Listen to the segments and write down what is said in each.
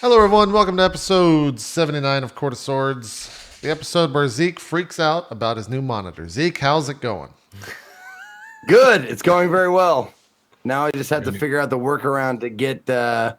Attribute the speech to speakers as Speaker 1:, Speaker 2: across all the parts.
Speaker 1: Hello, everyone. Welcome to episode 79 of Court of Swords, the episode where Zeke freaks out about his new monitor. Zeke, how's it going?
Speaker 2: Good. It's going very well. Now I just have to figure out the workaround to get the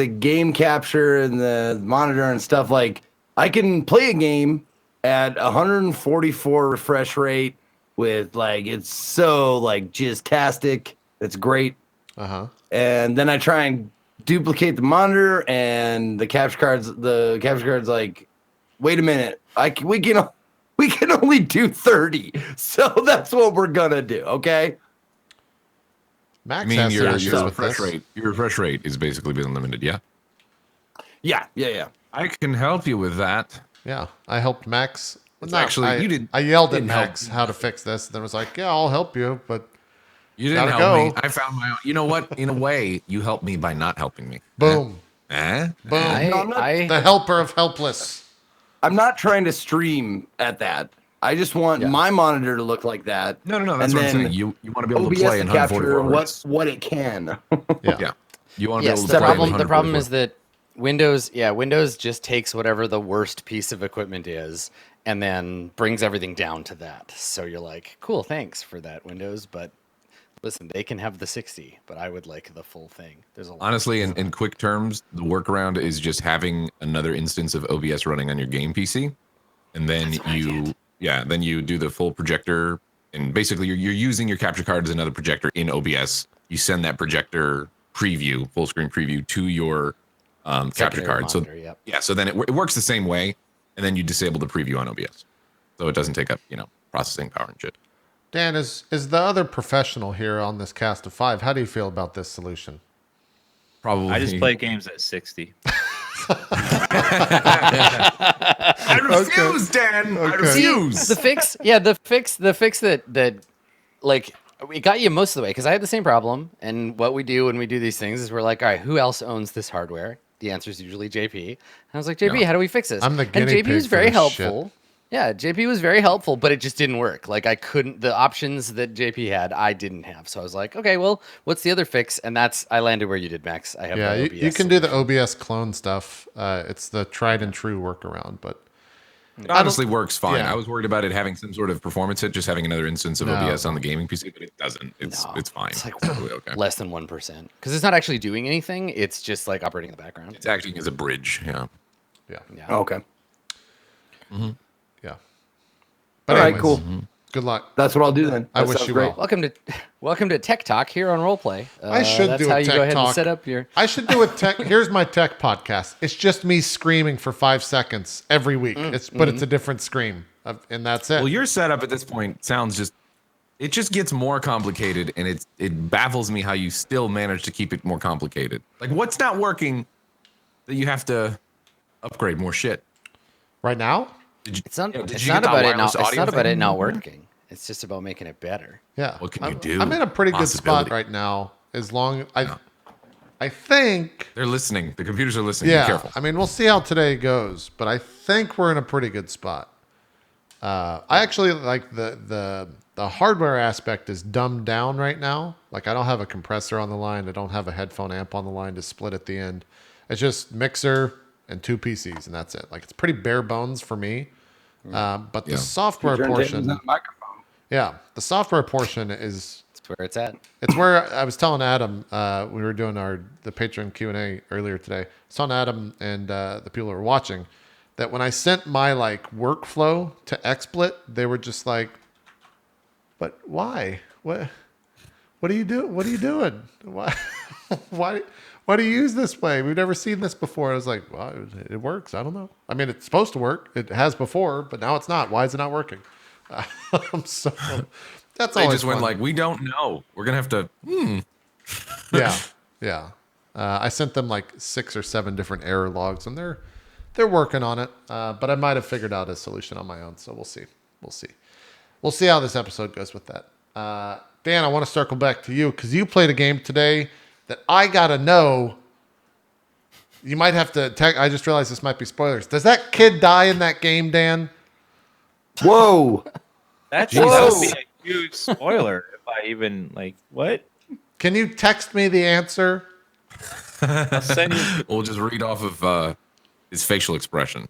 Speaker 2: game capture and the monitor and stuff. Like, I can play a game at 144 refresh rate with it's so just tastic. It's great. And then I try and duplicate the monitor and the capture cards. The capture cards like, wait a minute, we can only do 30. So that's what we're gonna do. Okay.
Speaker 1: Max,
Speaker 3: I mean,
Speaker 1: has
Speaker 3: your
Speaker 1: some issues with
Speaker 3: refresh
Speaker 1: this.
Speaker 3: rate. Your refresh rate is basically been limited. Yeah.
Speaker 2: Yeah.
Speaker 3: I can help you with that.
Speaker 1: Yeah, I helped Max.
Speaker 3: You
Speaker 1: I yelled at
Speaker 3: didn't
Speaker 1: Max
Speaker 3: help.
Speaker 1: how to fix this, and then was like, "Yeah, I'll help you," but
Speaker 3: You didn't
Speaker 1: Gotta
Speaker 3: help
Speaker 1: go.
Speaker 3: me. I found my own. You know what? In a way, you helped me by not helping me.
Speaker 1: boom,
Speaker 3: Eh?
Speaker 1: boom.
Speaker 2: No, I'm not-
Speaker 1: The helper of helpless.
Speaker 2: I'm not trying to stream at that. I just want my monitor to look like that.
Speaker 3: No. That's
Speaker 2: And
Speaker 3: what I'm
Speaker 2: then
Speaker 3: saying. You want to be able
Speaker 2: OBS
Speaker 3: to play
Speaker 2: to
Speaker 3: in
Speaker 2: capture
Speaker 3: 144 hertz.
Speaker 2: what it can.
Speaker 3: Yeah. You want to
Speaker 4: Yes,
Speaker 3: be able to
Speaker 4: the
Speaker 3: play
Speaker 4: problem
Speaker 3: in
Speaker 4: the problem
Speaker 3: 144.
Speaker 4: is that Windows just takes whatever the worst piece of equipment is and then brings everything down to that. So you're like, cool, thanks for that, Windows, but listen, they can have the 60, but I would like the full thing. There's a lot.
Speaker 3: Honestly, in quick terms, the workaround is just having another instance of OBS running on your game PC, and then then you do the full projector, and basically you're using your capture card as another projector in OBS. You send that projector preview, full screen preview, to your capture
Speaker 4: Secondary
Speaker 3: card.
Speaker 4: monitor, yep.
Speaker 3: So then it works the same way, and then you disable the preview on OBS, so it doesn't take up processing power and shit.
Speaker 1: Dan, is the other professional here on this cast of 5? How do you feel about this solution?
Speaker 3: Probably.
Speaker 5: I just play games at 60.
Speaker 3: I refuse, Dan. I refuse.
Speaker 4: The fix that like we got you most of the way because I had the same problem. And what we do when we do these things is we're like, all right, who else owns this hardware? The answer is usually JP. And I was like, JP, how do we fix this?
Speaker 1: I'm the
Speaker 4: and
Speaker 1: guinea
Speaker 4: JP
Speaker 1: pig
Speaker 4: was
Speaker 1: for
Speaker 4: very
Speaker 1: this
Speaker 4: helpful.
Speaker 1: shit.
Speaker 4: Yeah, JP was very helpful, but it just didn't work. Like I couldn't, the options that JP had, I didn't have. So I was like, okay, well, what's the other fix? And I landed where you did, Max. I have
Speaker 1: Yeah,
Speaker 4: the
Speaker 1: you
Speaker 4: OBS
Speaker 1: can do the
Speaker 4: solution.
Speaker 1: OBS clone stuff. It's the tried and true workaround, but
Speaker 3: It honestly works fine.
Speaker 1: yeah.
Speaker 3: I was worried about it having some sort of performance hit, just having another instance of OBS on the gaming PC, but it doesn't. It's fine.
Speaker 4: It's like
Speaker 3: totally okay.
Speaker 4: less than 1% because it's not actually doing anything. It's just like operating in the background.
Speaker 3: It's acting as a bridge. Yeah.
Speaker 1: yeah.
Speaker 2: Okay.
Speaker 1: Yeah. But
Speaker 2: All right,
Speaker 1: anyways,
Speaker 2: cool.
Speaker 1: Good luck.
Speaker 2: That's what I'll do then.
Speaker 1: I
Speaker 2: That
Speaker 1: wish
Speaker 2: sounds
Speaker 1: you
Speaker 2: great.
Speaker 1: well.
Speaker 4: Welcome to Tech Talk here on RollPlay.
Speaker 1: I should
Speaker 4: that's
Speaker 1: do
Speaker 4: how
Speaker 1: a
Speaker 4: you
Speaker 1: tech
Speaker 4: go ahead
Speaker 1: talk.
Speaker 4: and set up your.
Speaker 1: I should do a tech. Here's my tech podcast. It's just me screaming for 5 seconds every week. But it's a different scream, and that's it.
Speaker 3: Well, your setup at this point sounds it just gets more complicated, and it baffles me how you still manage to keep it more complicated. Like, what's not working that you have to upgrade more shit?
Speaker 1: Right now?
Speaker 4: It's not.
Speaker 3: did
Speaker 4: It's
Speaker 3: you
Speaker 4: not
Speaker 3: get that
Speaker 4: about it.
Speaker 3: wireless
Speaker 4: Not. It's
Speaker 3: audio
Speaker 4: not about
Speaker 3: thing?
Speaker 4: it not working. It's just about making it better.
Speaker 1: Yeah.
Speaker 3: What can you do?
Speaker 1: I'm in a pretty good spot
Speaker 3: Possibility.
Speaker 1: right now. As long I think.
Speaker 3: They're listening. The computers are listening. Be
Speaker 1: Yeah.
Speaker 3: careful.
Speaker 1: I mean, we'll see how today goes, but I think we're in a pretty good spot. I actually like the hardware aspect is dumbed down right now. Like I don't have a compressor on the line. I don't have a headphone amp on the line to split at the end. It's just mixer and 2 PCs, and that's it. Like it's pretty bare bones for me. But the
Speaker 3: Yeah.
Speaker 1: software
Speaker 2: Turntables
Speaker 1: portion,
Speaker 2: and a microphone.
Speaker 1: yeah, the software portion is
Speaker 4: That's where it's at.
Speaker 1: it's where I was telling Adam, we were doing the Patreon Q&A earlier today. I was telling Adam and the people who were watching that when I sent my workflow to XSplit, they were just like, "But why? What do you do? What are you doing? Why why do you use this way? We've never seen this before." I was like, "Well, it works. I don't know. I mean, it's supposed to work. It has before, but now it's not. Why is it not working?" So that's
Speaker 3: They
Speaker 1: always
Speaker 3: just went
Speaker 1: fun.
Speaker 3: like, we don't know. We're gonna have to.
Speaker 1: Yeah. I sent them 6 or 7 different error logs, and they're working on it. But I might have figured out a solution on my own. So we'll see. We'll see how this episode goes with that. Dan, I want to circle back to you because you played a game today that I gotta know. You might have to. I just realized this might be spoilers. Does that kid die in that game, Dan?
Speaker 2: Whoa.
Speaker 5: That
Speaker 2: Whoa.
Speaker 5: would be a huge spoiler if I even what?
Speaker 1: Can you text me the answer?
Speaker 5: I'll send you
Speaker 3: We'll just read off of his facial expression.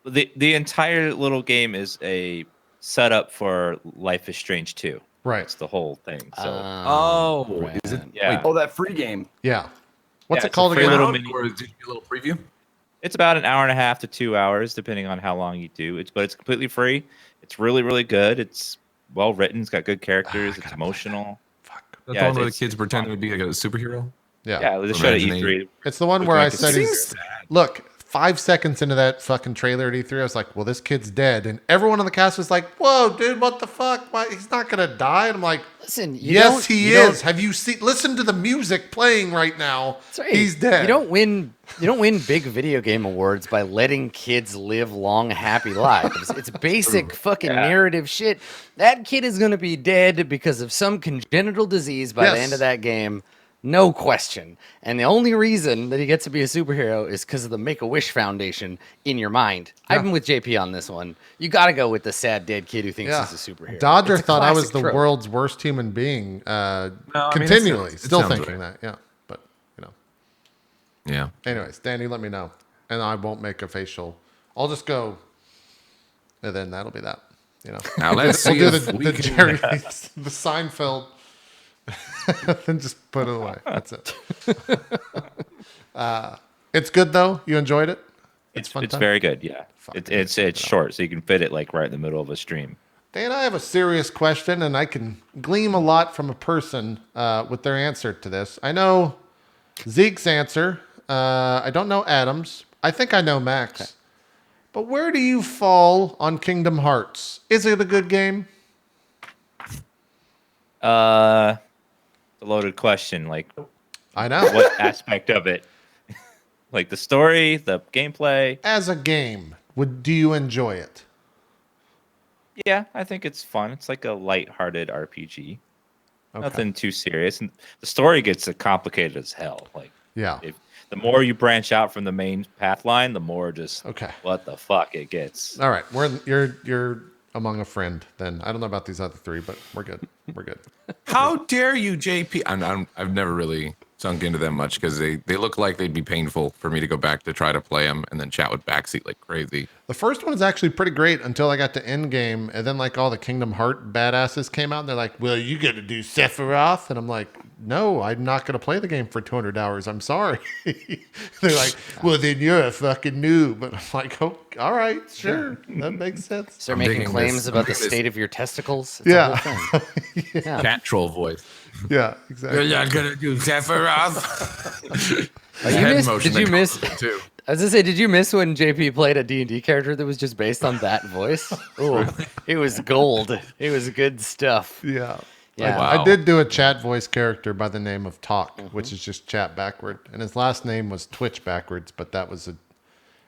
Speaker 5: the entire little game is a setup for Life is Strange 2.
Speaker 1: Right.
Speaker 5: That's the whole thing. So
Speaker 3: Is it?
Speaker 4: right.
Speaker 5: yeah,
Speaker 2: Oh, that free game.
Speaker 1: Yeah. What's
Speaker 5: Yeah,
Speaker 1: it
Speaker 5: it's a
Speaker 1: called
Speaker 5: free
Speaker 1: again?
Speaker 5: little
Speaker 3: Out,
Speaker 5: mini-
Speaker 3: or did you get a little preview?
Speaker 5: it's about an hour and a half to 2 hours, depending on how long you do. But it's completely free. It's really, really good. It's well written. It's got good characters. It's emotional.
Speaker 1: Fuck.
Speaker 3: That's
Speaker 5: Yeah,
Speaker 3: the one where the
Speaker 5: it's
Speaker 3: kids pretending to be like a superhero.
Speaker 1: Yeah.
Speaker 5: Yeah, they showed at
Speaker 3: Imagination.
Speaker 5: E3.
Speaker 1: It's the one
Speaker 5: Looked
Speaker 1: where
Speaker 5: like
Speaker 1: I
Speaker 5: a
Speaker 1: said,
Speaker 5: seems
Speaker 1: he's, look, 5 seconds into that fucking trailer at E3, I was like, well, this kid's dead. And everyone on the cast was like, whoa, dude, what the fuck? Why? He's not going to die. And I'm like,
Speaker 4: Listen,
Speaker 1: yes, he is. Have you seen, listen to the music playing right now.
Speaker 4: Right.
Speaker 1: He's dead.
Speaker 4: You don't win big video game awards by letting kids live long, happy lives. It's basic fucking narrative shit. That kid is gonna be dead because of some congenital disease by the
Speaker 1: Yes.
Speaker 4: end of that game. No question. And the only reason that he gets to be a superhero is because of the Make-A-Wish Foundation in your mind. I'm with JP on this one. You got to go with the sad dead kid who thinks
Speaker 1: Yeah.
Speaker 4: he's a superhero.
Speaker 1: Dodger
Speaker 4: It's a
Speaker 1: thought I was
Speaker 4: classic
Speaker 1: the
Speaker 4: trope.
Speaker 1: world's worst human being.
Speaker 3: I mean,
Speaker 1: Continually,
Speaker 3: it
Speaker 1: still
Speaker 3: sounds
Speaker 1: thinking
Speaker 3: right.
Speaker 1: that. Yeah, but you know.
Speaker 3: Yeah.
Speaker 1: Anyways, Danny, let me know, and I won't make a facial. I'll just go, and then that'll be that. You know.
Speaker 3: Now let's
Speaker 1: We'll
Speaker 3: see
Speaker 1: do
Speaker 3: if
Speaker 1: the,
Speaker 3: we
Speaker 1: the
Speaker 3: can.
Speaker 1: Jerry, the Seinfeld, then just put it away. That's it. It's good though. You enjoyed it.
Speaker 5: It's
Speaker 1: fun time?
Speaker 5: very good. Yeah,
Speaker 1: Fuck,
Speaker 5: it's short, so you can fit it like right in the middle of a stream.
Speaker 1: Dan, I have a serious question, and I can glean a lot from a person with their answer to this. I know Zeke's answer. I don't know Adam's. I think I know Max. But where do you fall on Kingdom Hearts? Is it a good game?
Speaker 5: It's a loaded question. Like,
Speaker 1: I know.
Speaker 5: what aspect of it? Like the story, the gameplay.
Speaker 1: As a game, do you enjoy it?
Speaker 5: Yeah, I think it's fun. It's like a light-hearted RPG.
Speaker 1: Okay.
Speaker 5: Nothing too serious. And the story gets complicated as hell. Like,
Speaker 1: Yeah.
Speaker 5: the more you branch out from the main path line, the more just
Speaker 1: Okay.
Speaker 5: what the fuck it gets.
Speaker 1: All right. You're among a friend then. I don't know about these other three, but we're good. We're good.
Speaker 3: How dare you, JP? I've never really sunk into them much because they look like they'd be painful for me to go back to try to play them and then chat with backseat like crazy.
Speaker 1: The first one is actually pretty great until I got to Endgame, and then like all the Kingdom Heart badasses came out, and they're like, well, you got to do Sephiroth. And I'm like, no, I'm not going to play the game for 200 hours. I'm sorry. They're like, well, then you're a fucking noob. But I'm like, oh, all right, sure. That makes sense.
Speaker 4: Start
Speaker 3: I'm
Speaker 4: making
Speaker 3: digging
Speaker 4: claims
Speaker 3: this.
Speaker 4: about the
Speaker 3: I'm digging this.
Speaker 4: state of your testicles. It's
Speaker 1: Yeah.
Speaker 4: a whole thing. Yeah.
Speaker 3: Cat troll voice.
Speaker 1: Yeah, exactly.
Speaker 3: not gonna do Sephiroth.
Speaker 4: Did you miss?
Speaker 3: too?
Speaker 4: I was gonna say, did you miss when JP played a D&D character that was just based on that voice? Oh, it was gold. It was good stuff.
Speaker 1: Yeah.
Speaker 4: Yeah.
Speaker 1: I
Speaker 3: Wow.
Speaker 1: did do a chat voice character by the name of Talk, which is just chat backward. And his last name was Twitch backwards, but that was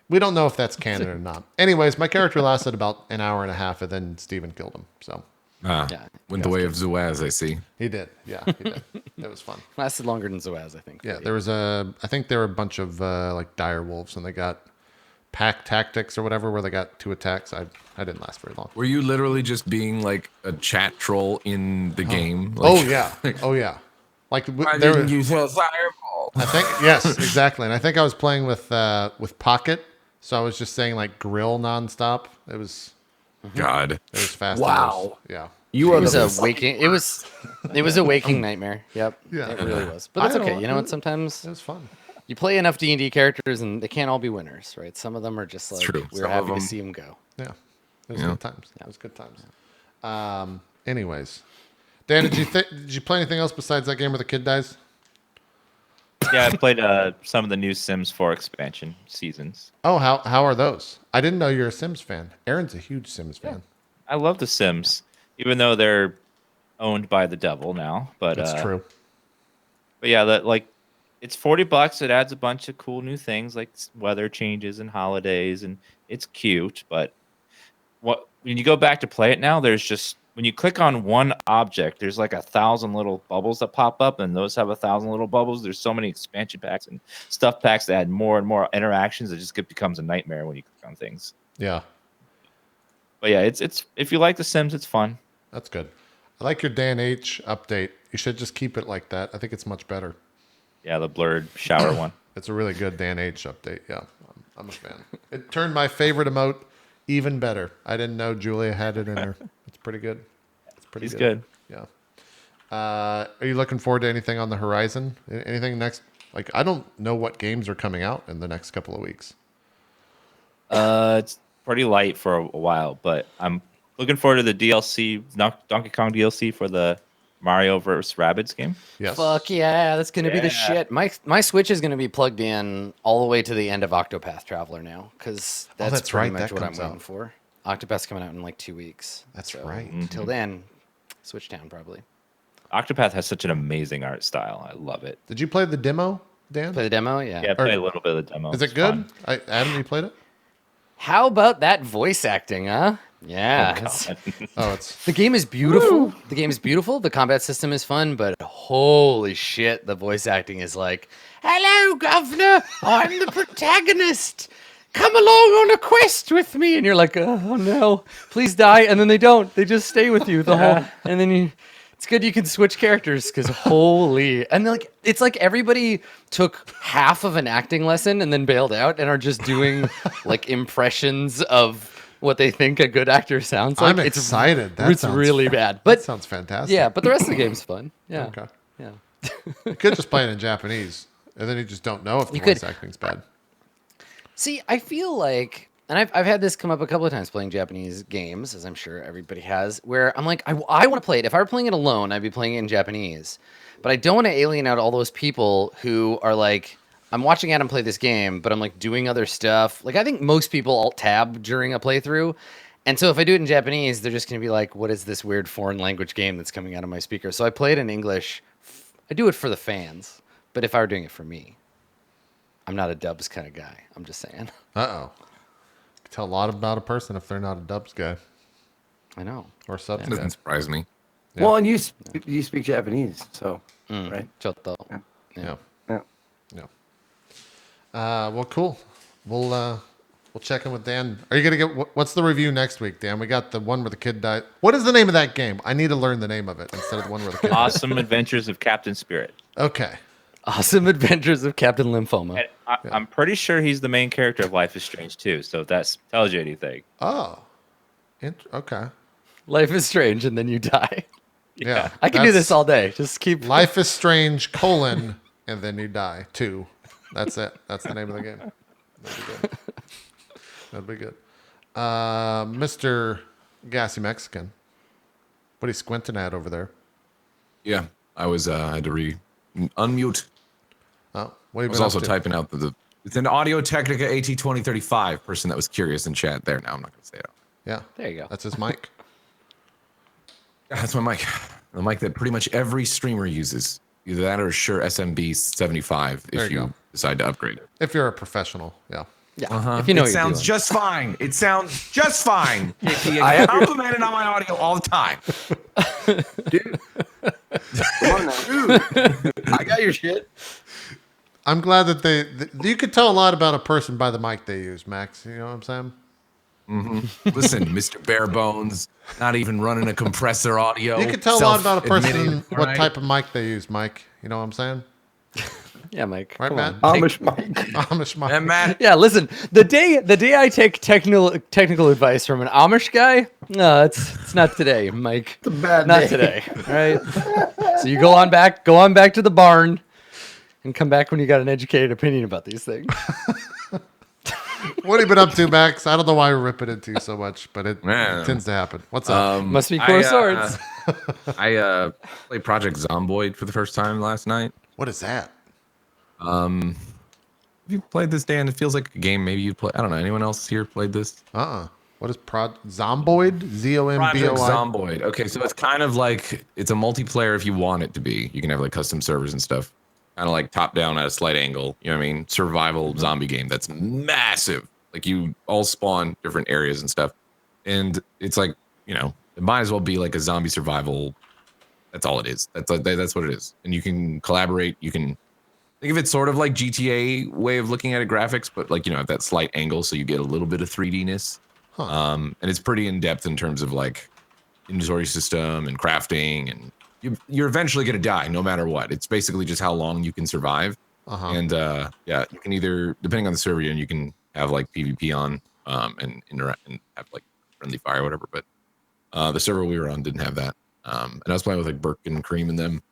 Speaker 1: we don't know if that's canon or not. Anyways, my character lasted about an hour and a half, and then Steven killed him. So
Speaker 4: Yeah.
Speaker 3: Went the way of Zuaz, I see.
Speaker 1: he did. Yeah, he did. It was fun.
Speaker 4: Lasted longer than Zoaz, I think.
Speaker 1: Yeah, there was I think there were a bunch of like dire wolves, and they got pack tactics or whatever, where they got 2 attacks. I didn't last very long.
Speaker 3: Were you literally just being like a chat troll in the game?
Speaker 1: Oh
Speaker 3: Like,
Speaker 1: yeah, oh yeah. Like
Speaker 3: Why
Speaker 1: there
Speaker 3: didn't
Speaker 1: were,
Speaker 3: you throw a fireball?
Speaker 1: I think yes, exactly. And I think I was playing with Pocket, so I was just saying like grill nonstop. It was
Speaker 3: God.
Speaker 1: fast.
Speaker 2: Wow.
Speaker 1: Yeah.
Speaker 2: You
Speaker 4: It
Speaker 2: are
Speaker 4: was
Speaker 2: the
Speaker 4: a waking. It was a waking nightmare. Yep.
Speaker 1: Yeah.
Speaker 4: It really was. But
Speaker 1: I
Speaker 4: that's
Speaker 1: know,
Speaker 4: okay. You know
Speaker 1: it-
Speaker 4: what? Sometimes
Speaker 1: It was fun.
Speaker 4: you play enough D&D characters, and they can't all be winners, right? Some of them are just like
Speaker 3: true.
Speaker 4: we're
Speaker 3: Some of
Speaker 4: happy to
Speaker 3: them-
Speaker 4: see them go.
Speaker 1: Yeah. It was
Speaker 3: Yeah.
Speaker 1: good times. It was good times. Anyways, Dan, did you play anything else besides that game where the kid dies?
Speaker 5: Yeah, I played some of the new Sims 4 expansion seasons.
Speaker 1: Oh, how are those? I didn't know you're a Sims fan. Aaron's a huge Sims fan.
Speaker 5: I love the Sims, even though they're owned by the devil now. But
Speaker 1: That's true.
Speaker 5: But yeah, that like it's $40. It adds a bunch of cool new things like weather changes and holidays, and it's cute. But when you go back to play it now, there's just when you click on one object, there's like 1,000 little bubbles that pop up, and those have 1,000 little bubbles. There's so many expansion packs and stuff packs that add more and more interactions. It just becomes a nightmare when you click on things.
Speaker 1: Yeah,
Speaker 5: But yeah, it's if you like The Sims, it's fun.
Speaker 1: that's good. I like your Dan H update. You should just keep it like that. I think it's much better.
Speaker 5: Yeah, the blurred shower one.
Speaker 1: It's a really good Dan H update. Yeah, I'm a fan. It turned my favorite emote even better. I didn't know Julia had it in her. It's pretty good. It's pretty
Speaker 5: He's good.
Speaker 1: Yeah. Are you looking forward to anything on the horizon? Anything next? Like, I don't know what games are coming out in the next couple of weeks.
Speaker 5: It's pretty light for a while, but I'm looking forward to the DLC, Donkey Kong DLC for the Mario vs. Rabbids game.
Speaker 1: Yes.
Speaker 4: Fuck yeah, that's gonna be the
Speaker 5: Yeah.
Speaker 4: shit. My Switch is gonna be plugged in all the way to the end of Octopath Traveler now, because that's
Speaker 1: that's
Speaker 4: pretty
Speaker 1: right,
Speaker 4: much
Speaker 1: that
Speaker 4: what I'm
Speaker 1: comes
Speaker 4: waiting
Speaker 1: out.
Speaker 4: for. Octopath's coming out in like 2 weeks.
Speaker 1: That's right.
Speaker 4: Until then, Switch down probably.
Speaker 5: Octopath has such an amazing art style. I love it.
Speaker 1: Did you play the demo, Dan?
Speaker 4: Play the demo, yeah.
Speaker 5: Yeah, I played a little bit of the demo.
Speaker 1: Is
Speaker 5: It's
Speaker 1: it good?
Speaker 5: fun.
Speaker 1: Adam, you played it?
Speaker 4: How about that voice acting, huh? Yeah.
Speaker 1: Oh, it's
Speaker 4: The game is beautiful. The game is beautiful. The combat system is fun, but holy shit, the voice acting is like, "Hello, Governor. I'm the protagonist. Come along on a quest with me." And you're like, "Oh no, please die." And then they don't. They just stay with you the whole. And then you. It's good you can switch characters because holy. And like it's like everybody took half of an acting lesson and then bailed out and are just doing like impressions of what they think a good actor sounds like.
Speaker 1: I'm excited.
Speaker 4: It's
Speaker 1: sounds
Speaker 4: really bad.
Speaker 1: That
Speaker 4: But
Speaker 1: sounds fantastic.
Speaker 4: yeah, but the rest of the game's fun. Yeah.
Speaker 1: Okay.
Speaker 4: Yeah.
Speaker 1: You could just play it in Japanese, and then you just don't know if the
Speaker 4: You
Speaker 1: voice
Speaker 4: could.
Speaker 1: acting's bad.
Speaker 4: See, I feel like, and I've had this come up a couple of times playing Japanese games, as I'm sure everybody has, where I'm like, I want to play it. If I were playing it alone, I'd be playing it in Japanese. But I don't want to alien out all those people who are like, I'm watching Adam play this game, but I'm like doing other stuff. Like I think most people alt tab during a playthrough. And so if I do it in Japanese, they're just going to be like, what is this weird foreign language game that's coming out of my speaker? So I play it in English. I do it for the fans. But if I were doing it for me, I'm not a dubs kind of guy. I'm just saying.
Speaker 1: Uh-oh. You can tell a lot about a person if they're not a dubs guy
Speaker 4: I know.
Speaker 1: or subs
Speaker 3: Doesn't
Speaker 1: guy.
Speaker 3: surprise me.
Speaker 1: Yeah.
Speaker 2: Well, and you speak Japanese, so right?
Speaker 4: Chotto.
Speaker 1: Yeah.
Speaker 2: Yeah.
Speaker 1: Well, cool. We'll check in with Dan. Are you gonna get what's the review next week, Dan? We got the one where the kid died. What is the name of that game? I need to learn the name of it instead of the one where the kid died.
Speaker 5: Awesome Adventures of Captain Spirit.
Speaker 1: Okay.
Speaker 4: Awesome Adventures of Captain Lymphoma.
Speaker 5: And I'm pretty sure he's the main character of Life is Strange too. So if that tells you anything.
Speaker 1: Oh. Okay.
Speaker 4: Life is strange, and then you die.
Speaker 1: Yeah.
Speaker 4: I can do
Speaker 1: That's
Speaker 4: this all day. Just keep.
Speaker 1: Life is Strange, and then you die. 2. That's it. That's the name of the game. That'd be good. That'd be good. Mr. Gassy Mexican. What are you squinting at over there?
Speaker 3: Yeah, I was I had to unmute.
Speaker 1: Oh, what have you
Speaker 3: I was
Speaker 1: been
Speaker 3: also
Speaker 1: up to?
Speaker 3: typing out it's an Audio Technica AT2035 person that was curious in chat there. Now I'm not going to say it.
Speaker 1: Yeah.
Speaker 4: There you go.
Speaker 1: That's his mic.
Speaker 3: Yeah, that's my mic. The mic that pretty much every streamer uses. Either that or Shure SMB 75
Speaker 1: There
Speaker 3: if
Speaker 1: you
Speaker 3: you
Speaker 1: go.
Speaker 3: decide to upgrade it.
Speaker 1: If you're a professional, yeah.
Speaker 4: Yeah. If you know
Speaker 3: It
Speaker 4: what you're
Speaker 3: sounds
Speaker 4: doing.
Speaker 3: just fine. It sounds just fine. I get complimented on my audio all the time.
Speaker 2: Dude, come on now. Dude, I got your shit.
Speaker 1: I'm glad that you could tell a lot about a person by the mic they use, Max. You know what I'm saying?
Speaker 3: Listen, Mr. Bare Bones, not even running a compressor audio.
Speaker 1: You could tell a lot about a person
Speaker 3: self-admitted,
Speaker 1: what
Speaker 3: right?
Speaker 1: type of mic they use, Mike. You know what I'm saying?
Speaker 4: Yeah, Mike.
Speaker 1: Right,
Speaker 4: come
Speaker 1: Matt?
Speaker 4: on.
Speaker 2: Amish Mike.
Speaker 1: Amish mic.
Speaker 3: And Matt,
Speaker 4: Yeah, listen. The day I take technical advice from an Amish guy, no, it's not today, Mike.
Speaker 2: It's a bad
Speaker 4: Not
Speaker 2: day.
Speaker 4: today. All right. So you go on back to the barn, and come back when you got an educated opinion about these things.
Speaker 1: What have you been up to, Max? I don't know why we rip it into you so much, but it
Speaker 3: Man.
Speaker 1: tends to happen. What's up?
Speaker 4: Must be core swords.
Speaker 3: I played Project Zomboid for the first time last night.
Speaker 1: What is that?
Speaker 3: Have you played this, Dan? It feels like a game maybe you'd play. I don't know. Anyone else here played this?
Speaker 1: What is Zomboid?
Speaker 3: Project
Speaker 1: Z-O-M-B-O-I?
Speaker 3: Zomboid. Okay, so it's kind of like it's a multiplayer if you want it to be. You can have like custom servers and stuff. Kind of like top down at a slight angle. You know what I mean? Survival zombie game that's massive. Like you all spawn different areas and stuff. And it's like, you know, it might as well be like a zombie survival. That's all it is. That's what it is. And you can collaborate. You can think of it sort of like GTA way of looking at it graphics, but like, you know, at that slight angle. So you get a little bit of 3D-ness. And it's pretty in depth in terms of like inventory system and crafting, and you're eventually going to die no matter what. It's basically just how long you can survive. And yeah, you can either, depending on the server, and you can have like PvP on and interact and have like friendly fire or whatever. But the server we were on didn't have that. And I was playing with like Burke and Cream and them.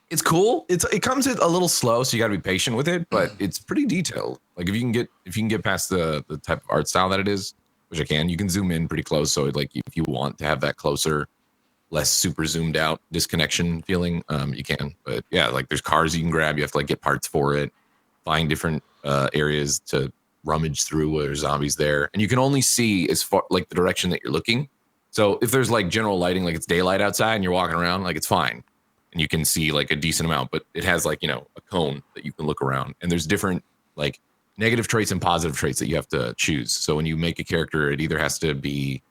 Speaker 3: It's cool. It comes in a little slow, so you got to be patient with it. But it's pretty detailed. Like if you can get past the type of art style that it is, which I can, you can zoom in pretty close. So like if you want to have that closer, less super zoomed out disconnection feeling, you can. But yeah, like there's cars you can grab. You have to like get parts for it, find different areas to rummage through where there's zombies there, and you can only see as far like the direction that you're looking. So if there's like general lighting, like it's daylight outside and you're walking around, like it's fine, and you can see like a decent amount. But it has like, you know, a cone that you can look around, and there's different like negative traits and positive traits that you have to choose. So when you make a character, it either has to be,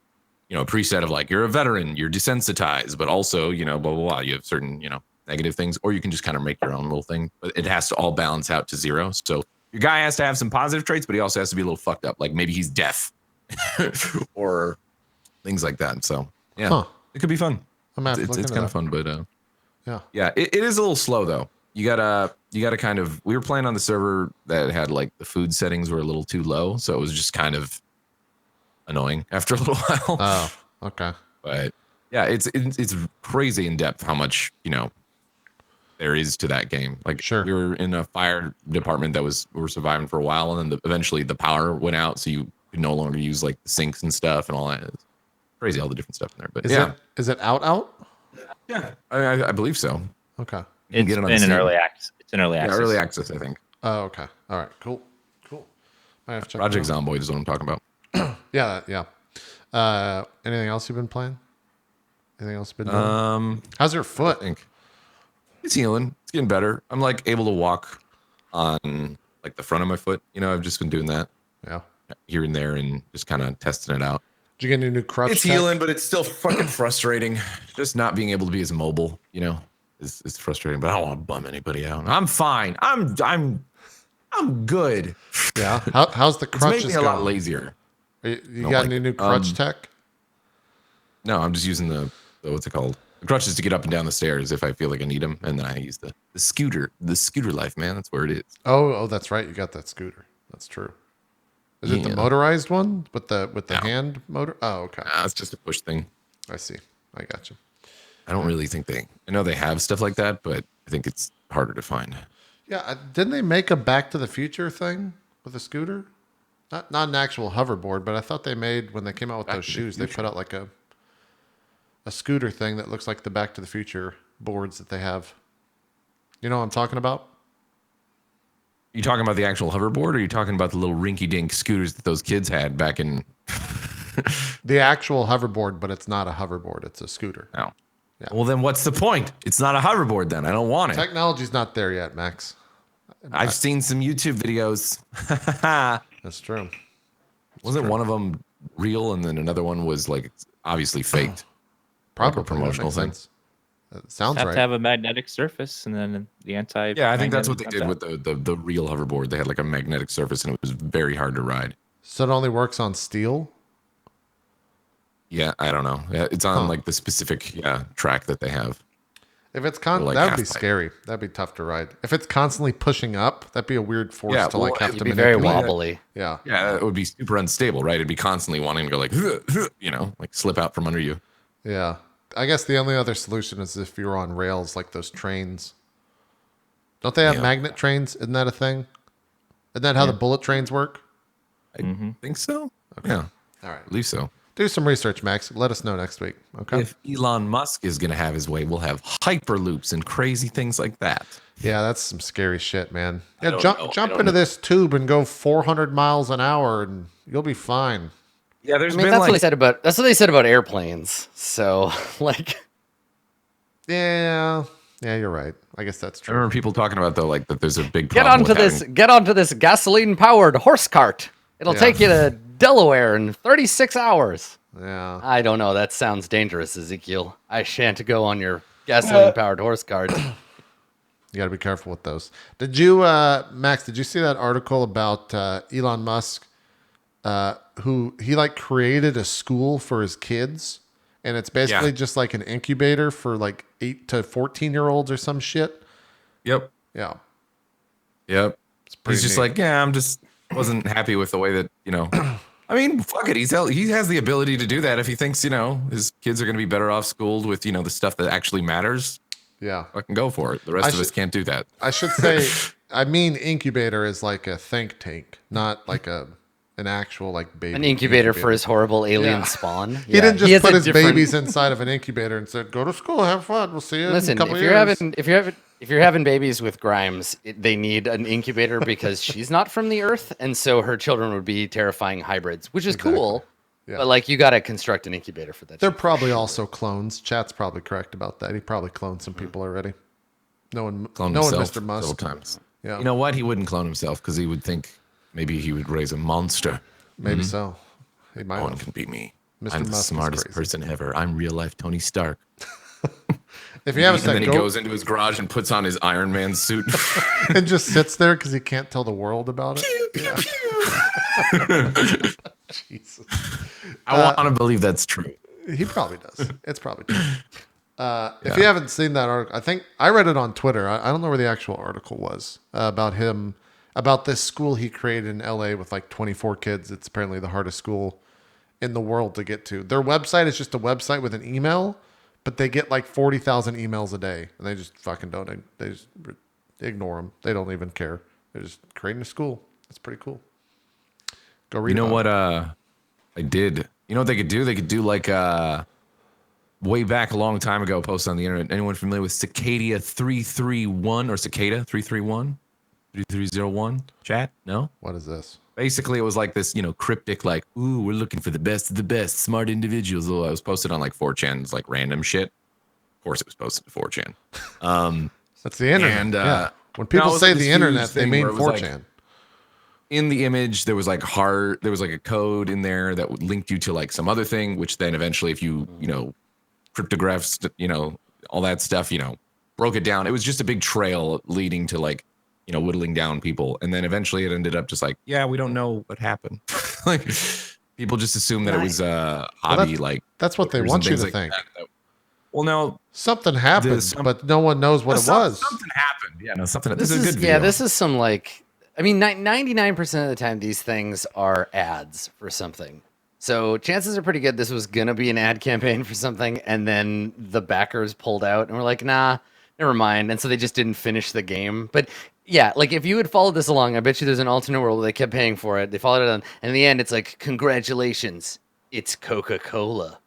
Speaker 3: you know, a preset of like, you're a veteran, you're desensitized, but also, you know, blah, blah, blah. You have certain, you know, negative things, or you can just kind of make your own little thing, but it has to all balance out to zero. So your guy has to have some positive traits, but he also has to be a little fucked up. Like maybe he's deaf or things like that. So yeah, it could be fun. It's kind of fun, but yeah, it is a little slow though. You gotta kind of, we were playing on the server that had like the food settings were a little too low. So it was just kind of annoying after a little while.
Speaker 1: Oh, okay.
Speaker 3: But yeah, it's crazy in depth how much, you know, there is to that game. Like
Speaker 1: Sure.
Speaker 3: we were in a fire department we were surviving for a while, and then eventually the power went out, so you could no longer use like the sinks and stuff and all that. It's crazy, all the different stuff in there. But
Speaker 1: Is it out?
Speaker 3: yeah, I believe so.
Speaker 1: Okay.
Speaker 3: You can
Speaker 5: It's
Speaker 3: get it on
Speaker 5: in an
Speaker 3: Steam.
Speaker 5: early access. It's an early
Speaker 3: Yeah,
Speaker 5: access.
Speaker 3: early access, I think.
Speaker 1: Oh, okay. All right. Cool. I have to check
Speaker 3: Project
Speaker 1: it out.
Speaker 3: Zomboid is what I'm talking about.
Speaker 1: Yeah. Anything else you've been playing? Anything else you've been doing? How's your
Speaker 3: I
Speaker 1: foot?
Speaker 3: think it's healing. It's getting better. I'm like able to walk on like the front of my foot. You know, I've just been doing that
Speaker 1: Yeah.
Speaker 3: here and there and just kind of testing it out.
Speaker 1: Did you get any new crutch?
Speaker 3: It's
Speaker 1: tech?
Speaker 3: healing, but it's still fucking frustrating. Just not being able to be as mobile, you know, is frustrating. But I don't want to bum anybody out. I'm fine. I'm good.
Speaker 1: Yeah. How's the
Speaker 3: It's
Speaker 1: crutches
Speaker 3: making me a lot
Speaker 1: going?
Speaker 3: lazier.
Speaker 1: You
Speaker 3: Don't
Speaker 1: got
Speaker 3: like
Speaker 1: any
Speaker 3: it.
Speaker 1: new crutch tech?
Speaker 3: No, I'm just using the what's it called? The crutches to get up and down the stairs if I feel like I need them, and then I use the scooter life, man. That's where it is.
Speaker 1: Oh, that's right. You got that scooter. That's true. Is it the
Speaker 3: Yeah.
Speaker 1: motorized one with the
Speaker 3: No.
Speaker 1: hand motor? Oh, okay.
Speaker 3: It's just a push thing.
Speaker 1: I see. I got you.
Speaker 3: I don't really think I know they have stuff like that, but I think it's harder to find.
Speaker 1: Yeah. Didn't they make a Back to the Future thing with a scooter? Not an actual hoverboard, but I thought they made, when they came out with
Speaker 3: Back
Speaker 1: those
Speaker 3: to the
Speaker 1: shoes, they
Speaker 3: Future.
Speaker 1: put out like a scooter thing that looks like the Back to the Future boards that they have. You know what I'm talking about?
Speaker 3: You talking about the actual hoverboard, or are you talking about the little rinky-dink scooters that those kids had back in?
Speaker 1: The actual hoverboard, but it's not a hoverboard. It's a scooter.
Speaker 3: No.
Speaker 1: Yeah.
Speaker 3: Well, then what's the point? It's not a hoverboard. Then I don't want it.
Speaker 1: Technology's not there yet, Max.
Speaker 3: I've seen some YouTube videos.
Speaker 1: That's true.
Speaker 3: Wasn't one of them real, and then another one was like obviously faked?
Speaker 1: Probably
Speaker 3: Like a promotional
Speaker 1: that makes
Speaker 3: thing.
Speaker 1: sense. That sounds
Speaker 5: Have
Speaker 1: right.
Speaker 5: to have a magnetic surface, and then the anti.
Speaker 3: Yeah, I think that's what they did with the real hoverboard. They had like a magnetic surface, and it was very hard to ride.
Speaker 1: So it only works on steel?
Speaker 3: Yeah, I don't know. Yeah, it's on like the specific track that they have.
Speaker 1: If it's
Speaker 3: like
Speaker 1: that would be
Speaker 3: half pipe.
Speaker 1: scary. That'd be tough to ride. If it's constantly pushing up, that'd be a weird force
Speaker 3: Yeah,
Speaker 1: to like
Speaker 3: well,
Speaker 1: have
Speaker 3: it'd
Speaker 1: to
Speaker 4: It'd be very
Speaker 1: manipulate.
Speaker 4: wobbly.
Speaker 1: Yeah.
Speaker 3: Yeah, it would be super unstable, right? It'd be constantly wanting to go like, you know, like slip out from under you.
Speaker 1: Yeah. I guess the only other solution is if you're on rails like those trains. Don't they have
Speaker 3: Yeah.
Speaker 1: magnet trains? Isn't that a thing? Isn't that how the bullet trains work?
Speaker 3: I think so. Yeah,
Speaker 1: All right.
Speaker 3: I believe so.
Speaker 1: Do some research, Max. Let us know next week. Okay.
Speaker 3: If Elon Musk is going to have his way, we'll have hyperloops and crazy things like that.
Speaker 1: Yeah, that's some scary shit, man. Yeah,
Speaker 3: don't
Speaker 1: jump
Speaker 3: know. I
Speaker 1: jump
Speaker 3: don't
Speaker 1: into
Speaker 3: know.
Speaker 1: this tube and go 400 miles an hour, and you'll be fine.
Speaker 3: Yeah, there's
Speaker 4: I mean, that's what they said about airplanes. So, like,
Speaker 1: Yeah, you're right. I guess that's
Speaker 3: I
Speaker 1: true.
Speaker 3: remember people talking about though, like that there's a big
Speaker 4: get
Speaker 3: problem
Speaker 4: onto
Speaker 3: with
Speaker 4: this gasoline powered horse cart. It'll
Speaker 1: Yeah.
Speaker 4: take you to Delaware in 36 hours.
Speaker 1: Yeah.
Speaker 4: I don't know. That sounds dangerous, Ezekiel. I shan't go on your gasoline powered horse cart.
Speaker 1: You got to be careful with those. Did you, Max? Did you see that article about Elon Musk, who he like created a school for his kids, and it's basically just like an incubator for like 8 to 14-year-olds or some shit.
Speaker 3: Yep.
Speaker 1: Yeah.
Speaker 3: Yep.
Speaker 1: pretty
Speaker 3: He's just
Speaker 1: neat.
Speaker 3: like, yeah, I'm just wasn't happy with the way that, I mean, fuck it. He has the ability to do that if he thinks, his kids are going to be better off schooled with, the stuff that actually matters.
Speaker 1: Yeah.
Speaker 3: Fucking go for it. The rest of us can't do that.
Speaker 1: I should say, I mean, incubator is like a think tank, not like an actual like baby.
Speaker 4: An incubator for his horrible alien spawn.
Speaker 1: He didn't just put his babies inside of an incubator and said, "Go to school, have fun. We'll see you in a couple years."
Speaker 4: If you're having babies with Grimes, they need an incubator because she's not from the Earth, and so her children would be terrifying hybrids, which is cool. Yeah. But like, you got to construct an incubator for that.
Speaker 1: They're probably also clones. Chat's probably correct about that. He probably cloned some people already. No one, Mr. Musk.
Speaker 3: Times.
Speaker 1: Yeah.
Speaker 3: You know what? He wouldn't clone himself because he would think maybe he would raise a monster.
Speaker 1: Maybe so. He might.
Speaker 3: No one can beat me.
Speaker 1: Mr.
Speaker 3: I'm
Speaker 1: Musk
Speaker 3: the smartest person ever. I'm real life Tony Stark.
Speaker 1: If you haven't said,
Speaker 3: and then he goes into his garage and puts on his Iron Man suit
Speaker 1: and just sits there because he can't tell the world about it.
Speaker 3: Pew, pew, pew.
Speaker 1: Jesus.
Speaker 3: I want to believe that's true.
Speaker 1: He probably does. It's probably true. If you haven't seen that article, I think I read it on Twitter. I don't know where the actual article was about him, about this school he created in LA with like 24 kids. It's apparently the hardest school in the world to get to. Their website is just a website with an email, but they get like 40,000 emails a day, and they just fucking don't. They just ignore them. They don't even care. They're just creating a school. It's pretty cool. Go read.
Speaker 3: You know what? I did. You know what they could do? They could do like way back a long time ago. Post on the internet. Anyone familiar with Cicadia 331 or Cicada 331 3301? Chat? No.
Speaker 1: What is this?
Speaker 3: Basically, it was like this, cryptic, like, ooh, we're looking for the best of the best, smart individuals. Oh, I was posted on like 4chan's like random shit. Of course, it was posted to 4chan.
Speaker 1: That's the internet. And when people say the internet, they mean 4chan.
Speaker 3: Like, in the image, there was like a code in there that linked you to like some other thing, which then eventually, if you, cryptographs, all that stuff, broke it down. It was just a big trail leading to like, whittling down people. And then eventually it ended up just like, yeah, we don't know what happened. Like people just assumed that it was a hobby.
Speaker 1: That's what they want you to think.
Speaker 3: Well, no,
Speaker 1: something happened, but no one knows what it was.
Speaker 3: Something happened. Yeah, no, something.
Speaker 4: This is a good video. Yeah, this is some like, I mean, 99% of the time, these things are ads for something. So chances are pretty good this was going to be an ad campaign for something. And then the backers pulled out and were like, nah, never mind. And so they just didn't finish the game. But yeah, like if you had followed this along, I bet you there's an alternate world where they kept paying for it. They followed it on. And in the end, it's like, congratulations, it's Coca-Cola.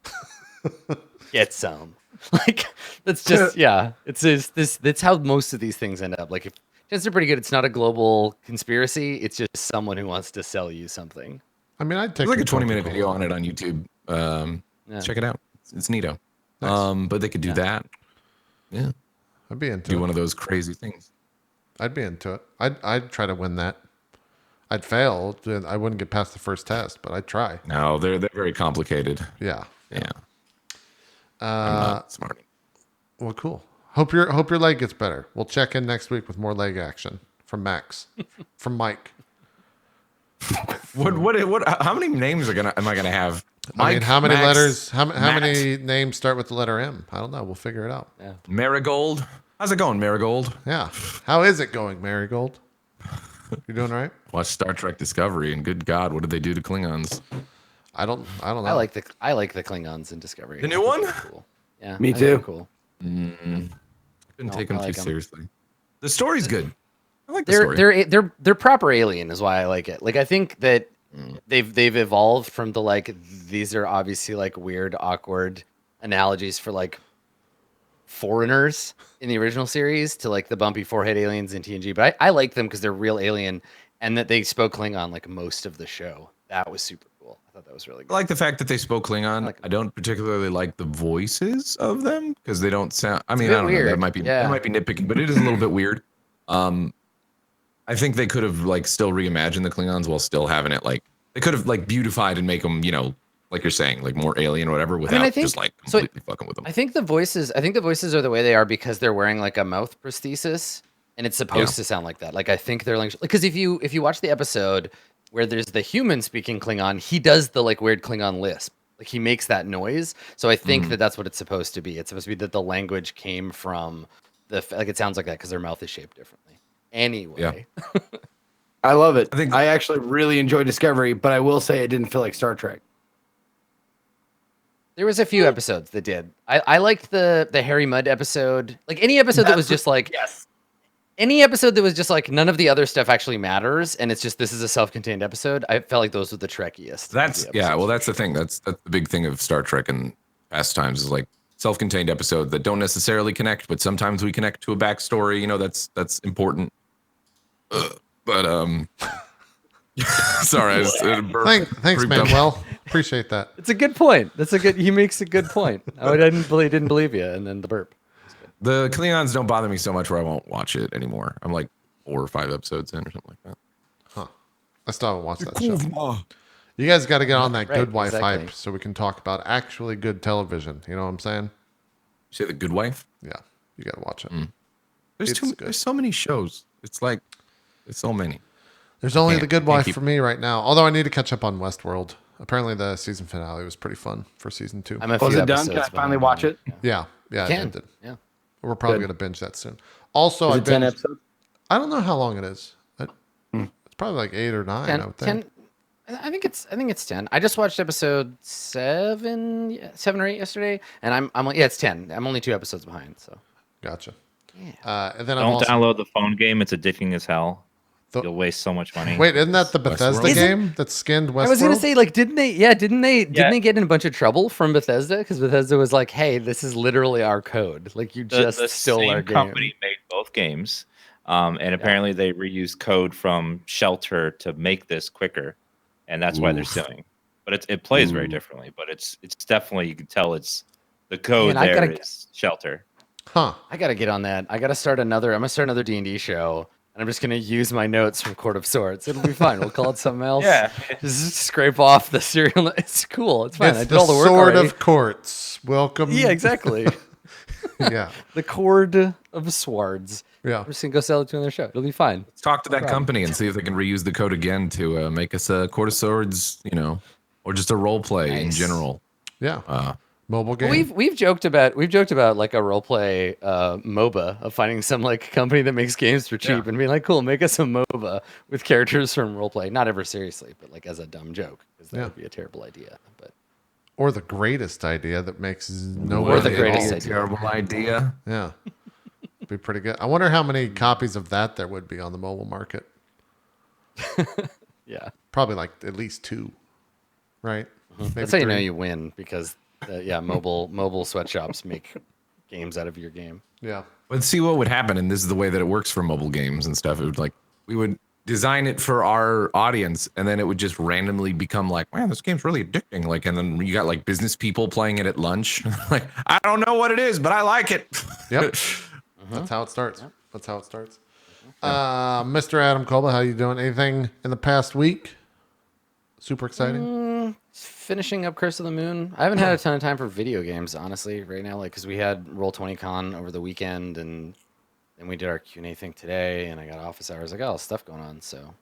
Speaker 4: Get some. Like, that's just, yeah. It's just this. That's how most of these things end up. Like, if chances are pretty good it's not a global conspiracy. It's just someone who wants to sell you something.
Speaker 1: I mean, I'd take
Speaker 3: like a 20-minute video on it on YouTube. Check it out. It's neato. Nice. But they could do that. Yeah.
Speaker 1: I'd be into
Speaker 3: do one of those crazy things.
Speaker 1: I'd be into it. I'd try to win that. I'd fail. I wouldn't get past the first test, but I'd try.
Speaker 3: No, they're very complicated.
Speaker 1: Yeah.
Speaker 3: I'm not smart.
Speaker 1: Well, cool. Hope your leg gets better. We'll check in next week with more leg action from Max, from Mike.
Speaker 3: What? How many names am I gonna have?
Speaker 1: Mike, I mean, how many letters? How many names start with the letter M? I don't know. We'll figure it out.
Speaker 4: Yeah.
Speaker 3: Marigold. How's it going, Marigold?
Speaker 1: Yeah. How is it going, Marigold? You doing all right?
Speaker 3: Watch Star Trek Discovery, and good God, what did they do to Klingons?
Speaker 1: I don't know.
Speaker 4: I like the Klingons in Discovery.
Speaker 3: The new one?
Speaker 4: Cool. Yeah.
Speaker 2: Me too.
Speaker 4: Cool.
Speaker 3: Couldn't take them too seriously. The story's good. I like the story.
Speaker 4: They're proper alien is why I like it. Like I think that they've evolved from the like these are obviously like weird, awkward analogies for like foreigners in the original series to like the bumpy forehead aliens in TNG. But I like them because they're real alien and that they spoke Klingon like most of the show. That was super cool. I thought that was really good.
Speaker 3: I like the fact that they spoke Klingon. I don't particularly like the voices of them because they don't sound. I mean, I don't know. That might be nitpicking, but it is a little bit weird. I think they could have like still reimagined the Klingons while still having it like they could have like beautified and make them, like you're saying, like more alien or whatever without just like completely fucking with them.
Speaker 4: I think the voices are the way they are because they're wearing like a mouth prosthesis and it's supposed to sound like that. Like I think they're like because if you watch the episode where there's the human speaking Klingon, he does the like weird Klingon lisp. Like he makes that noise. So I think that's what it's supposed to be. It's supposed to be that the language came from like it sounds like that because their mouth is shaped differently. Anyway.
Speaker 3: Yeah.
Speaker 2: I love it.
Speaker 3: I think-
Speaker 2: I actually really enjoyed Discovery, but I will say it didn't feel like Star Trek.
Speaker 4: There was a few episodes that did. I liked the Harry Mudd episode. Like any episode that was just like any episode that was just like none of the other stuff actually matters, and it's just this is a self-contained episode. I felt like those were the Trekkiest.
Speaker 3: That's well, that's the thing. That's the big thing of Star Trek and past times is like self-contained episodes that don't necessarily connect, but sometimes we connect to a backstory. You know, that's important. But sorry, I just
Speaker 1: Thanks, Manuel. Appreciate that.
Speaker 4: It's a good point. He makes a good point. I didn't believe you, and then the burp.
Speaker 3: The Klingons don't bother me so much where I won't watch it anymore. I'm like 4 or 5 episodes in or something like that.
Speaker 1: Huh. I still haven't watched that show. You guys got to get on that Good Wife hype so we can talk about actually good television. You know what I'm saying?
Speaker 3: You say The Good Wife?
Speaker 1: Yeah. You got to watch it.
Speaker 3: There's so many shows. It's like, there's so many.
Speaker 1: There's only The Good Wife for me right now. Although I need to catch up on Westworld. Apparently the season finale was pretty fun for season 2.
Speaker 2: Was it done? Can I finally watch it?
Speaker 1: Yeah. Yeah, I did.
Speaker 4: Yeah.
Speaker 1: We're probably going to binge that soon. Also,
Speaker 2: Is
Speaker 1: I
Speaker 2: it 10
Speaker 1: binged,
Speaker 2: episodes?
Speaker 1: I don't know how long it is. It's probably like 8 or 9, I would think.
Speaker 4: 10. I think it's 10. I just watched episode 7 or 8 yesterday, and it's 10. I'm only 2 episodes behind, so.
Speaker 1: Gotcha.
Speaker 4: Yeah.
Speaker 1: And then
Speaker 5: Don't download the phone game. It's addicting as hell. You'll waste so much money.
Speaker 1: Wait, isn't that the Bethesda
Speaker 3: Westworld?
Speaker 1: game that skinned Westworld?
Speaker 4: I was gonna say, like, didn't they get in a bunch of trouble from Bethesda? Because Bethesda was like, "Hey, this is literally our code. Like, you just
Speaker 5: the
Speaker 4: stole
Speaker 5: same
Speaker 4: our game."
Speaker 5: company made both games, and apparently they reused code from Shelter to make this quicker, and that's why they're suing. But it plays very differently. But it's definitely, you can tell it's the code is Shelter.
Speaker 1: Huh.
Speaker 4: I gotta get on that. I'm gonna start another D&D show. And I'm just gonna use my notes from Court of Swords. It'll be fine. We'll call it something else.
Speaker 5: Yeah.
Speaker 4: Just scrape off the serial. It's cool. It's fine.
Speaker 1: It's
Speaker 4: I did all the work
Speaker 1: Sword
Speaker 4: already.
Speaker 1: of Courts. Welcome.
Speaker 4: Yeah, exactly.
Speaker 1: Yeah.
Speaker 4: The Cord of Swords.
Speaker 1: Yeah.
Speaker 4: I'm just gonna go sell it to another show. It'll be fine.
Speaker 3: Let's talk to that company and see if they can reuse the code again to make us a Court of Swords, or just a role play in general.
Speaker 1: Yeah. Mobile game.
Speaker 4: We've joked about like a role play MOBA of finding some like company that makes games for cheap and being like, cool, make us a MOBA with characters from role play. Not ever seriously, but like as a dumb joke, because that would be a terrible idea. But
Speaker 1: or the greatest idea that makes no
Speaker 4: Or the
Speaker 1: money at
Speaker 4: greatest
Speaker 1: all.
Speaker 4: idea.
Speaker 3: Terrible idea.
Speaker 1: Yeah. Be pretty good. I wonder how many copies of that there would be on the mobile market.
Speaker 4: yeah,
Speaker 1: Probably like at least 2. Right? Maybe
Speaker 4: that's how you know
Speaker 1: 3.
Speaker 4: you win, because mobile sweatshops make games out of your game.
Speaker 1: Yeah.
Speaker 3: Let's see what would happen, and this is the way that it works for mobile games and stuff. It would we would design it for our audience, and then it would just randomly become like, man, this game's really addicting. Like, and then you got like business people playing it at lunch. Like, I don't know what it is, but I like it.
Speaker 1: Yep. That's how it starts. That's how it starts. Mr. Adam Kolba, how you doing? Anything in the past week? Super exciting.
Speaker 4: Finishing up Curse of the Moon. I haven't had a ton of time for video games, honestly, right now. Like, because we had Roll20Con over the weekend, and then we did our Q&A thing today, and I got office hours. I got all this stuff going on, so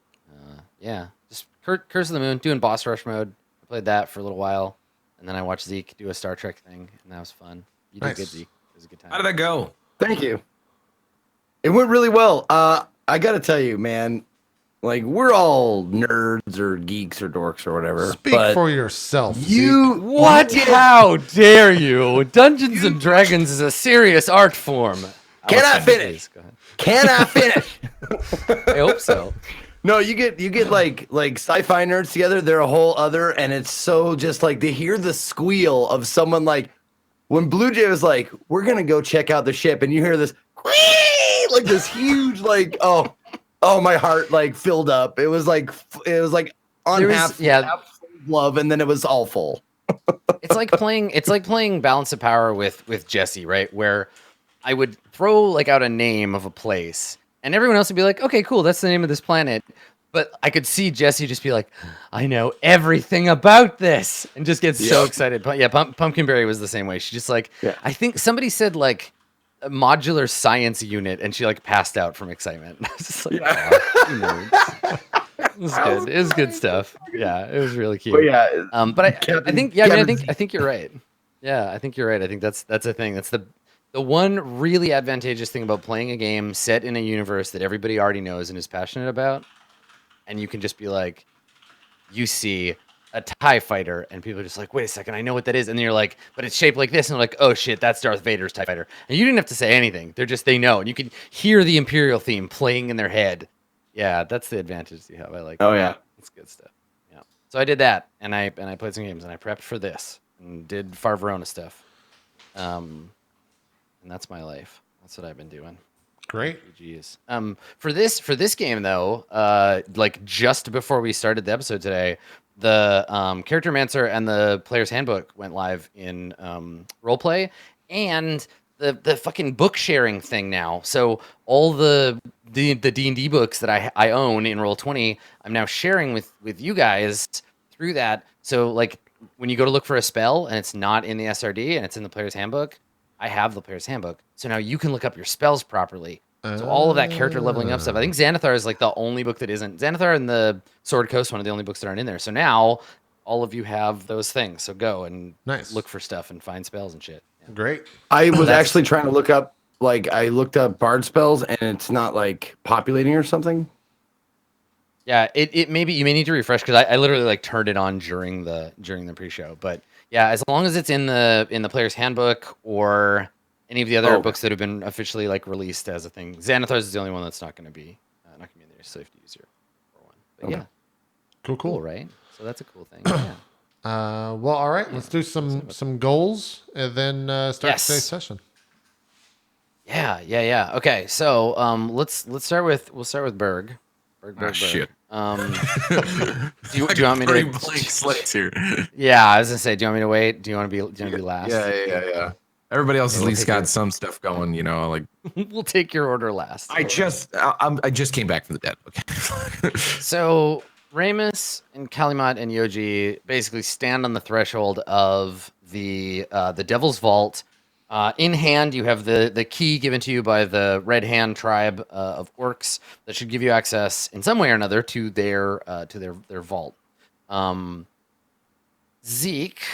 Speaker 4: yeah. Just Curse of the Moon, doing boss rush mode. I played that for a little while, and then I watched Zeke do a Star Trek thing, and that was fun. You did good, Zeke. It was a good time.
Speaker 3: How did that go?
Speaker 2: Thank you. It went really well. I got to tell you, man, like, we're all nerds or geeks or dorks or whatever.
Speaker 1: Speak for yourself.
Speaker 4: What? How dare you? Dungeons and Dragons is a serious art form.
Speaker 2: Can I finish?
Speaker 4: Go ahead.
Speaker 2: Can I finish?
Speaker 4: I hope so.
Speaker 2: No, you get like sci-fi nerds together. They're a whole other, and it's so just like to hear the squeal of someone like when Blue Jay was like, "We're gonna go check out the ship," and you hear this like this huge like oh my heart like filled up. It was like on half love, and then it was all full.
Speaker 4: It's like playing Balance of Power with Jesse, right? Where I would throw like out a name of a place, and everyone else would be like, "Okay, cool, that's the name of this planet." But I could see Jesse just be like, "I know everything about this," and just get so excited. But yeah, Pumpkinberry was the same way. She just like, I think somebody said like a modular science unit, and she like passed out from excitement. I was just like, It was good. It was good stuff. Yeah, it was really cute.
Speaker 2: But yeah,
Speaker 4: But I
Speaker 2: Captain-
Speaker 4: think yeah, I mean,
Speaker 2: Captain
Speaker 4: I think you're right. Yeah, I think you're right. I think that's a thing. That's the one really advantageous thing about playing a game set in a universe that everybody already knows and is passionate about, and you can just be like, you see a TIE fighter, and people are just like, wait a second, I know what that is, and then you're like, but it's shaped like this, and they're like, oh shit, that's Darth Vader's TIE fighter, and you didn't have to say anything. They know, and you can hear the Imperial theme playing in their head. Yeah, that's the advantage you have. I like.
Speaker 2: Oh, yeah.
Speaker 4: It's good stuff. Yeah. So I did that, and I played some games, and I prepped for this, and did Far Verona stuff. And that's my life. That's what I've been doing.
Speaker 1: Great.
Speaker 4: Jeez. For this game though, like just before we started the episode today, the Character Mancer and the Player's Handbook went live in RollPlay, and the fucking book sharing thing now. So all the D&D books that I own in Roll20, I'm now sharing with you guys through that. So like when you go to look for a spell and it's not in the SRD and it's in the Player's Handbook, I have the Player's Handbook. So now you can look up your spells properly. So all of that character leveling up stuff. I think Xanathar is like the only book that isn't. Xanathar and the Sword Coast, one of the only books that aren't in there. So now all of you have those things. So go and look for stuff and find spells and shit. Yeah.
Speaker 1: Great.
Speaker 2: I was actually trying to look up, like, I looked up bard spells and it's not like populating or something.
Speaker 4: Yeah, it maybe you may need to refresh because I literally like turned it on during the pre-show. But yeah, as long as it's in the Player's Handbook or any of the other books that have been officially like released as a thing, Xanathar is the only one that's not going to be in there. So you have to use your one. But yeah, cool, right? So that's a cool thing. Yeah.
Speaker 1: Well, all right. Let's do some goals and then start today's session.
Speaker 4: Yeah. Okay, so let's start with Berg. Berg.
Speaker 3: Shit.
Speaker 4: Do you want me to
Speaker 3: blank slates here?
Speaker 4: Yeah, I was gonna say, do you want me to wait? Do you want to be last?
Speaker 3: Yeah. Everybody else at least got some stuff going, you know. Like
Speaker 4: we'll take your order last.
Speaker 3: I just came back from the dead. Okay.
Speaker 4: So Ramus and Kalimat and Yoji basically stand on the threshold of the Devil's Vault. In hand, you have the key given to you by the Red Hand tribe of orcs that should give you access in some way or another to their vault. Zeke,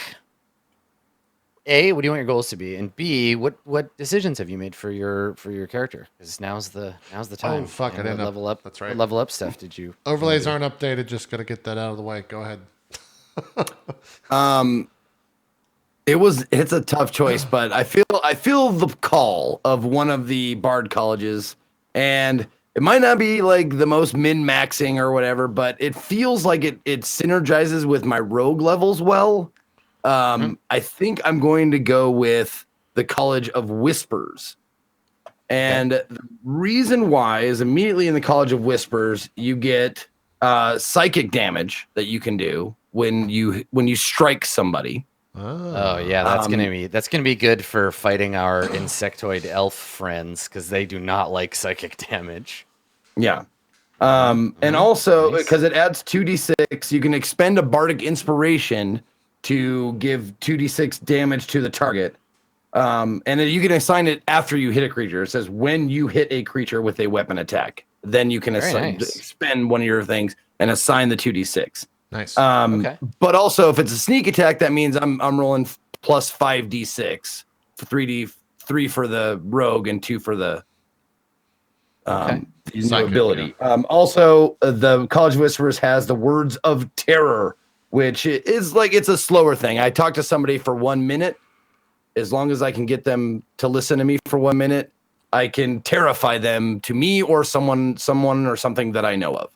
Speaker 4: A, what do you want your goals to be? And B, what decisions have you made for your character? Because now's the time.
Speaker 1: Oh fuck! I didn't
Speaker 4: level up.
Speaker 1: That's right.
Speaker 4: What level up stuff did you?
Speaker 1: Overlays aren't updated. Just gotta get that out of the way. Go ahead.
Speaker 2: It's a tough choice, but I feel the call of one of the bard colleges, and it might not be like the most min-maxing or whatever, but it feels like it synergizes with my rogue levels well. I think I'm going to go with the College of Whispers. And the reason why is immediately in the College of Whispers, you get psychic damage that you can do when you strike somebody.
Speaker 4: Oh yeah, that's gonna be good for fighting our insectoid elf friends because they do not like psychic damage.
Speaker 2: Yeah. And also because it adds 2d6, you can expend a bardic inspiration to give 2d6 damage to the target. And then you can assign it after you hit a creature. It says when you hit a creature with a weapon attack, then you can expend one of your things and assign the 2d6.
Speaker 1: Nice.
Speaker 2: But also if it's a sneak attack, that means I'm rolling plus 5d6 for 3 for the rogue and 2 for the new ability. Yeah. Also, the College of Whisperers has the Words of Terror, which is like it's a slower thing. I talk to somebody for 1 minute. As long as I can get them to listen to me for 1 minute, I can terrify them to me or someone or something that I know of.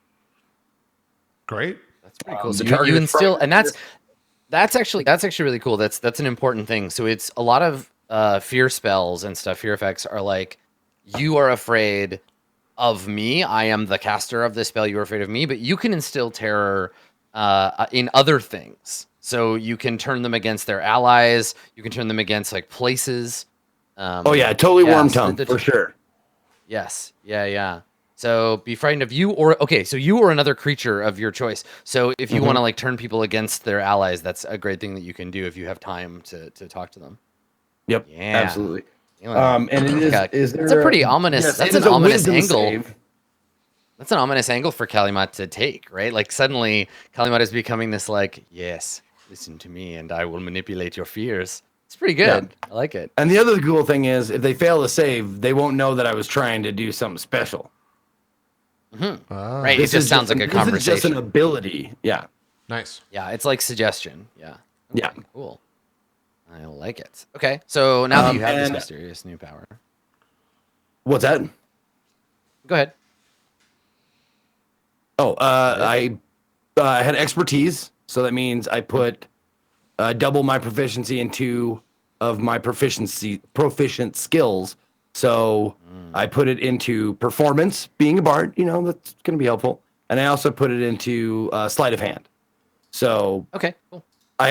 Speaker 1: Great.
Speaker 4: That's pretty cool. So you instill, and that's actually really cool. That's an important thing. So it's a lot of fear spells and stuff. Fear effects are like, you are afraid of me. I am the caster of this spell. You are afraid of me, but you can instill terror in other things. So you can turn them against their allies. You can turn them against like places.
Speaker 2: Totally worm tongue for sure.
Speaker 4: Yes. Yeah. So be frightened of you so you or another creature of your choice. So if you want to like turn people against their allies, that's a great thing that you can do if you have time to talk to them.
Speaker 2: Yep.
Speaker 4: Yeah.
Speaker 2: Absolutely. And it is there
Speaker 4: it's a pretty ominous. That's an ominous angle. Save. That's an ominous angle for Calumet to take, right? Like suddenly Calumet is becoming this like, yes, listen to me and I will manipulate your fears. It's pretty good. I like it.
Speaker 2: And the other cool thing is, if they fail to save, they won't know that I was trying to do something special.
Speaker 4: Right. It just sounds like a conversation.
Speaker 2: This is just an ability. Yeah.
Speaker 1: Nice.
Speaker 4: Yeah, it's like suggestion. Yeah.
Speaker 2: Yeah.
Speaker 4: Cool. I like it. Okay, so now that you have this
Speaker 2: and-
Speaker 4: mysterious new power,
Speaker 2: What's that?
Speaker 4: go ahead.
Speaker 2: Oh, I had expertise, so that means I put double my proficiency in 2 of my proficient skills. So I put it into performance, being a bard. You know, that's going to be helpful. And I also put it into sleight of hand. So
Speaker 4: Okay, cool.
Speaker 2: I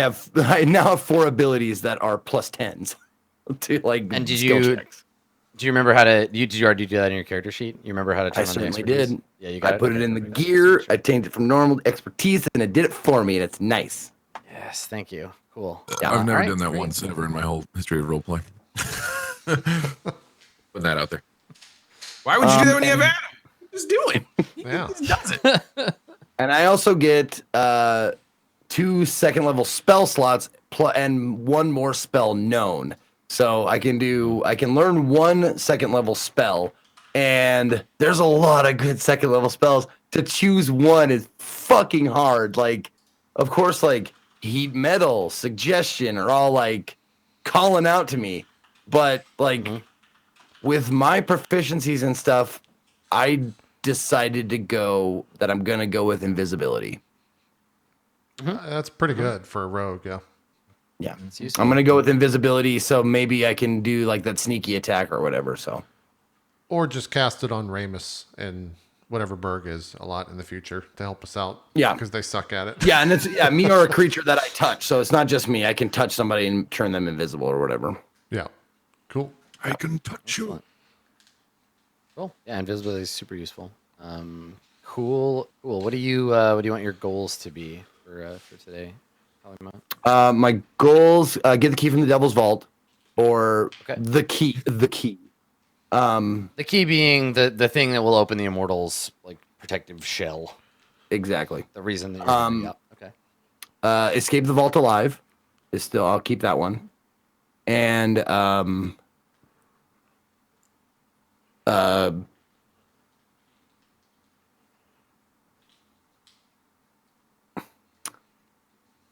Speaker 2: now have 4 abilities that are plus 10s to like.
Speaker 4: And did
Speaker 2: skill
Speaker 4: you
Speaker 2: checks.
Speaker 4: do you remember how to? Did you already do that in your character sheet? You remember how to turn
Speaker 2: I
Speaker 4: on the
Speaker 2: certainly
Speaker 4: expertise?
Speaker 2: did.
Speaker 4: Yeah, you got
Speaker 2: I put it in the gear. I changed it from normal to expertise, and it did it for me, and it's nice.
Speaker 4: Yes, thank you. Cool.
Speaker 2: Yeah.
Speaker 3: I've never
Speaker 4: Alright,
Speaker 3: done that
Speaker 4: great.
Speaker 3: once ever in my whole history of roleplay. Putting that out there. Why would you do that when you have Adam? Just do it.
Speaker 1: Yeah.
Speaker 3: He does it.
Speaker 2: And I also get 2 second-level spell slots and 1 more spell known. So I can learn 1 second-level spell, and there's a lot of good second-level spells. To choose one is fucking hard. Like, of course, like heat metal, suggestion are all like calling out to me, but like with my proficiencies and stuff, I decided to go that I'm gonna go with invisibility.
Speaker 1: That's pretty good for a rogue. Yeah.
Speaker 2: Yeah,
Speaker 4: It's useful.
Speaker 2: I'm gonna go with invisibility, so maybe I can do like that sneaky attack or whatever. So
Speaker 1: Or just cast it on Ramus and whatever Berg is a lot in the future to help us out.
Speaker 2: Yeah.
Speaker 1: Because they suck at it.
Speaker 2: yeah, and it's me or a creature that I touch, so it's not just me. I can touch somebody and turn them invisible or whatever.
Speaker 1: Yeah. Cool.
Speaker 3: I can touch you.
Speaker 4: Cool. Yeah, invisibility is super useful. Cool. What do you want your goals to be for today?
Speaker 2: My goals: get the key from the Devil's Vault, or
Speaker 4: Okay.
Speaker 2: the key. The key.
Speaker 4: The key being the thing that will open the immortals like protective shell.
Speaker 2: Exactly.
Speaker 4: The reason that you're yeah. Okay.
Speaker 2: Escape the Vault alive is still. I'll keep that one. And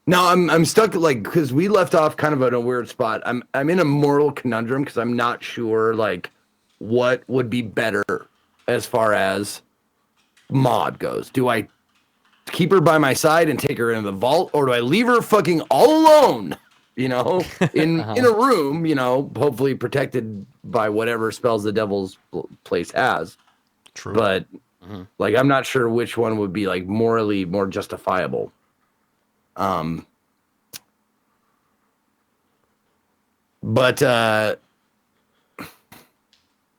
Speaker 2: no, I'm stuck like because we left off kind of at a weird spot. I'm in a moral conundrum because I'm not sure like what would be better as far as mod goes. Do I keep her by my side and take her into the vault, or do I leave her fucking all alone? You know, in a room, you know, hopefully protected by whatever spells the Devil's place has.
Speaker 1: True.
Speaker 2: But like, I'm not sure which one would be like morally more justifiable. But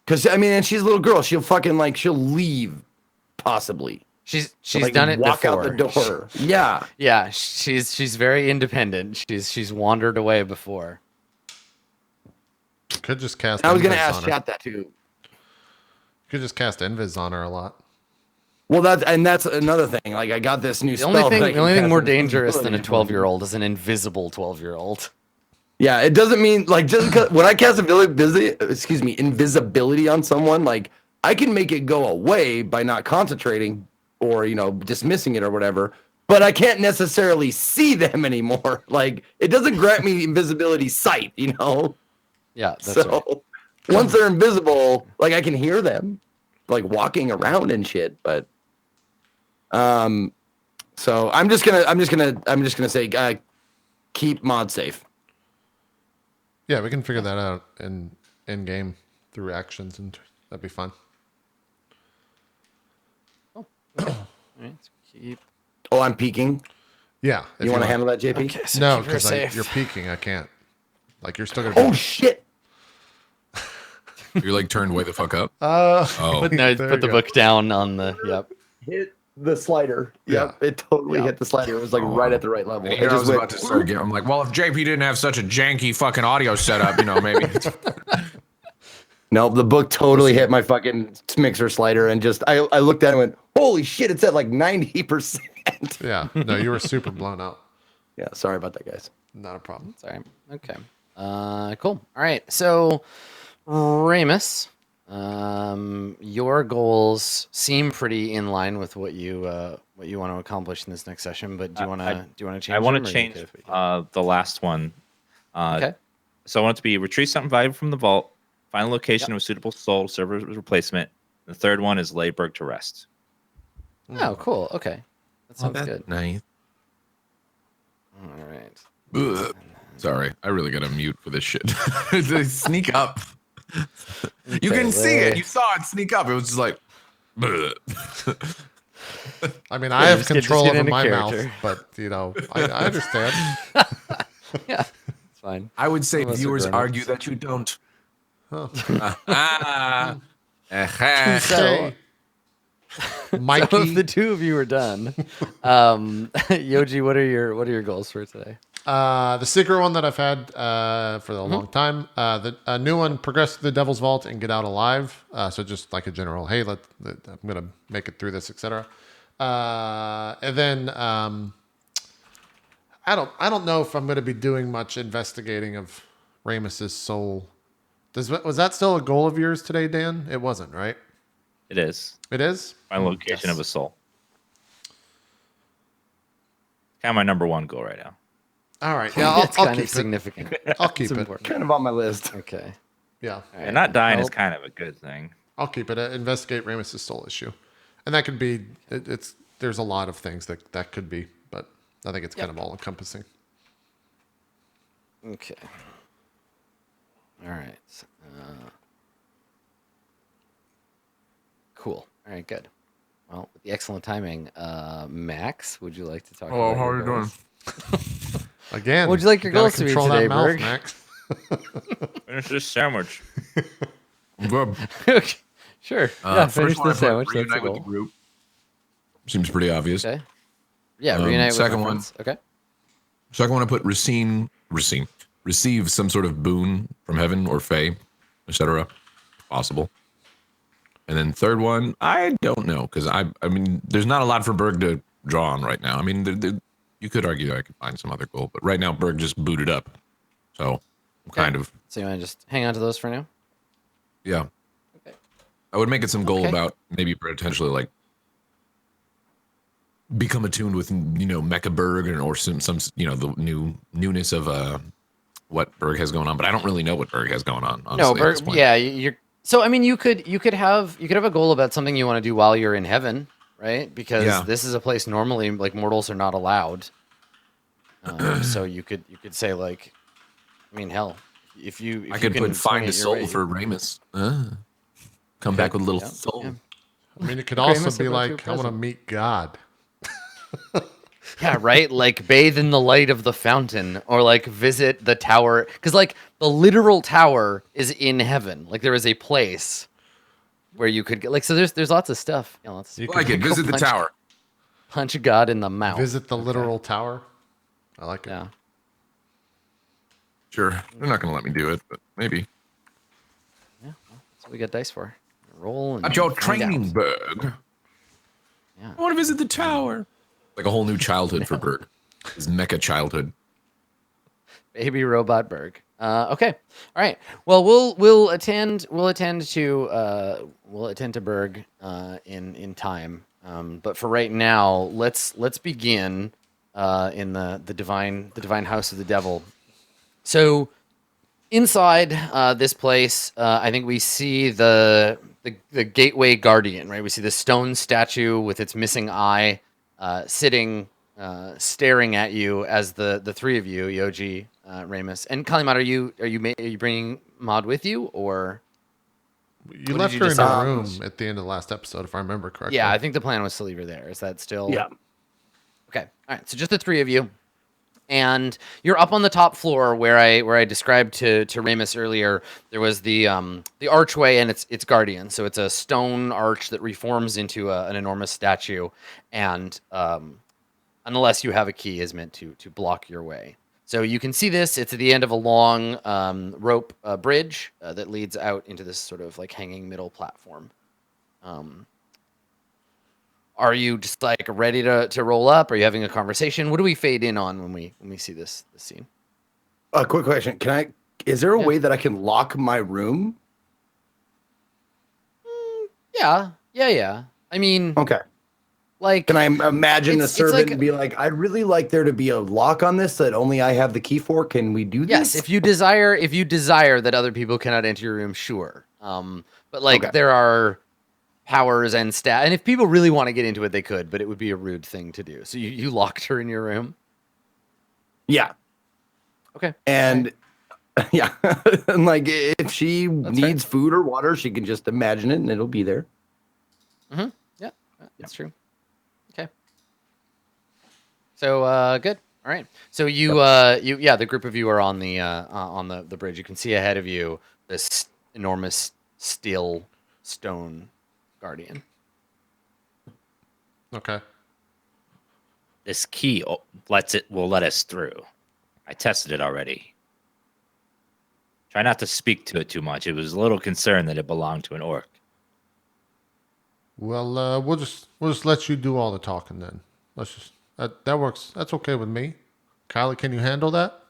Speaker 2: because I mean, and she's a little girl. She'll fucking like she'll leave, possibly.
Speaker 4: She's
Speaker 2: Like,
Speaker 4: done it
Speaker 2: walk
Speaker 4: before.
Speaker 2: out the door. Yeah.
Speaker 4: Yeah, she's very independent. She's wandered away before.
Speaker 1: Could just cast.
Speaker 2: I was gonna
Speaker 1: Invis
Speaker 2: ask
Speaker 1: on her.
Speaker 2: chat that too.
Speaker 1: Could just cast Invis on her a lot.
Speaker 2: Well, that's another thing. Like, I got this new
Speaker 4: The
Speaker 2: spell.
Speaker 4: only thing,
Speaker 2: that I
Speaker 4: the
Speaker 2: can
Speaker 4: only thing
Speaker 2: cast
Speaker 4: more
Speaker 2: invisibility
Speaker 4: dangerous than a
Speaker 2: on.
Speaker 4: 12-year-old is an invisible 12-year-old.
Speaker 2: Yeah, it doesn't mean like just because when I cast invisibility on someone, like I can make it go away by not concentrating or dismissing it or whatever. But I can't necessarily see them anymore. Like it doesn't grant me invisibility sight.
Speaker 4: Yeah, that's
Speaker 2: So
Speaker 4: right.
Speaker 2: once they're invisible, like I can hear them, like walking around and shit. But so I'm just gonna say keep mod safe.
Speaker 1: Yeah, we can figure that out in game through actions, and that'd be fun.
Speaker 4: All right, let's keep.
Speaker 2: Oh, I'm peeking.
Speaker 1: Yeah. if
Speaker 2: You want to handle that, JP?
Speaker 4: Okay, so
Speaker 1: No,
Speaker 4: keep her
Speaker 1: because
Speaker 4: safe.
Speaker 1: you're peeking. I can't. Like you're still gonna.
Speaker 2: Oh shit!
Speaker 3: You're like turned way the fuck up.
Speaker 1: Oh.
Speaker 4: Put, no,
Speaker 1: There
Speaker 4: put
Speaker 1: you
Speaker 4: the
Speaker 1: go.
Speaker 4: book down on the. Yep.
Speaker 2: Hit the slider. Yep, it totally hit the slider. It was like right at the right level. It
Speaker 3: I
Speaker 2: just
Speaker 3: was
Speaker 2: went-
Speaker 3: about to start getting. I'm like, well, if JP didn't have such a janky fucking audio setup, maybe.
Speaker 2: No, the book totally hit my fucking mixer slider, and just I looked at it and went, Holy shit, it's at like 90%.
Speaker 1: Yeah. No, you were super blown out.
Speaker 2: Yeah, sorry about that, guys.
Speaker 1: Not a problem.
Speaker 4: Sorry. Okay. Cool. All right. So, Ramus, your goals seem pretty in line with what you want to accomplish in this next session. But do you want to change?
Speaker 5: I want
Speaker 4: them,
Speaker 5: to
Speaker 4: or are you
Speaker 5: change
Speaker 4: okay with what you do?
Speaker 5: the last one.
Speaker 4: Okay.
Speaker 5: So I want it to be retrieve something valuable from the vault, find a location of a suitable soul server replacement. The third one is lay Berg to rest.
Speaker 4: Oh, cool. Okay. That sounds good.
Speaker 3: Nice.
Speaker 4: All right.
Speaker 3: Ugh. Sorry, I really gotta mute for this shit. They sneak up. You can see it. You saw it sneak up. It was just like.
Speaker 1: I mean, I have
Speaker 4: just get
Speaker 1: control over
Speaker 4: into
Speaker 1: my mouth,
Speaker 4: character.
Speaker 1: but I understand.
Speaker 4: Yeah. It's fine.
Speaker 3: I would say
Speaker 4: Unless they're
Speaker 3: viewers
Speaker 4: grown-ups.
Speaker 3: argue that you don't.
Speaker 1: Huh.
Speaker 4: So,
Speaker 1: Mikey,
Speaker 4: so if the two of you are done, Yoji, what are your goals for today?
Speaker 1: the secret one that I've had for a long time. The new one, progress to the Devil's Vault and get out alive. So just like a general, hey, I'm gonna make it through this, etc. And then I don't know if I'm gonna be doing much investigating of Ramus's soul. Was that still a goal of yours today, Dan? It wasn't, right?
Speaker 5: It is.
Speaker 1: It is.
Speaker 5: Find a location of a soul. Kind of my number one goal right now.
Speaker 1: All right. Yeah,
Speaker 4: It's
Speaker 1: I'll
Speaker 4: kind
Speaker 1: keep
Speaker 4: of
Speaker 1: it.
Speaker 4: significant.
Speaker 1: I'll keep
Speaker 4: It's
Speaker 1: it.
Speaker 4: important.
Speaker 2: Kind of on my list.
Speaker 4: Okay.
Speaker 1: Yeah,
Speaker 4: All right.
Speaker 5: And not dying is
Speaker 4: Well,
Speaker 5: kind of a good thing.
Speaker 1: I'll keep it. Investigate Ramus's soul issue, and that could be. There's a lot of things that could be, but I think it's kind of all encompassing.
Speaker 4: Okay. All right. Cool. All right. Good. Well, with the excellent timing, Max, would you like to talk?
Speaker 3: Oh,
Speaker 4: about
Speaker 3: how
Speaker 4: your
Speaker 3: are you doing?
Speaker 4: goals?
Speaker 1: Again,
Speaker 4: What would you like your
Speaker 1: gotta
Speaker 4: goals to be
Speaker 1: control
Speaker 4: today,
Speaker 1: that mouth,
Speaker 4: Berg?
Speaker 1: Max.
Speaker 5: Finish this sandwich.
Speaker 3: Good.
Speaker 4: Okay. Sure. Yeah. Finish
Speaker 3: First one,
Speaker 4: the
Speaker 3: I put
Speaker 4: sandwich. That's the
Speaker 3: reunite with the
Speaker 4: goal.
Speaker 3: group. Seems pretty obvious.
Speaker 4: Okay. Yeah.
Speaker 3: Um,
Speaker 4: Reunite with
Speaker 3: second
Speaker 4: your
Speaker 3: one.
Speaker 4: friends. Okay.
Speaker 3: Second one, I put receive some sort of boon from heaven or fae, etc. If possible. And then third one, I don't know, because I mean, there's not a lot for Berg to draw on right now. I mean, you could argue I could find some other goal, but right now Berg just booted up, so I'm kind of
Speaker 4: So you want to just hang on to those for now?
Speaker 3: yeah.
Speaker 4: Okay.
Speaker 3: I would make it some goal
Speaker 4: Okay.
Speaker 3: about maybe potentially like become attuned with Mecha Berg or some the newness of what Berg has going on, but I don't really know what Berg has going on. Honestly,
Speaker 4: No,
Speaker 3: at this
Speaker 4: Berg.
Speaker 3: point.
Speaker 4: Yeah. You're. So I mean, you could have a goal about something you want to do while you're in heaven, right? Because
Speaker 3: Yeah.
Speaker 4: this is a place normally like mortals are not allowed. So you could say like, I mean, hell, if you
Speaker 3: I could
Speaker 4: can
Speaker 3: put
Speaker 4: swing
Speaker 3: find a
Speaker 4: it your
Speaker 3: soul
Speaker 4: way-
Speaker 3: for Ramus. Come back with a little
Speaker 4: Yeah,
Speaker 3: soul.
Speaker 4: yeah.
Speaker 1: I mean, it could
Speaker 4: Ramus
Speaker 1: also be
Speaker 4: about your
Speaker 1: like, I want to
Speaker 4: present.
Speaker 1: meet God.
Speaker 4: Yeah, right. Like bathe in the light of the fountain, or like visit the tower, because like the literal tower is in heaven. Like there is a place where you could get like. So there's lots of stuff. You know, lots of
Speaker 1: You
Speaker 3: Like it.
Speaker 4: Go
Speaker 3: Visit the
Speaker 4: punch-
Speaker 3: tower.
Speaker 4: punch God in the mouth.
Speaker 1: Visit the literal tower. I like it.
Speaker 4: Yeah.
Speaker 3: Sure. They're not going to let me do it, but maybe.
Speaker 4: Yeah. Well, that's what we got dice for. Roll and
Speaker 3: At your
Speaker 4: find out.
Speaker 3: training, Berg.
Speaker 4: Yeah.
Speaker 3: I want to visit the tower. Like a whole new childhood for Berg. His mecha childhood.
Speaker 4: Baby Robot Berg. Okay. All right. Well, we'll attend to Berg in time. But for right now, let's begin in the divine house of the devil. So inside this place, I think we see the gateway guardian, right? We see the stone statue with its missing eye, sitting, staring at you as the three of you, Yoji, Ramus, and Kalimad. Are you bringing Maud with you, or?
Speaker 1: You
Speaker 4: What
Speaker 1: left
Speaker 4: did you
Speaker 1: her in the
Speaker 4: decide?
Speaker 1: room at the end of the last episode, if I remember correctly.
Speaker 4: Yeah, I think the plan was to leave her there. Is that still?
Speaker 2: Yeah.
Speaker 4: Okay. All right. So just the three of you, and you're up on the top floor where I described to Ramus earlier. There was the archway and its guardian. So it's a stone arch that reforms into an enormous statue, and unless you have a key, is meant to block your way. So you can see this. It's at the end of a long rope bridge that leads out into this sort of like hanging middle platform. Are you just like ready to roll up? Are you having a conversation? What do we fade in on when we see this scene?
Speaker 2: A quick question. Is there a
Speaker 4: Yeah.
Speaker 2: way that I can lock my room?
Speaker 4: Yeah. I mean,
Speaker 2: Okay.
Speaker 4: like,
Speaker 2: Can I imagine a
Speaker 4: it's
Speaker 2: servant
Speaker 4: like,
Speaker 2: and be like, I'd really like there to be a lock on this that only I have the key for. Can we do
Speaker 4: yes,
Speaker 2: this?
Speaker 4: if you desire that other people cannot enter your room, sure. But like
Speaker 2: Okay.
Speaker 4: there are powers and stat, and if people really want to get into it, they could, but it would be a rude thing to do. So you locked her in your room.
Speaker 2: Yeah.
Speaker 4: Okay.
Speaker 2: And yeah. And like if she
Speaker 4: That's
Speaker 2: needs food or water, she can just imagine it and it'll be there.
Speaker 4: Yeah, that's true. Okay. So good. All right. So the group of you are on the bridge. You can see ahead of you this enormous steel stone guardian.
Speaker 1: Okay.
Speaker 5: This key will let us through. I tested it already. Try not to speak to it too much. It was a little concerned that it belonged to an orc.
Speaker 1: Well, we'll just let you do all the talking then. Let's just that works. That's okay with me. Kylie, can you handle that?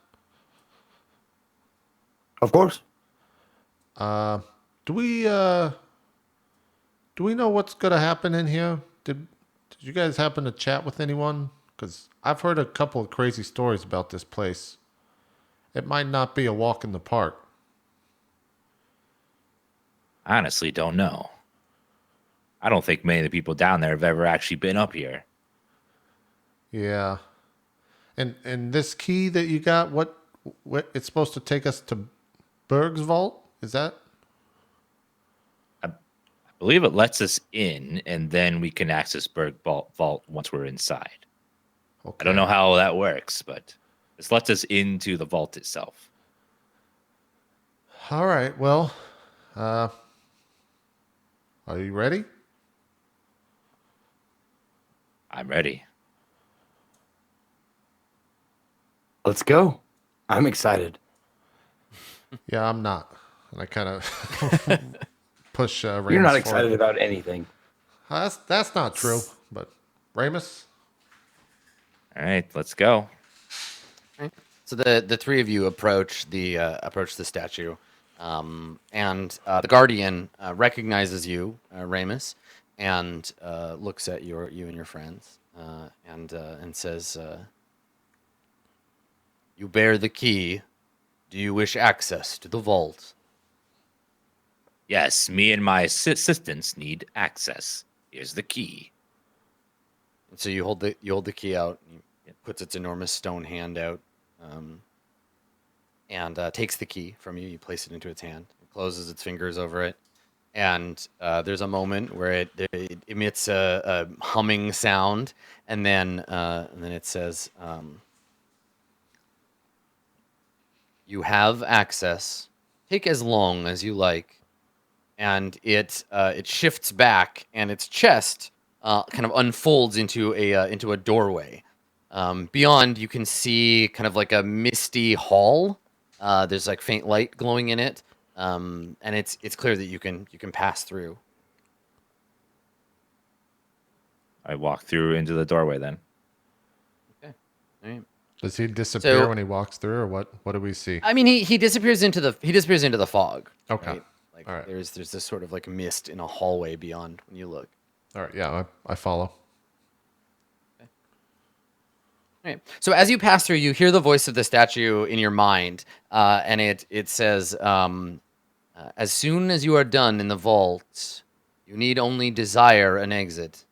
Speaker 2: Of course.
Speaker 1: Do we know what's gonna happen in here? Did you guys happen to chat with anyone? Because I've heard a couple of crazy stories about this place. It might not be a walk in the park.
Speaker 5: I honestly don't know. I don't think many of the people down there have ever actually been up here.
Speaker 1: Yeah. And this key that you got, what it's supposed to take us to Berg's vault? Is that?
Speaker 5: I believe it lets us in, and then we can access Berg Vault once we're inside.
Speaker 1: Okay.
Speaker 5: I don't know how that works, but this lets us into the vault itself.
Speaker 1: All right. Well, are you ready?
Speaker 5: I'm ready.
Speaker 2: Let's go. I'm excited.
Speaker 1: Yeah, I'm not. And I kind of push Ramus
Speaker 2: You're not
Speaker 1: forward.
Speaker 2: excited about anything.
Speaker 1: That's not true. But Ramus?
Speaker 5: All right, let's go.
Speaker 4: So the three of you approach the statue, and the guardian recognizes you, Ramus, and looks at you and your friends, and says, "You bear the key. Do you wish access to the vault?"
Speaker 5: Yes, me and my assistants need access. Here's the key.
Speaker 4: And so you hold the key out. And it puts its enormous stone hand out, and takes the key from you. You place it into its hand. It closes its fingers over it, and there's a moment where it emits a humming sound, and then it says, "You have access. Take as long as you like." And it shifts back, and its chest kind of unfolds into a doorway. Beyond, you can see kind of like a misty hall. There's like faint light glowing in it, and it's clear that you can pass through.
Speaker 5: I walk through into the doorway then.
Speaker 4: Okay. All right.
Speaker 1: Does he disappear
Speaker 4: So-
Speaker 1: when he walks through, or what? What do we see?
Speaker 4: I mean, he disappears into the fog.
Speaker 1: Okay.
Speaker 4: Right? Like
Speaker 1: All right.
Speaker 4: there's this sort of like mist in a hallway beyond when you look.
Speaker 1: All right. Yeah, I follow.
Speaker 4: Right. So as you pass through, you hear the voice of the statue in your mind, and it says, "As soon as you are done in the vault, you need only desire an exit,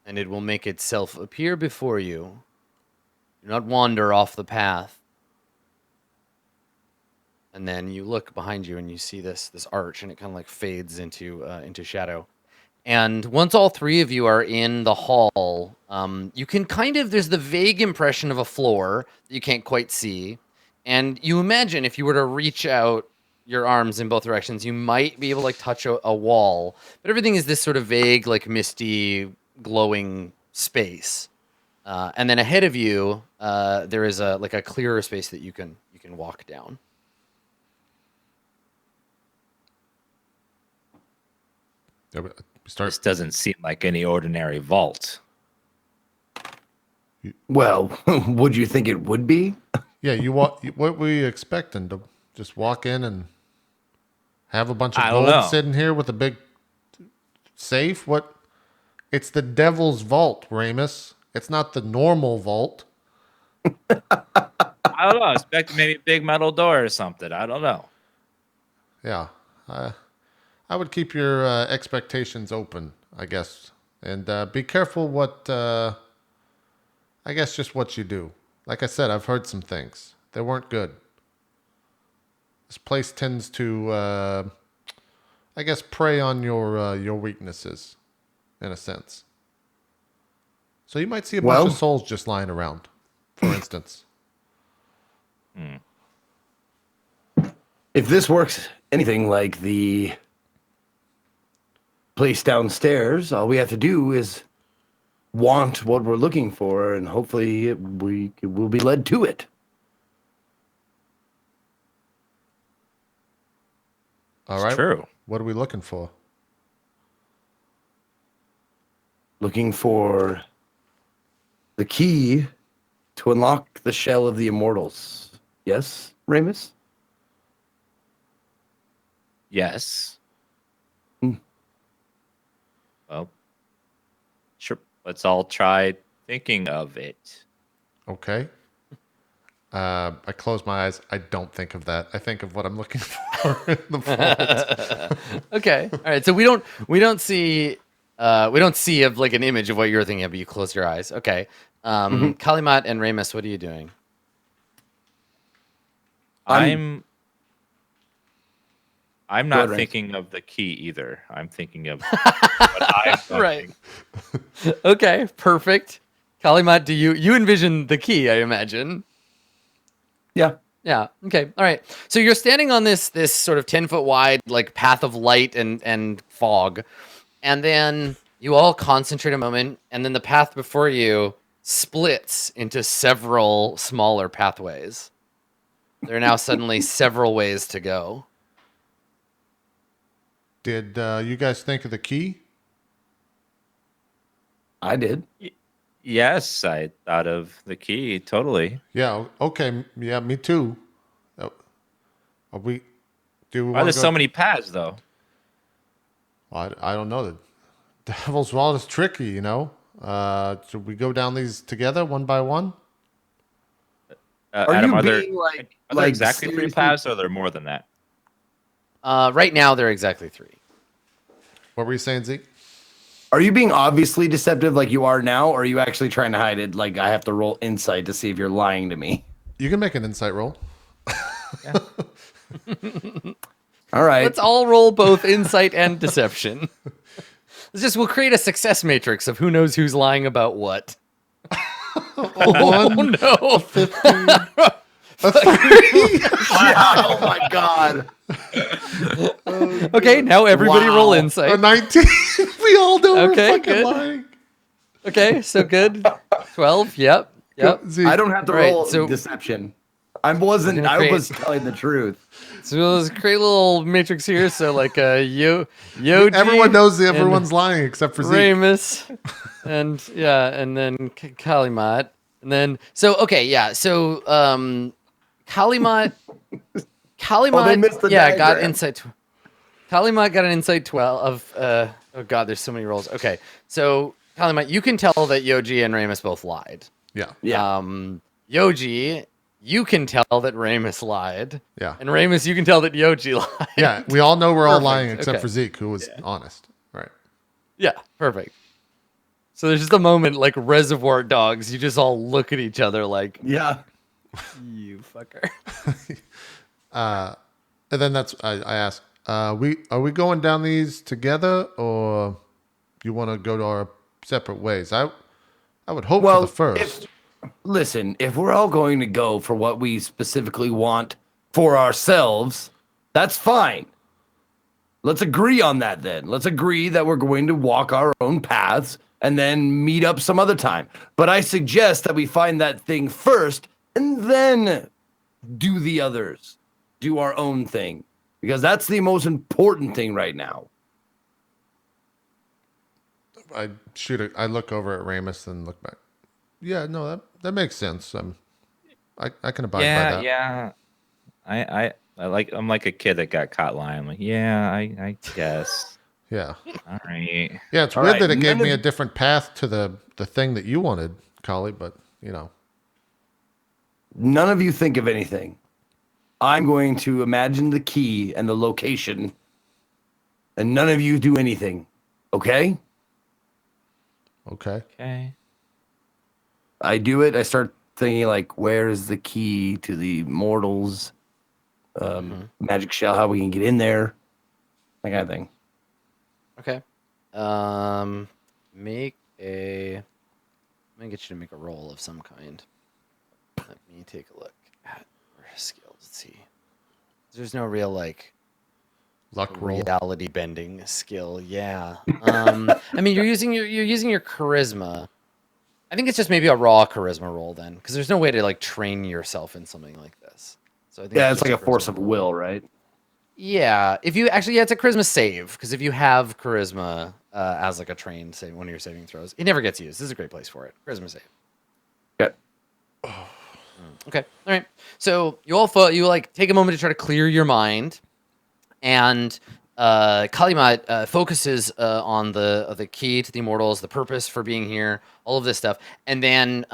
Speaker 4: and it will make itself appear before you. Do not wander off the path." And then you look behind you, and you see this arch, and it kind of like fades into shadow. And once all three of you are in the hall, you can there's the vague impression of a floor that you can't quite see. And you imagine if you were to reach out your arms in both directions, you might be able to like touch a wall. But everything is this sort of vague, like misty, glowing space. And then ahead of you, there is a clearer space that you can walk down.
Speaker 1: Yeah, we start.
Speaker 5: This doesn't seem like any ordinary vault.
Speaker 2: Well, would you think it would be?
Speaker 1: Yeah, what were you expecting to just walk in and have a bunch of
Speaker 5: I don't
Speaker 1: gold
Speaker 5: know.
Speaker 1: sitting here with a big safe? What? It's the devil's vault, Ramus. It's not the normal vault.
Speaker 5: I don't know. Expect maybe a big metal door or something. I don't know.
Speaker 1: Yeah, I would keep your expectations open, I guess, and be careful what. I guess just what you do. Like I said, I've heard some things. They weren't good. This place tends to, I guess, prey on your weaknesses, in a sense. So you might see a bunch
Speaker 2: Well-
Speaker 1: of souls just lying around, for instance.
Speaker 2: If this works anything like the place downstairs, all we have to do is want what we're looking for, and hopefully we will be led to it.
Speaker 1: All
Speaker 5: It's
Speaker 1: right.
Speaker 5: true.
Speaker 1: What are we looking for?
Speaker 2: Looking for the key to unlock the shell of the immortals. Yes, Ramus?
Speaker 5: Yes.
Speaker 2: Hmm.
Speaker 5: Well, sure. Let's all try thinking of it.
Speaker 1: Okay. I close my eyes. I don't think of that. I think of what I'm looking for in the vault.
Speaker 4: Okay. All right. So we don't see of like an image of what you're thinking of, but you close your eyes. Okay. Kalimat and Ramus, what are you doing?
Speaker 5: I'm
Speaker 2: Go
Speaker 5: not
Speaker 2: ahead, Reigns.
Speaker 5: thinking of the key either. I'm thinking of what I'm
Speaker 4: Right.
Speaker 5: thinking.
Speaker 4: Okay. Perfect. Kalimat, do you envision the key? I imagine.
Speaker 2: Yeah.
Speaker 4: Yeah. Okay. All right. So you're standing on this sort of 10-foot wide like path of light and fog, and then you all concentrate a moment, and then the path before you splits into several smaller pathways. There are now suddenly several ways to go.
Speaker 1: Did you guys think of the key?
Speaker 2: I did.
Speaker 5: Yes, I thought of the key totally.
Speaker 1: Yeah. Okay. Yeah, me too. Are we? Do we
Speaker 5: Why
Speaker 1: want
Speaker 5: there's
Speaker 1: to
Speaker 5: so many paths though?
Speaker 1: I don't know. The devil's vault is tricky, you know. Should we go down these together one by one?
Speaker 2: Are
Speaker 5: Adam,
Speaker 2: you
Speaker 5: are there,
Speaker 2: being like
Speaker 5: are there exactly 3
Speaker 2: seriously-
Speaker 5: paths, or are there more than that?
Speaker 4: Right now, there are exactly 3.
Speaker 1: What were you saying, Zeke?
Speaker 2: Are you being obviously deceptive like you are now, or are you actually trying to hide it? Like I have to roll insight to see if you're lying to me.
Speaker 1: You can make an insight roll.
Speaker 2: All right.
Speaker 4: Let's all roll both insight and deception. We'll create a success matrix of who knows who's lying about what. Oh no!
Speaker 1: 15.
Speaker 2: Oh my god.
Speaker 4: Okay, now everybody roll
Speaker 2: Wow.
Speaker 4: insight.
Speaker 1: A 19. We all know
Speaker 4: Okay,
Speaker 1: we're fucking
Speaker 4: good.
Speaker 1: lying.
Speaker 4: Okay, so good. 12. Yep.
Speaker 1: Zeke,
Speaker 2: I don't have to
Speaker 4: All right,
Speaker 2: roll
Speaker 4: so-
Speaker 2: deception. I wasn't.
Speaker 4: gonna
Speaker 2: I
Speaker 4: create-
Speaker 2: was telling the truth.
Speaker 4: So let's create a little matrix here. So like Yoji,
Speaker 1: everyone knows
Speaker 4: and
Speaker 1: everyone's lying except for Zeke.
Speaker 4: Ramus, and then Kalimat, and then so Kalimat
Speaker 2: missed the
Speaker 4: got
Speaker 2: diagram.
Speaker 4: insight. Kalimat got an insight 12 of oh god, there's so many rolls. Okay, so Kalimat, you can tell that Yoji and Ramus both lied.
Speaker 1: Yeah.
Speaker 2: Yeah.
Speaker 4: Yoji, you can tell that Ramus lied.
Speaker 1: Yeah.
Speaker 4: And Ramus, you can tell that Yoji lied.
Speaker 1: Yeah. We all know we're all
Speaker 4: Perfect,
Speaker 1: lying except
Speaker 4: okay.
Speaker 1: for Zeke, who was honest. Right.
Speaker 4: Yeah, perfect. So there's just a moment like Reservoir Dogs. You just all look at each other like,
Speaker 2: Yeah.
Speaker 4: you fucker.
Speaker 1: And then I asked, are we going down these together, or you want to go to our separate ways? I would hope for the first.
Speaker 2: Listen, if we're all going to go for what we specifically want for ourselves, that's fine. Let's agree on that then. Let's agree that we're going to walk our own paths and then meet up some other time. But I suggest that we find that thing first and then do the others. Do our own thing. Because that's the most important thing right now.
Speaker 1: I look over at Ramus and look back. Yeah, no, that makes sense. I can abide by
Speaker 5: Yeah,
Speaker 1: that.
Speaker 5: yeah. I'm like a kid that got caught lying. I'm like, yeah, I guess.
Speaker 1: Yeah.
Speaker 5: All right.
Speaker 1: Yeah, it's
Speaker 2: All
Speaker 1: weird
Speaker 2: right,
Speaker 1: that it gave me a different path to the thing that you wanted, Collie, but you know.
Speaker 2: none of you think of anything. I'm going to imagine the key and the location, and none of you do anything. Okay?
Speaker 1: Okay.
Speaker 5: Okay.
Speaker 2: I do it. I start thinking like, where is the key to the mortals magic shell? How we can get in there? That kind of thing.
Speaker 4: Okay. Make a. I'm gonna get you to make a roll of some kind. Let me take a look at your skills. Let's see. There's no real like
Speaker 1: Luck roll.
Speaker 4: reality bending skill. Yeah. I mean, you're using your charisma. I think it's just maybe a raw charisma roll then, because there's no way to like train yourself in something like this. So I think
Speaker 2: Yeah, it's
Speaker 4: just
Speaker 2: like a force
Speaker 4: charisma
Speaker 2: of
Speaker 4: roll.
Speaker 2: will, right?
Speaker 4: Yeah, if you actually, yeah, it's a charisma save because if you have charisma as like a trained save, one of your saving throws, it never gets used. This is a great place for it. Charisma save.
Speaker 2: Yeah.
Speaker 4: Okay, all right. So you like take a moment to try to clear your mind, and Kalimat focuses on the key to the immortals, the purpose for being here, all of this stuff, and then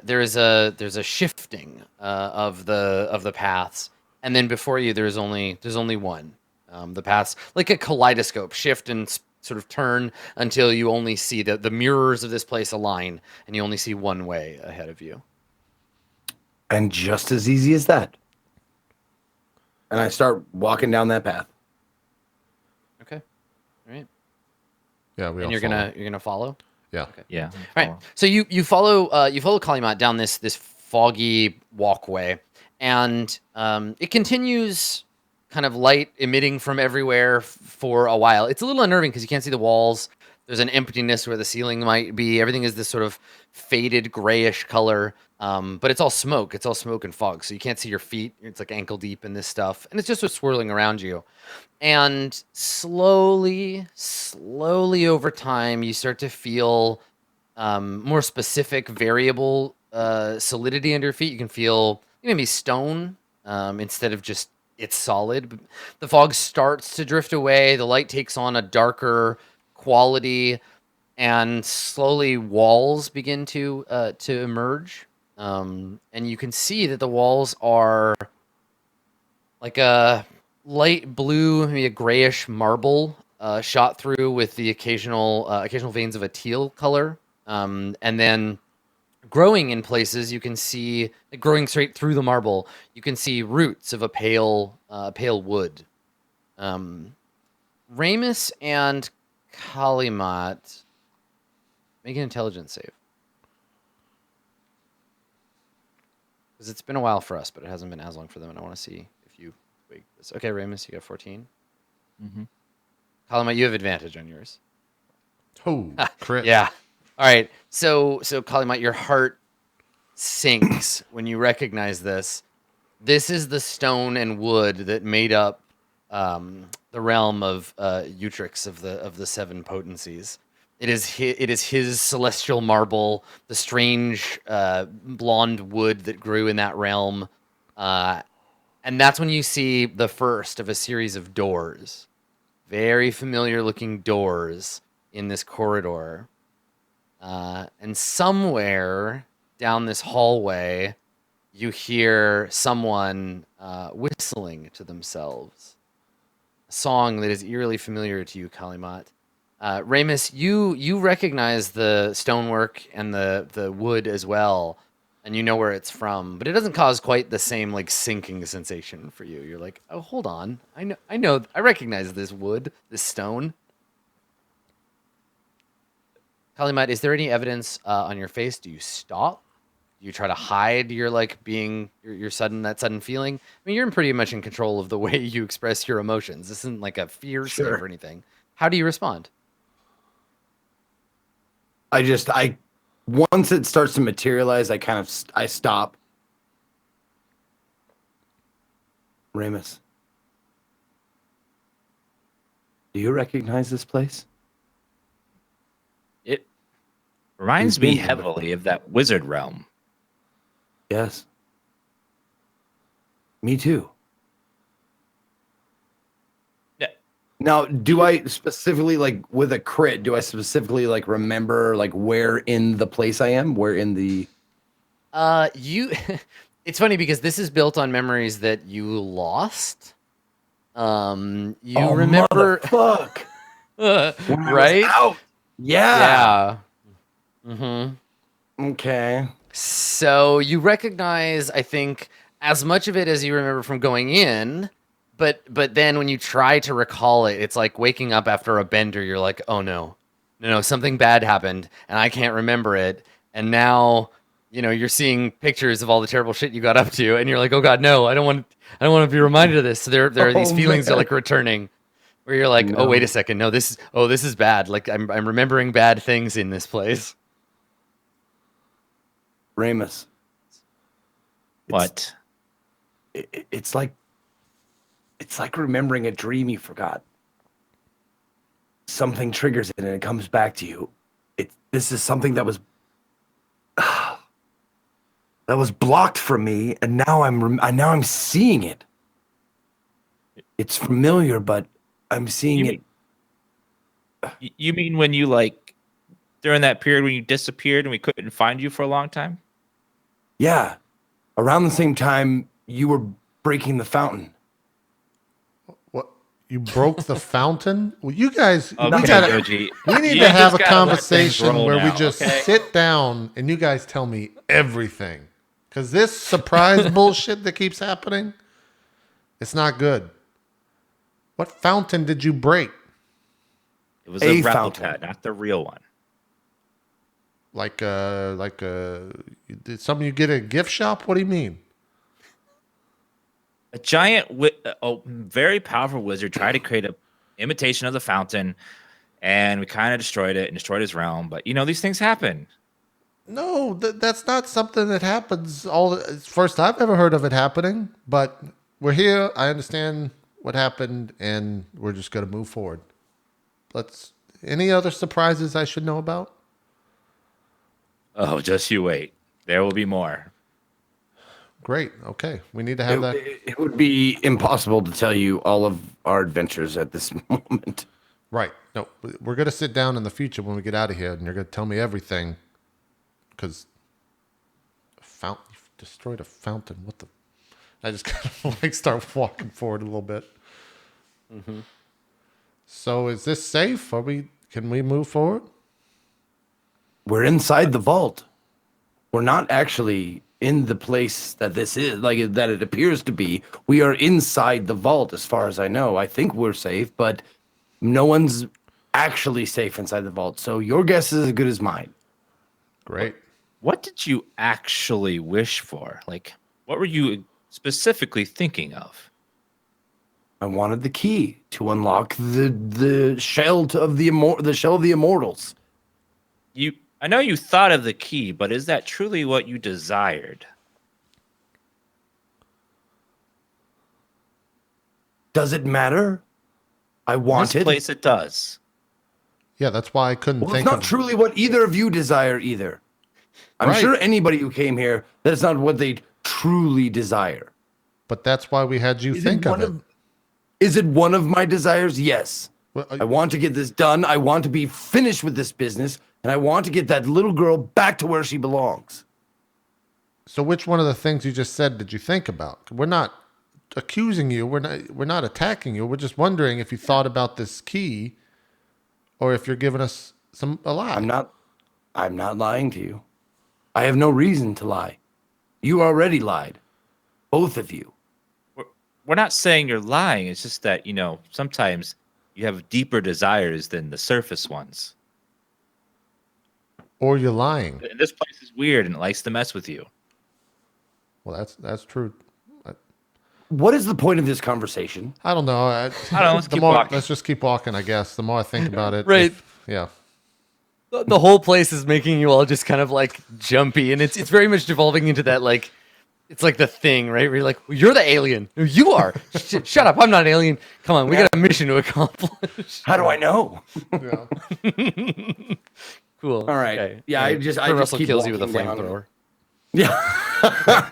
Speaker 4: there's a shifting of the paths, and then before you there's only one. The paths like a kaleidoscope shift and sort of turn until you only see the mirrors of this place align, and you only see one way ahead of you.
Speaker 2: And just as easy as that. And I start walking down that path.
Speaker 4: Okay, all right.
Speaker 1: Yeah, we
Speaker 4: And
Speaker 1: all
Speaker 4: you're
Speaker 1: follow.
Speaker 4: gonna follow.
Speaker 1: Yeah.
Speaker 4: Okay.
Speaker 5: Yeah.
Speaker 4: All right. So you follow Kalimat down this foggy walkway, and it continues kind of light emitting from everywhere for a while. It's a little unnerving because you can't see the walls. There's an emptiness where the ceiling might be. Everything is this sort of faded grayish color. But it's all smoke. It's all smoke and fog. So you can't see your feet. It's like ankle deep in this stuff. And it's just what's swirling around you. And slowly over time, you start to feel more specific variable solidity under your feet. You can feel maybe stone instead of just it's solid. The fog starts to drift away. The light takes on a darker quality, and slowly walls begin to emerge. And you can see that the walls are like a light blue, maybe a grayish marble, shot through with the occasional veins of a teal color. And then growing in places, you can see like, growing straight through the marble. You can see roots of a pale wood. Ramus and Kalimat make an intelligence save. Because it's been a while for us, but it hasn't been as long for them, and I want to see if you wait this. Okay, Ramus, you got 14.
Speaker 5: Mm-hmm.
Speaker 4: Kalimat, you have advantage on yours.
Speaker 1: Oh, crit.
Speaker 4: Yeah. All right. So Kalimat, your heart sinks when you recognize this. This is the stone and wood that made up the realm of Utrix of the seven potencies. It is his celestial marble, the strange blonde wood that grew in that realm, and that's when you see the first of a series of doors, very familiar looking doors in this corridor, and somewhere down this hallway, you hear someone whistling to themselves. A song that is eerily familiar to you, Kalimat. Ramus, you recognize the stonework and the wood as well, and you know where it's from, but it doesn't cause quite the same like sinking sensation for you. You're like, oh, hold on, I recognize this wood, this stone. Kalimat, is there any evidence on your face? Do you stop? Do you try to hide your like being your sudden feeling? I mean, you're pretty much in control of the way you express your emotions. This isn't like a fear save or anything. How do you respond?
Speaker 2: I once it starts to materialize, I stop. Ramus, do you recognize this place?
Speaker 5: It Reminds me
Speaker 2: We've been there.
Speaker 5: heavily of that wizard realm.
Speaker 2: Yes. Me too.
Speaker 5: Yeah.
Speaker 2: Now, do I specifically like with a crit? Do I specifically like remember like where in the place I am? Where in the?
Speaker 4: You. It's funny because this is built on memories that you lost. You remember,
Speaker 2: Fuck.
Speaker 4: right?
Speaker 2: Yeah.
Speaker 4: Yeah. Mm-hmm.
Speaker 2: Okay.
Speaker 4: So you recognize, I think, as much of it as you remember from going in, but then when you try to recall it, it's like waking up after a bender. You're like, oh no, something bad happened, and I can't remember it. And now, you're seeing pictures of all the terrible shit you got up to, and you're like, oh god, no, I don't want to be reminded of this. So there are these feelings that are like returning, where you're like, oh wait a second, no, this is bad. Like I'm remembering bad things in this place.
Speaker 2: Ramus.
Speaker 5: What?
Speaker 2: It's like remembering a dream you forgot. Something triggers it and it comes back to you. This is something that was blocked from me, and now I'm seeing it. It's familiar, but I'm seeing it.
Speaker 5: You mean when you like during that period when you disappeared and we couldn't find you for a long time?
Speaker 2: Yeah, around the same time you were breaking the fountain.
Speaker 1: What? You broke the fountain? Well, you guys,
Speaker 5: Okay,
Speaker 1: we gotta,
Speaker 5: Doji.
Speaker 1: we need
Speaker 5: You
Speaker 1: to have
Speaker 5: just
Speaker 1: a
Speaker 5: gotta let things
Speaker 1: conversation
Speaker 5: roll
Speaker 1: where we
Speaker 5: now,
Speaker 1: just
Speaker 5: okay?
Speaker 1: sit down and you guys tell me everything. Because this surprise bullshit that keeps happening, it's not good. What fountain did you break?
Speaker 5: It was
Speaker 2: A
Speaker 5: a replica,
Speaker 2: fountain.
Speaker 5: not the real one.
Speaker 1: Did something you get at a gift shop? What do you mean?
Speaker 5: A giant, very powerful wizard tried to create an imitation of the fountain, and we kind of destroyed it and destroyed his realm. But these things happen.
Speaker 1: No, that's not something that happens. It's first I've ever heard of it happening, but we're here. I understand what happened, and we're just going to move forward. Any other surprises I should know about?
Speaker 5: Oh, just you wait. There will be more.
Speaker 1: Great. Okay. We need to have that.
Speaker 2: It would be impossible to tell you all of our adventures at this moment.
Speaker 1: Right. No, we're going to sit down in the future when we get out of here, and you're going to tell me everything. Because you've destroyed a fountain. What the? I just kind of like start walking forward a little bit. Mm-hmm. So is this safe? Can we move forward?
Speaker 2: We're inside the vault. We're not actually in the place that this is, like that it appears to be. We are inside the vault, as far as I know. I think we're safe, but no one's actually safe inside the vault. So your guess is as good as mine.
Speaker 1: Great.
Speaker 5: What did you actually wish for? Like, what were you specifically thinking of?
Speaker 2: I wanted the key to unlock the shell of the immortals.
Speaker 5: I know you thought of the key, but is that truly what you desired?
Speaker 2: Does it matter? I want
Speaker 5: This
Speaker 2: it.
Speaker 5: place it does.
Speaker 1: Yeah, that's why I couldn't
Speaker 2: Well,
Speaker 1: think
Speaker 2: it's not
Speaker 1: of
Speaker 2: truly what either of you desire either. I'm
Speaker 1: Right.
Speaker 2: sure anybody who came here, that's not what they truly desire.
Speaker 1: But that's why we had you think of it.
Speaker 2: Is it one of my desires? Yes.
Speaker 1: Well,
Speaker 2: I want to get this done. I want to be finished with this business, and I want to get that little girl back to where she belongs.
Speaker 1: So which one of the things you just said did you think about? We're not accusing you. We're not attacking you. We're just wondering if you thought about this key or if you're giving us a lie.
Speaker 2: I'm not lying to you. I have no reason to lie. You already lied. Both of you.
Speaker 5: We're not saying you're lying. It's just that, sometimes you have deeper desires than the surface ones.
Speaker 1: Or you're lying.
Speaker 5: And this place is weird and it likes to mess with you.
Speaker 1: Well, that's true.
Speaker 2: What is the point of this conversation?
Speaker 1: I don't know.
Speaker 5: I don't know. Let's keep walking.
Speaker 1: Let's just keep walking, I guess. The more I think about it.
Speaker 4: Right.
Speaker 1: Yeah.
Speaker 4: The whole place is making you all just kind of like jumpy, and it's very much devolving into that like it's like the thing, right? Where you're like, well, you're the alien. No, you are. Shut up. I'm not an alien. Come on, we got a mission to accomplish.
Speaker 2: How do I know?
Speaker 1: Yeah.
Speaker 4: Cool.
Speaker 2: All right.
Speaker 4: Okay.
Speaker 2: Yeah, I just
Speaker 4: Russell
Speaker 2: keep
Speaker 4: kills you with a
Speaker 2: walking down.
Speaker 4: flamethrower.
Speaker 2: Yeah.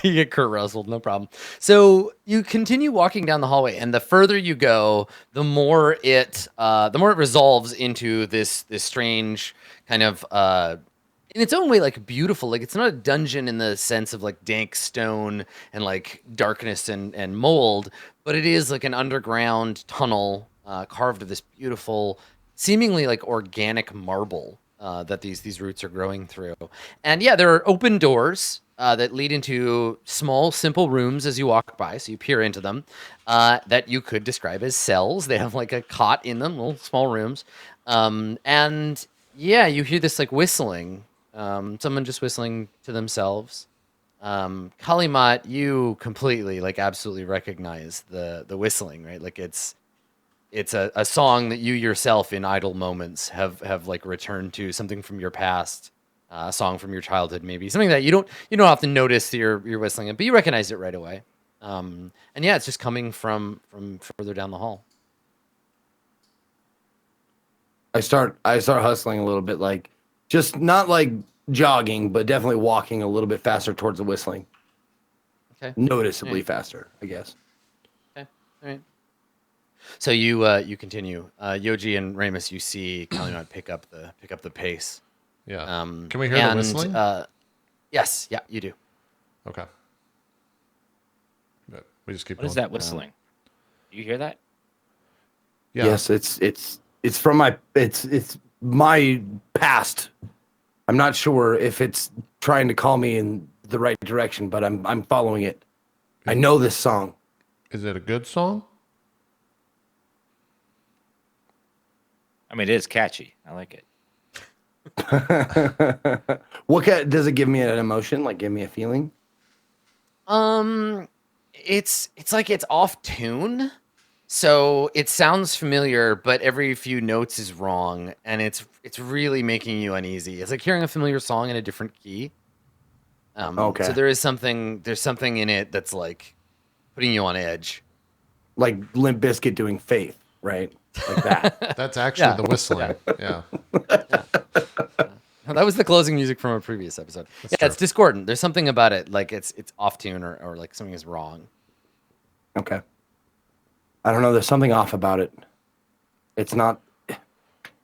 Speaker 4: You get Kurt Russell, no problem. So you continue walking down the hallway, and the further you go, the more it resolves into this strange kind of in its own way, like beautiful. Like it's not a dungeon in the sense of like dank stone and like darkness and mold, but it is like an underground tunnel carved of this beautiful, seemingly like organic marble that these roots are growing through. And yeah, there are open doors that lead into small, simple rooms as you walk by. So you peer into them that you could describe as cells. They have like a cot in them, little small rooms. And yeah, you hear this like whistling. Someone just whistling to themselves. Kalimat, you completely, like, absolutely recognize the whistling, right? Like it's a song that you yourself in idle moments have like returned to, something from your past, a song from your childhood, maybe something that you don't often notice that you're whistling it, but you recognize it right away. And yeah, it's just coming from further down the hall.
Speaker 2: I start hustling a little bit, like just not like jogging, but definitely walking a little bit faster towards the whistling.
Speaker 4: Okay.
Speaker 2: Noticeably faster, I guess.
Speaker 4: Okay. All right. So you continue. Yoji and Ramus, you see Kalimat pick up the pace.
Speaker 1: Yeah. Can we hear the whistling?
Speaker 4: Yes. Yeah, you do.
Speaker 1: Okay. But we just keep
Speaker 5: What
Speaker 1: going.
Speaker 5: is that whistling? You hear that?
Speaker 1: Yeah.
Speaker 2: Yes, it's from my it's my past. I'm not sure if it's trying to call me in the right direction, but I'm following it. I know this song.
Speaker 1: Is it a good song?
Speaker 5: I mean, it is catchy. I like it.
Speaker 2: Does it give me an emotion? Like give me a feeling?
Speaker 4: It's like it's off tune. So it sounds familiar, but every few notes is wrong, and it's really making you uneasy. It's like hearing a familiar song in a different key.
Speaker 2: Okay.
Speaker 4: So there's something in it that's like putting you on edge.
Speaker 2: Like Limp Bizkit doing Faith, right? Like that.
Speaker 1: That's actually the whistling. Yeah.
Speaker 4: That was the closing music from a previous episode.
Speaker 1: That's
Speaker 4: yeah,
Speaker 1: true.
Speaker 4: it's discordant. There's something about it, like it's off tune or like something is wrong.
Speaker 2: Okay. I don't know. There's something off about it. It's not.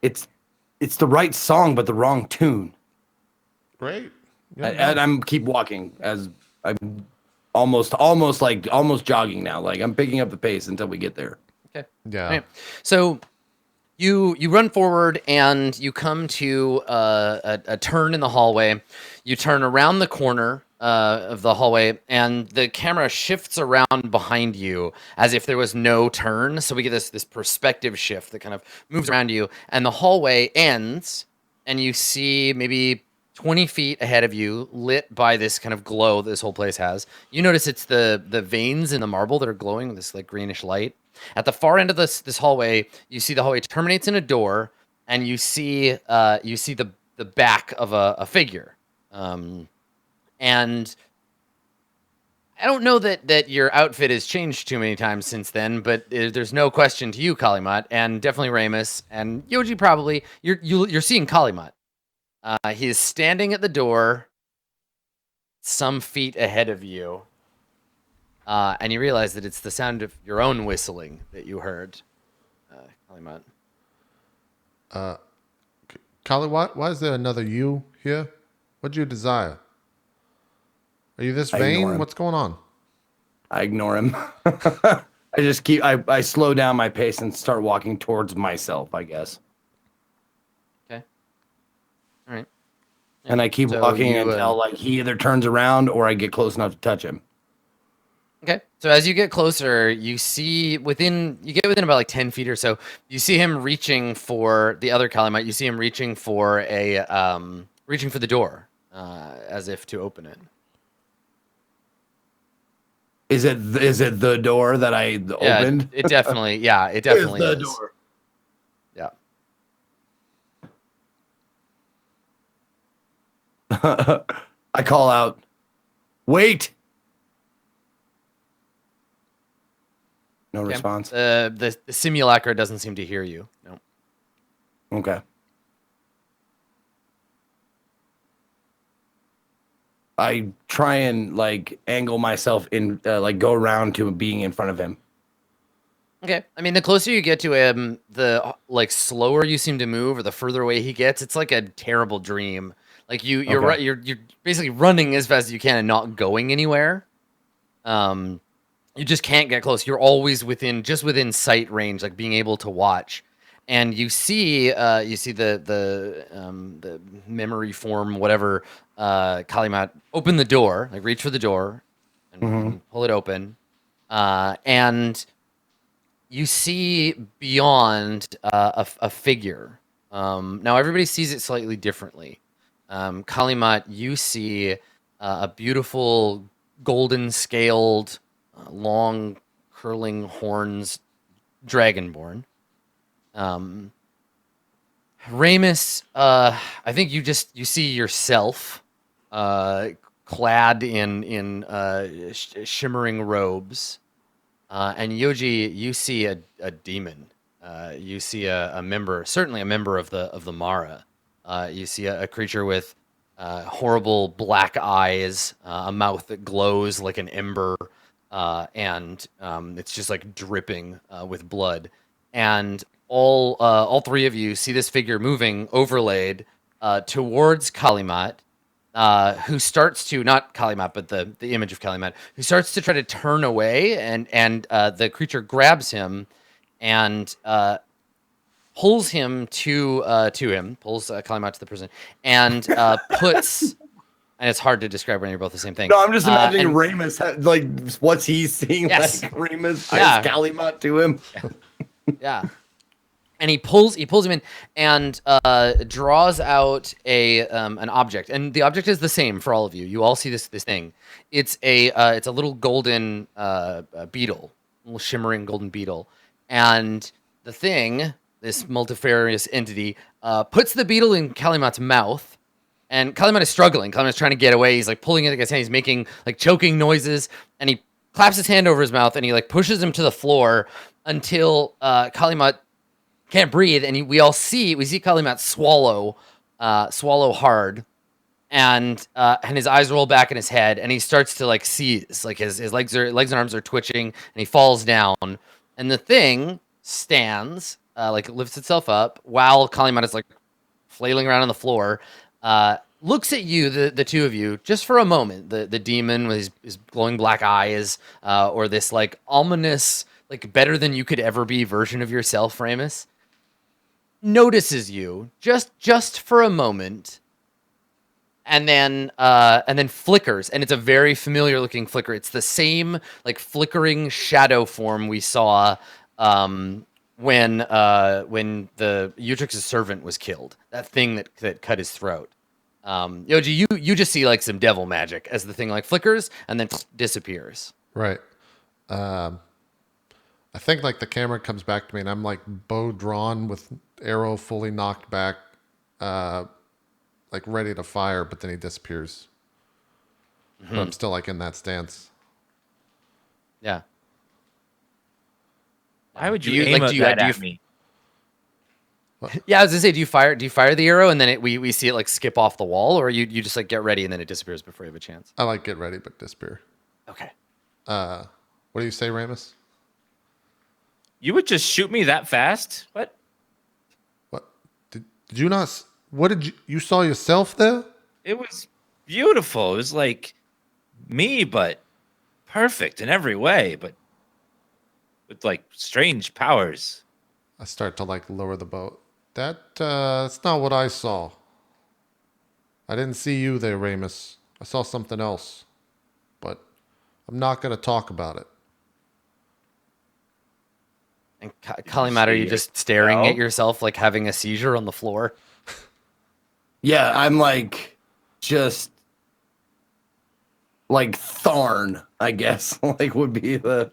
Speaker 2: It's the right song, but the wrong tune.
Speaker 1: Great.
Speaker 2: And I'm keep walking as I'm almost jogging now. Like I'm picking up the pace until we get there.
Speaker 4: Okay.
Speaker 1: Yeah.
Speaker 4: Right. So you run forward and you come to a turn in the hallway. You turn around the corner of the hallway, and the camera shifts around behind you as if there was no turn. So we get this perspective shift that kind of moves around you, and the hallway ends, and you see maybe 20 feet ahead of you, lit by this kind of glow this whole place has. You notice it's the veins in the marble that are glowing with this like greenish light. At the far end of this hallway, you see the hallway terminates in a door, and you see the back of a figure. And I don't know that your outfit has changed too many times since then, but there's no question to you, Kalimat, and definitely Ramus and Yoji. Probably you're seeing Kalimat. He is standing at the door, some feet ahead of you, and you realize that it's the sound of your own whistling that you heard, Kalimat.
Speaker 1: Kali, why is there another you here? What do you desire? Are you this
Speaker 2: I ignore
Speaker 1: vain?
Speaker 2: him.
Speaker 1: What's going on?
Speaker 2: I ignore him. I slow down my pace and start walking towards myself, I guess.
Speaker 4: Okay. All right.
Speaker 2: And I keep
Speaker 4: So
Speaker 2: walking
Speaker 4: you,
Speaker 2: until like he either turns around or I get close enough to touch him.
Speaker 4: Okay. So as you get closer, you get within about like 10 feet or so. You see him reaching for the other Kalimat. You see him reaching for reaching for the door, as if to open it.
Speaker 2: Is it the door that I opened?
Speaker 4: It definitely, yeah, it definitely
Speaker 2: the
Speaker 4: is.
Speaker 2: door.
Speaker 4: Yeah.
Speaker 2: I call out, wait. No
Speaker 4: Okay.
Speaker 2: response.
Speaker 4: The simulacra doesn't seem to hear you. No.
Speaker 2: Okay. I try and like angle myself in, like go around to being in front of him.
Speaker 4: Okay. I mean, the closer you get to him, the like slower you seem to move, or the further away he gets. It's like a terrible dream. Like you're
Speaker 2: Okay.
Speaker 4: right. You're basically running as fast as you can and not going anywhere. You just can't get close. You're always within sight range, like being able to watch. And you see the memory form, whatever, Kalimat open the door, like reach for the door and pull it open. And you see beyond a figure. Now everybody sees it slightly differently. Kalimat, you see a beautiful golden scaled, long curling horns dragonborn. Ramus, I think you see yourself clad in shimmering robes. And Yoji, you see a demon. You see a member, certainly a member of the Mara. You see a creature with horrible black eyes, a mouth that glows like an ember, and it's just like dripping with blood. And all three of you see this figure moving, overlaid towards Kalimat, who starts to, not Kalimat, but the image of Kalimat, who starts to try to turn away, and the creature grabs him and pulls him pulls Kalimat to the prison, and puts. And it's hard to describe when you're both the same thing.
Speaker 2: No, I'm just imagining
Speaker 4: and-
Speaker 2: Ramus, like what's he seeing?
Speaker 4: Yes.
Speaker 2: Like Ramus
Speaker 4: Yeah.
Speaker 2: Kalimat to him.
Speaker 4: Yeah. And he pulls him in and draws out an object, and the object is the same for all of you. You all see this thing. It's a little golden beetle, a little shimmering golden beetle, and the thing, this multifarious entity, puts the beetle in Kalimat's mouth. And Kalimat is struggling. Kalimat's trying to get away. He's like pulling it against his hand. He's making like choking noises, and he claps his hand over his mouth, and he like pushes him to the floor until Kalimat can't breathe, and we see Kalimat swallow hard, and his eyes roll back in his head, and he starts to like seize, like his legs and arms are twitching, and he falls down, and the thing stands, like it lifts itself up while Kalimat is like flailing around on the floor, looks at you, the two of you, just for a moment, the demon with his glowing black eyes, or this like ominous, like better than you could ever be version of yourself, Ramus, notices you just for a moment, and then flickers, and it's a very familiar looking flicker. It's the same like flickering shadow form we saw when the Utrix's servant was killed. That thing that cut his throat. Yoji, you just see like some devil magic as the thing like flickers and then disappears.
Speaker 1: Right. I think like the camera comes back to me and I'm like bow drawn with arrow fully knocked back, like ready to fire, but then he disappears. But I'm still like in that stance.
Speaker 4: Yeah.
Speaker 5: Why would
Speaker 4: Do
Speaker 5: you
Speaker 4: you-
Speaker 5: aim
Speaker 4: like, do you-
Speaker 5: that
Speaker 4: do you-
Speaker 5: at me?
Speaker 4: Yeah, I was gonna say, do you fire the arrow and then we see it like skip off the wall, or you just like get ready and then it disappears before you have a chance?
Speaker 1: I like get ready, but disappear.
Speaker 4: Okay.
Speaker 1: What do you say, Ramus?
Speaker 5: You would just shoot me that fast? What?
Speaker 1: What did you not? What did you saw yourself there?
Speaker 5: It was beautiful. It was like me, but perfect in every way, but with like strange powers.
Speaker 1: I start to like lower the boat. That's not what I saw. I didn't see you there, Ramus. I saw something else, but I'm not going to talk about it.
Speaker 4: And Kalimat, are you just staring at yourself like having a seizure on the floor?
Speaker 2: Yeah, I'm like just like Tharn, I guess. Like would be a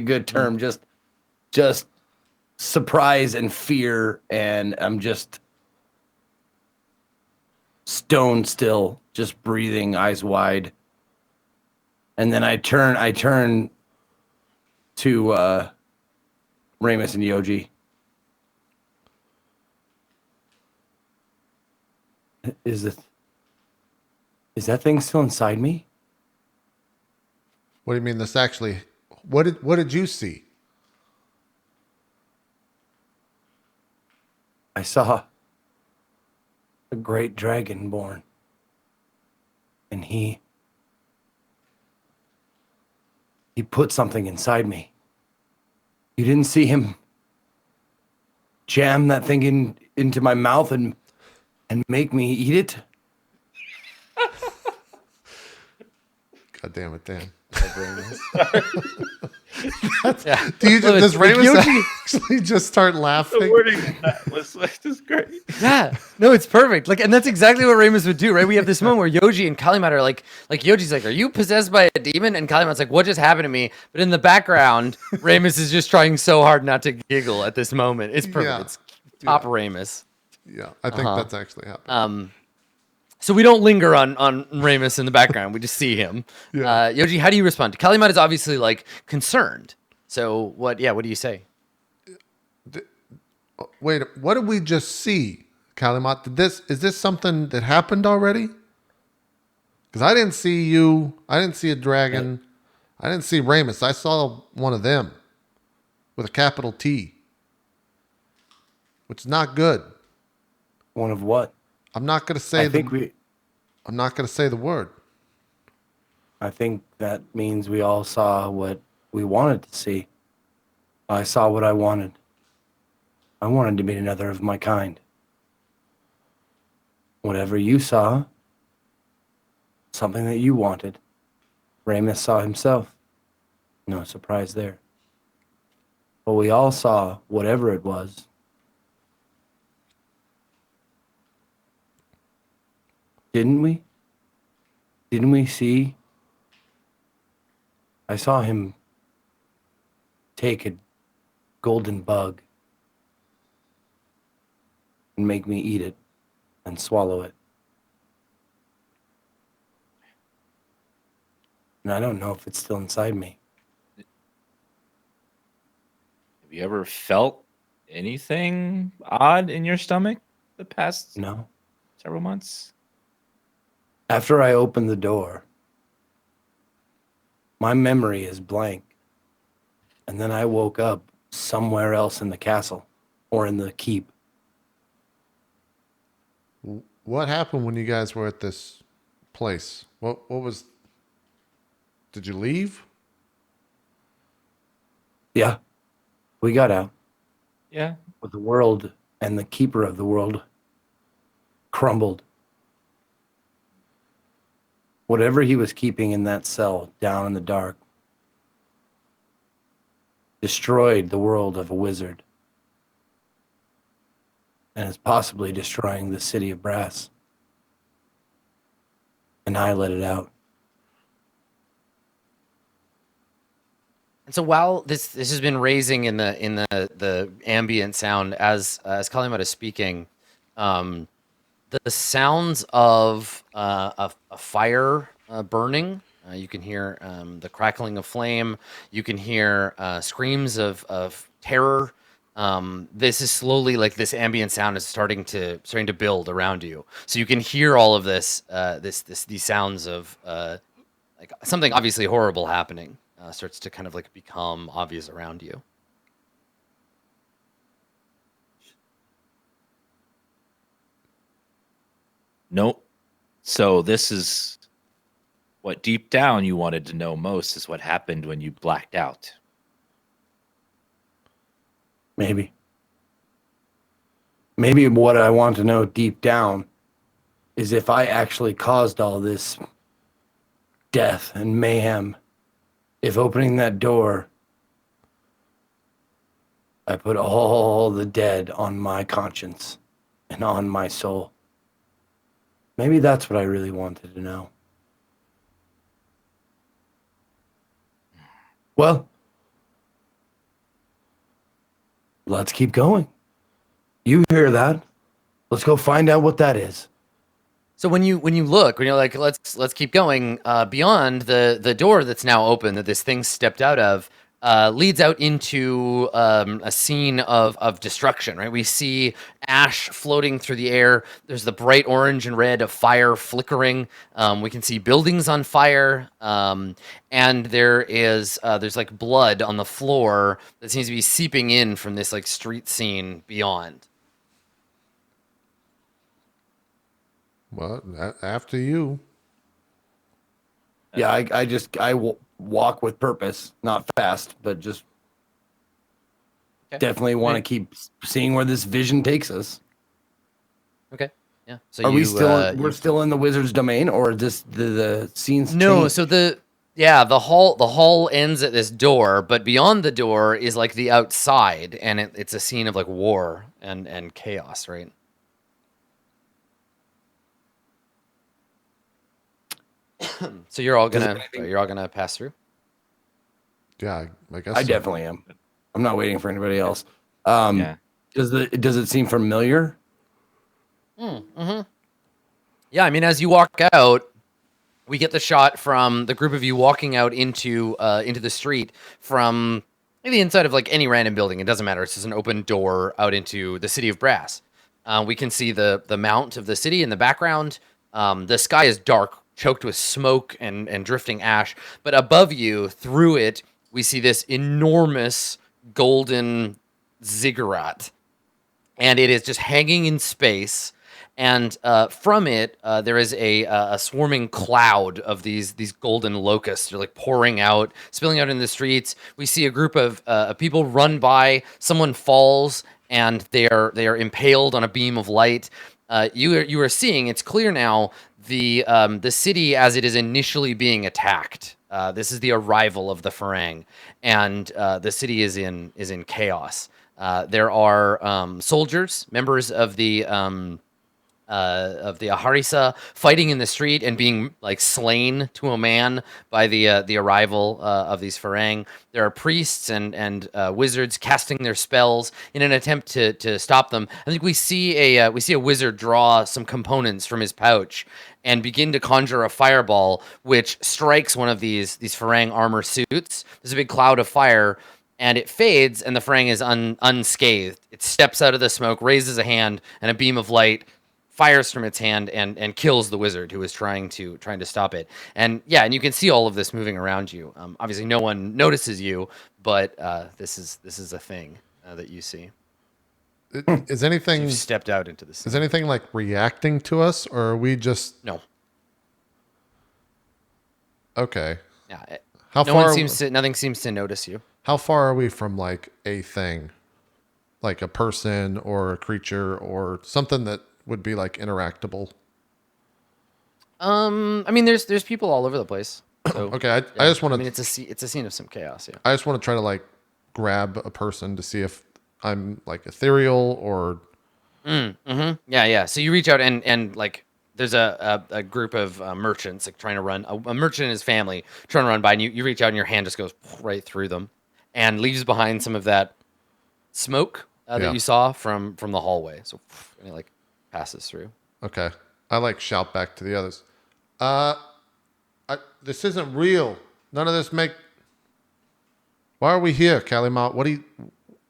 Speaker 2: good term. Just surprise and fear, and I'm just stone still, just breathing, eyes wide. And then I turn to Ramus and Yoji. Is that thing still inside me?
Speaker 1: What do you mean this actually? What did you see?
Speaker 2: I saw a great dragon born. And he put something inside me. You didn't see him jam that thing into my mouth and make me eat it?
Speaker 1: God damn it, Dan.
Speaker 4: Yeah.
Speaker 1: Does Ramus
Speaker 4: Yoji-
Speaker 1: actually just start laughing?
Speaker 5: The wording of that was just great.
Speaker 4: Yeah, no, it's perfect. Like, and that's exactly what Ramus would do, right? We have this moment where Yoji and Kalimat are like Yoji's like, "Are you possessed by a demon?" And Kalimat's like, "What just happened to me?" But in the background, Ramus is just trying so hard not to giggle at this moment. It's perfect.
Speaker 1: Yeah.
Speaker 4: It's top Ramus.
Speaker 1: Yeah, I think that's actually happening.
Speaker 4: So we don't linger on Ramus in the background. We just see him.
Speaker 1: Yeah.
Speaker 4: Yoji, how do you respond? Kalimat is obviously like concerned. So what? Yeah, what do you say?
Speaker 1: Wait, what did we just see, Kalimat? Is this something that happened already? Because I didn't see you. I didn't see a dragon. I didn't see Ramus. I saw one of them with a capital T, which is not good.
Speaker 2: One of what?
Speaker 1: I'm not going to say I'm not going to say the word.
Speaker 2: I think that means we all saw what we wanted to see. I saw what I wanted. I wanted to meet another of my kind. Whatever you saw, something that you wanted, Ramus saw himself. No surprise there. But we all saw whatever it was. Didn't we? Didn't we see? I saw him take a golden bug and make me eat it and swallow it. And I don't know if it's still inside me.
Speaker 5: Have you ever felt anything odd in your stomach the past
Speaker 2: No.
Speaker 5: several months?
Speaker 2: After I opened the door, my memory is blank. And then I woke up somewhere else in the castle or in the keep.
Speaker 1: What happened when you guys were at this place? What was? Did you leave?
Speaker 2: Yeah, we got out.
Speaker 5: Yeah.
Speaker 2: But the world and the keeper of the world crumbled. Whatever he was keeping in that cell down in the dark destroyed the world of a wizard and is possibly destroying the city of Brass. And I let it out.
Speaker 4: And so while this has been raising in the ambient sound as Kalimat is speaking, the sounds of a fire burning. You can hear the crackling of flame. You can hear screams of terror. This is slowly, like, this ambient sound is starting to build around you. So you can hear all of this these sounds of like something obviously horrible happening starts to kind of like become obvious around you.
Speaker 5: Nope. So this is what deep down you wanted to know most is what happened when you blacked out.
Speaker 2: Maybe. Maybe what I want to know deep down is if I actually caused all this death and mayhem. If opening that door, I put all the dead on my conscience and on my soul. Maybe that's what I really wanted to know. Well, let's keep going. You hear that? Let's go find out what that is.
Speaker 4: So when you're like, let's keep going, beyond the door that's now open that this thing stepped out of, leads out into a scene of destruction. Right, we see ash floating through the air. There's the bright orange and red of fire flickering. We can see buildings on fire, and there's like blood on the floor that seems to be seeping in from this like street scene beyond.
Speaker 1: Well, after you.
Speaker 2: Yeah, I walk with purpose, not fast, but just definitely want to keep seeing where this vision takes us.
Speaker 4: Okay. Yeah. So
Speaker 2: Are we still we're still in the wizard's domain, or this the scenes?
Speaker 4: No.
Speaker 2: changed?
Speaker 4: So the hall ends at this door, but beyond the door is like the outside, and it's a scene of like war and chaos, right? So you're all gonna pass through.
Speaker 1: Yeah, I guess
Speaker 2: I
Speaker 1: so.
Speaker 2: definitely am. I'm not waiting for anybody else.
Speaker 5: Yeah.
Speaker 2: Does it seem familiar?
Speaker 4: Yeah, I mean, as you walk out, we get the shot from the group of you walking out into the street from maybe inside of like any random building. It doesn't matter. It's just an open door out into the city of Brass. We can see the mount of the city in the background. The sky is dark, choked with smoke and drifting ash. But above you, through it, we see this enormous golden ziggurat, and it is just hanging in space. And from it, there is a swarming cloud of these golden locusts. They're like pouring out, spilling out in the streets. We see a group of people run by. Someone falls, and they are impaled on a beam of light. You are seeing. It's clear now the city as it is initially being attacked. This is the arrival of the Farang, and the city is in chaos. There are soldiers, members of the Aharisa, fighting in the street and being like slain to a man by the arrival of these Farang. There are priests and wizards casting their spells in an attempt to stop them. I think we see a wizard draw some components from his pouch and begin to conjure a fireball, which strikes one of these Farang armor suits. There's a big cloud of fire, and it fades, and the Farang is unscathed. It steps out of the smoke, raises a hand, and a beam of light fires from its hand and kills the wizard who is trying to stop it. And yeah, and you can see all of this moving around you. Obviously, no one notices you, but this is a thing that you see.
Speaker 1: Is anything
Speaker 4: You've stepped out into the scene.
Speaker 1: is anything like reacting to us, or are we just
Speaker 4: No.
Speaker 1: okay?
Speaker 4: Yeah.
Speaker 1: How
Speaker 4: No
Speaker 1: far?
Speaker 4: one seems to. Nothing seems to notice you.
Speaker 1: How far are we from like a thing, like a person or a creature or something that would be like interactable?
Speaker 4: I mean, there's people all over the place. So,
Speaker 1: Okay, I
Speaker 4: yeah.
Speaker 1: just want
Speaker 4: I mean,
Speaker 1: to.
Speaker 4: it's a scene of some chaos. Yeah.
Speaker 1: I just want to try to like grab a person to see if I'm like ethereal or.
Speaker 4: Yeah. So you reach out and like there's a group of merchants like trying to run a merchant and his family trying to run by, and you reach out and your hand just goes right through them and leaves behind some of that smoke that you saw from the hallway. So and it like passes through.
Speaker 1: Okay, I like shout back to the others. This isn't real. None of this make. Why are we here, Calimont?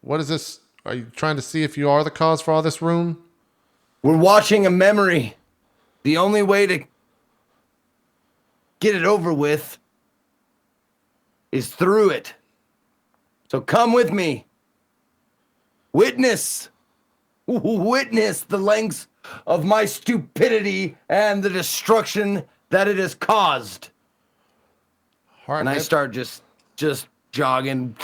Speaker 1: What is this? Are you trying to see if you are the cause for all this ruin?
Speaker 2: We're watching a memory. The only way to get it over with is through it. So come with me. Witness the lengths of my stupidity and the destruction that it has caused.
Speaker 1: All right,
Speaker 2: And I
Speaker 1: man.
Speaker 2: start just jogging.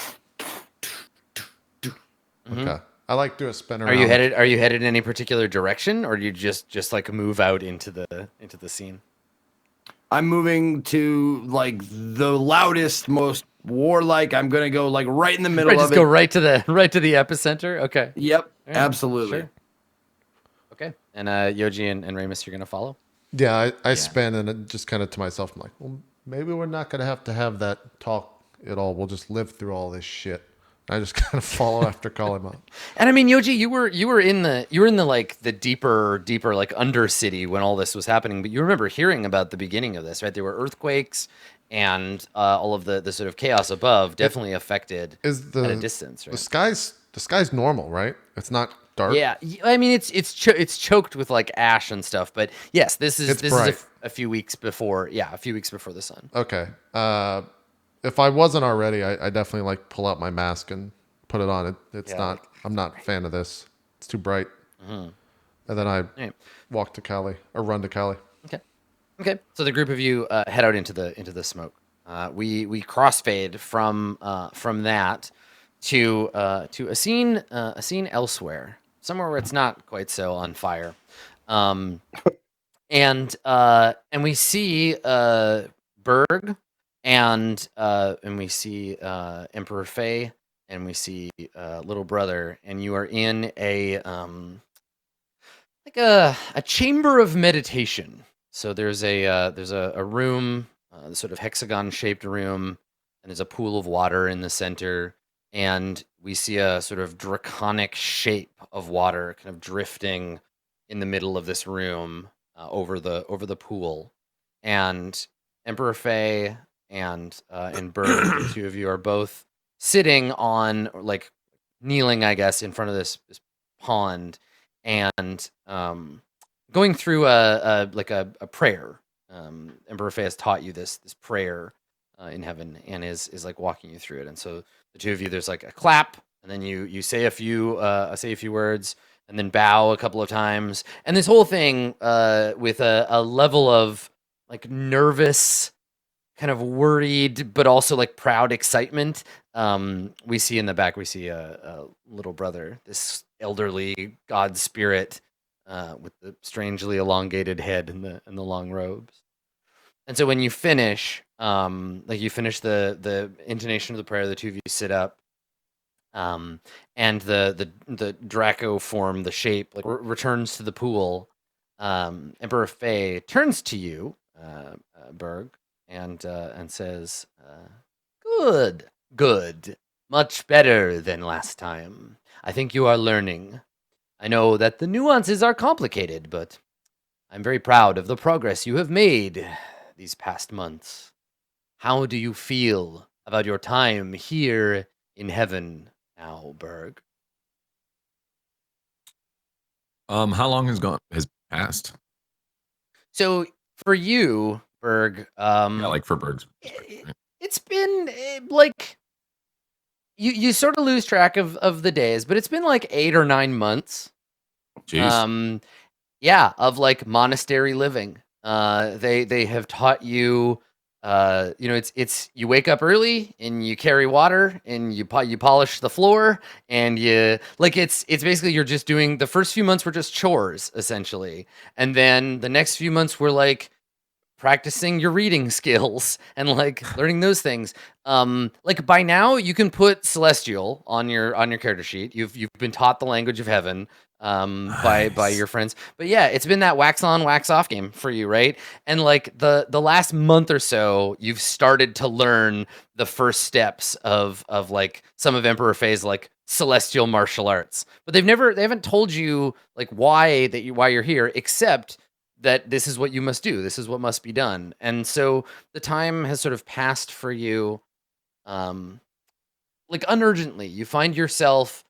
Speaker 1: Okay, I like do a spin around.
Speaker 4: Are you headed in any particular direction, or do you just like move out into the scene?
Speaker 2: I'm moving to like the loudest, most warlike. I'm gonna go like right in the middle
Speaker 4: Right,
Speaker 2: of
Speaker 4: just
Speaker 2: it.
Speaker 4: go right to the epicenter. Okay.
Speaker 2: Yep,
Speaker 4: All right,
Speaker 2: absolutely.
Speaker 4: sure. Okay. And Yoji and Ramus, you're gonna follow.
Speaker 1: Yeah, I spin and it just kind of to myself, I'm like, well, maybe we're not gonna have to have that talk at all. We'll just live through all this shit. I just kind of follow after Kalima.
Speaker 4: And I mean, Yoji, you were in the like the deeper like Undercity when all this was happening. But you remember hearing about the beginning of this, right? There were earthquakes and all of the sort of chaos above definitely affected
Speaker 1: Is
Speaker 4: at a
Speaker 1: the
Speaker 4: distance, right?
Speaker 1: the sky's normal, right? It's not dark.
Speaker 4: Yeah, I mean it's choked with like ash and stuff. But yes, this is
Speaker 1: bright.
Speaker 4: a few weeks before. Yeah, a few weeks before the sun.
Speaker 1: Okay. If I wasn't already, I definitely like pull out my mask and put it on. It's
Speaker 4: Yeah,
Speaker 1: not. I'm not a fan of this. It's too bright. And then I
Speaker 4: Right.
Speaker 1: walk to Cali or run to Cali.
Speaker 4: Okay. So the group of you head out into the smoke. We crossfade from that to a scene elsewhere, somewhere where it's not quite so on fire, and we see Berg and we see Emperor Faye and we see little brother, and you are in a like a chamber of meditation. So there's a room, the sort of hexagon shaped room, and there's a pool of water in the center, and we see a sort of draconic shape of water kind of drifting in the middle of this room over the pool, and Emperor Faye and Bird, the two of you are both sitting on, or like kneeling, I guess, in front of this pond, and going through a prayer. Emperor Faye has taught you this prayer in heaven, and is like walking you through it. And so the two of you, there's like a clap, and then you say a few words, and then bow a couple of times, and this whole thing with a level of like nervous, kind of worried, but also like proud excitement. We see in the back, we see a little brother, this elderly god spirit with the strangely elongated head and the long robes. And so when you finish, you finish the intonation of the prayer, the two of you sit up, and the Draco form, the shape, like returns to the pool. Emperor Faye turns to you, Berg, and says, "Good, much better than last time. I think you are learning. I know that the nuances are complicated, but I'm very proud of the progress you have made these past months. How do you feel about your time here in heaven now, Berg?"
Speaker 3: How long has passed?
Speaker 4: So for you, Berg,
Speaker 3: Yeah, like for Berg's.
Speaker 4: it's been like you sort of lose track of the days, but it's been like 8 or 9 months.
Speaker 3: Jeez.
Speaker 4: Yeah, of like monastery living. They have taught you, it's you wake up early and you carry water and you polish the floor, and you like it's basically you're just doing, the first few months were just chores essentially, and then the next few months were like practicing your reading skills and like learning those things. Like by now you can put celestial on your character sheet. You've been taught the language of heaven by your friends. But yeah, it's been that wax on wax off game for you, right? And like the last month or so, you've started to learn the first steps of like some of Emperor Faye's like celestial martial arts. But they haven't told you like why you're here, except that this is what you must do. This is what must be done. And so the time has sort of passed for you, like unurgently. You find yourself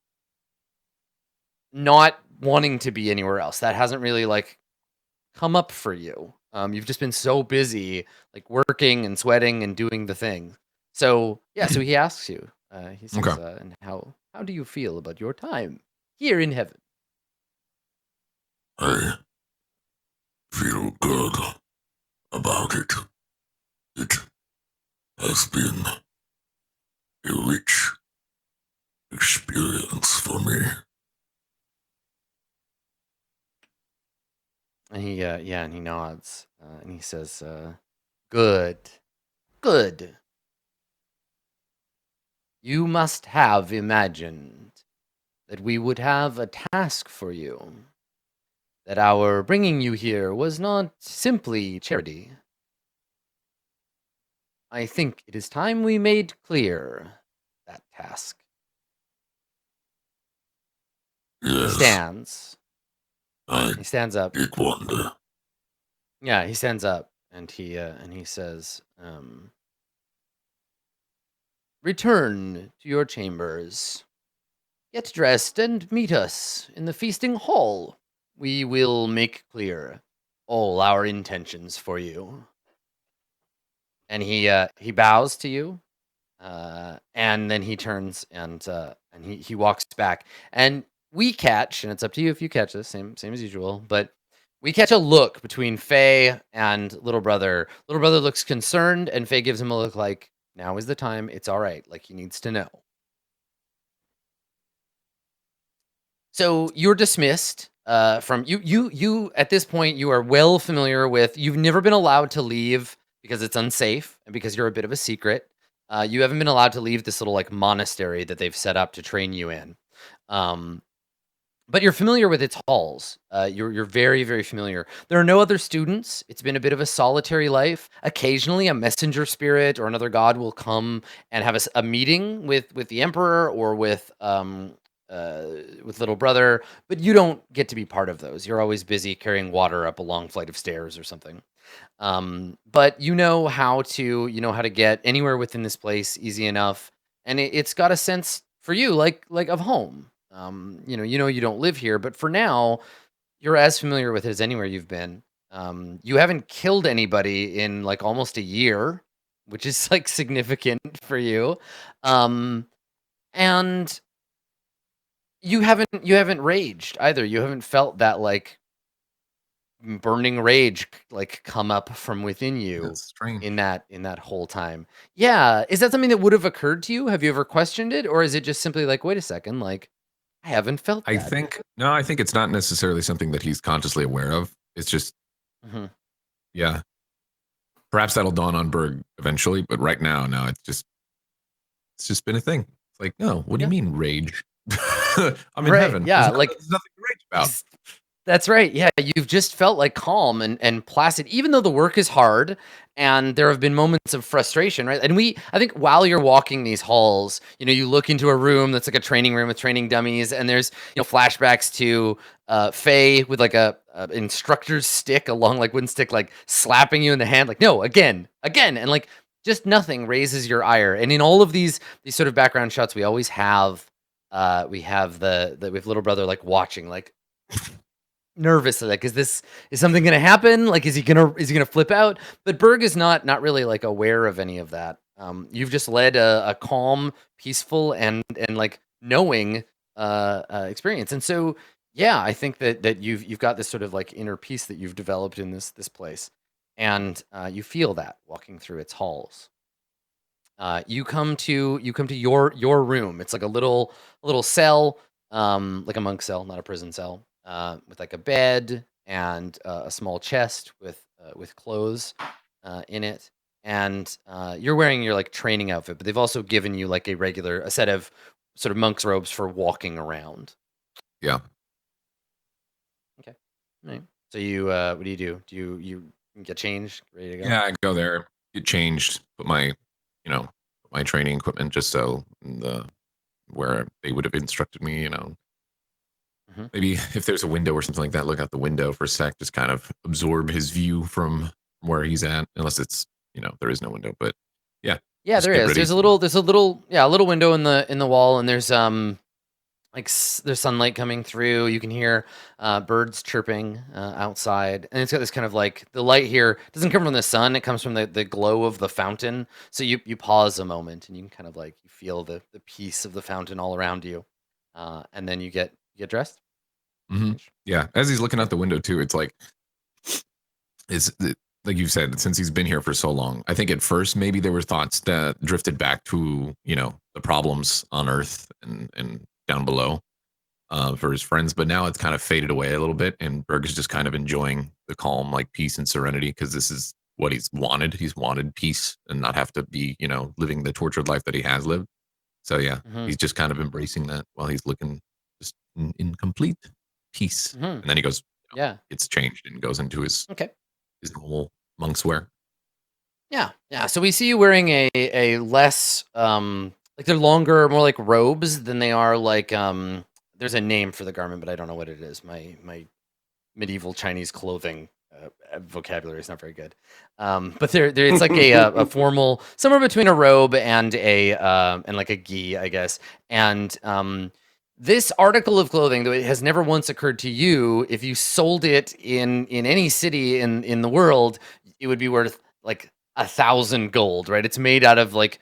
Speaker 4: not wanting to be anywhere else. That hasn't really like come up for you. You've just been so busy, like working and sweating and doing the thing. So yeah, so he asks you, he says,
Speaker 3: Okay.
Speaker 4: and how do you feel about your time here in heaven?
Speaker 6: I feel good about it. It has been a rich experience for me.
Speaker 4: And he and he nods, and he says, good. You must have imagined that we would have a task for you, that our bringing you here was not simply charity. I think it is time we made clear that task. He
Speaker 6: Yes,
Speaker 4: stands.
Speaker 6: I
Speaker 4: He stands up.
Speaker 6: did wonder.
Speaker 4: Yeah, he stands up and he says, "Return to your chambers. Get dressed and meet us in the feasting hall. We will make clear all our intentions for you." And he bows to you, and then he turns and he walks back. And we catch, and it's up to you if you catch this, same as usual, but we catch a look between Faye and little brother. Little brother looks concerned, and Faye gives him a look like, now is the time. It's all right. Like he needs to know. So you're dismissed from you at this point. You are well familiar with. You've never been allowed to leave because it's unsafe and because you're a bit of a secret. You haven't been allowed to leave this little like monastery that they've set up to train you in. But you're familiar with its halls. You're very, very familiar. There are no other students. It's been a bit of a solitary life. Occasionally, a messenger spirit or another god will come and have a meeting with the emperor or with little brother. But you don't get to be part of those. You're always busy carrying water up a long flight of stairs or something. But you know how to get anywhere within this place easy enough, and it's got a sense for you like of home. You don't live here, but for now, you're as familiar with it as anywhere you've been. You haven't killed anybody in like almost a year, which is like significant for you. And you haven't raged either. You haven't felt that like burning rage like come up from within you
Speaker 3: That's strange.
Speaker 4: in that whole time. Yeah, is that something that would have occurred to you? Have you ever questioned it, or is it just simply like, wait a second, like I haven't felt
Speaker 3: I
Speaker 4: that?
Speaker 3: think it's not necessarily something that he's consciously aware of. It's just,
Speaker 4: Mhm.
Speaker 3: yeah. Perhaps that'll dawn on Berg eventually, but right now, no, it's just been a thing. It's like, no, what do you mean rage? I'm in
Speaker 4: Right,
Speaker 3: heaven.
Speaker 4: yeah,
Speaker 3: There's nothing to rage about.
Speaker 4: That's right. Yeah, you've just felt like calm and placid, even though the work is hard and there have been moments of frustration, right? And I think while you're walking these halls, you look into a room that's like a training room with training dummies, and there's flashbacks to Faye with like a instructor's stick, a long like wooden stick, like slapping you in the hand, like no, again, and like just nothing raises your ire. And in all of these sort of background shots, we always have we have with little brother like watching like nervous, like is something gonna happen, like is he gonna flip out? But Berg is not really like aware of any of that. You've just led a calm, peaceful, and like knowing experience. And so yeah, I think that you've got this sort of like inner peace that you've developed in this place, and you feel that walking through its halls. You come to your room. It's like a little cell, like a monk cell, not a prison cell, with like a bed and a small chest with clothes in it. And you're wearing your like training outfit, but they've also given you like a set of sort of monk's robes for walking around.
Speaker 3: Yeah.
Speaker 4: Okay. All right. So you what do you do? Do you get changed, ready to go?
Speaker 3: Yeah, I go there, get changed, put my, my training equipment just so where they would have instructed me,
Speaker 4: Mhm.
Speaker 3: maybe if there's a window or something like that, look out the window for a sec, just kind of absorb his view from where he's at, unless it's, there is no window. But yeah,
Speaker 4: Yeah,
Speaker 3: just
Speaker 4: there
Speaker 3: get
Speaker 4: is.
Speaker 3: ready.
Speaker 4: There's a little window in the wall, and there's there's sunlight coming through. You can hear birds chirping outside, and it's got this kind of like the light here doesn't come from the sun; it comes from the glow of the fountain. So you pause a moment, and you can kind of like you feel the peace of the fountain all around you, and then you get dressed.
Speaker 3: Mhm. Yeah, as he's looking out the window too, it's like like you've said, since he's been here for so long. I think at first maybe there were thoughts that drifted back to the problems on Earth and down below for his friends, but now it's kind of faded away a little bit, and Berg is just kind of enjoying the calm, like peace and serenity, because this is what he's wanted. He's wanted peace and not have to be living the tortured life that he has lived. So yeah,
Speaker 4: Mhm.
Speaker 3: he's just kind of embracing that while he's looking just in complete peace.
Speaker 4: Mhm.
Speaker 3: And then he goes,
Speaker 4: Yeah.
Speaker 3: it's changed and goes into his
Speaker 4: Okay.
Speaker 3: normal monk's wear.
Speaker 4: Yeah. Yeah. So we see you wearing a less like they're longer, more like robes than they are like there's a name for the garment, but I don't know what it is. My medieval Chinese clothing vocabulary is not very good. But there it's like a formal, somewhere between a robe and like a gi, I guess. And this article of clothing, though it has never once occurred to you, if you sold it in any city in the world, it would be worth like 1,000 gold, right? It's made out of like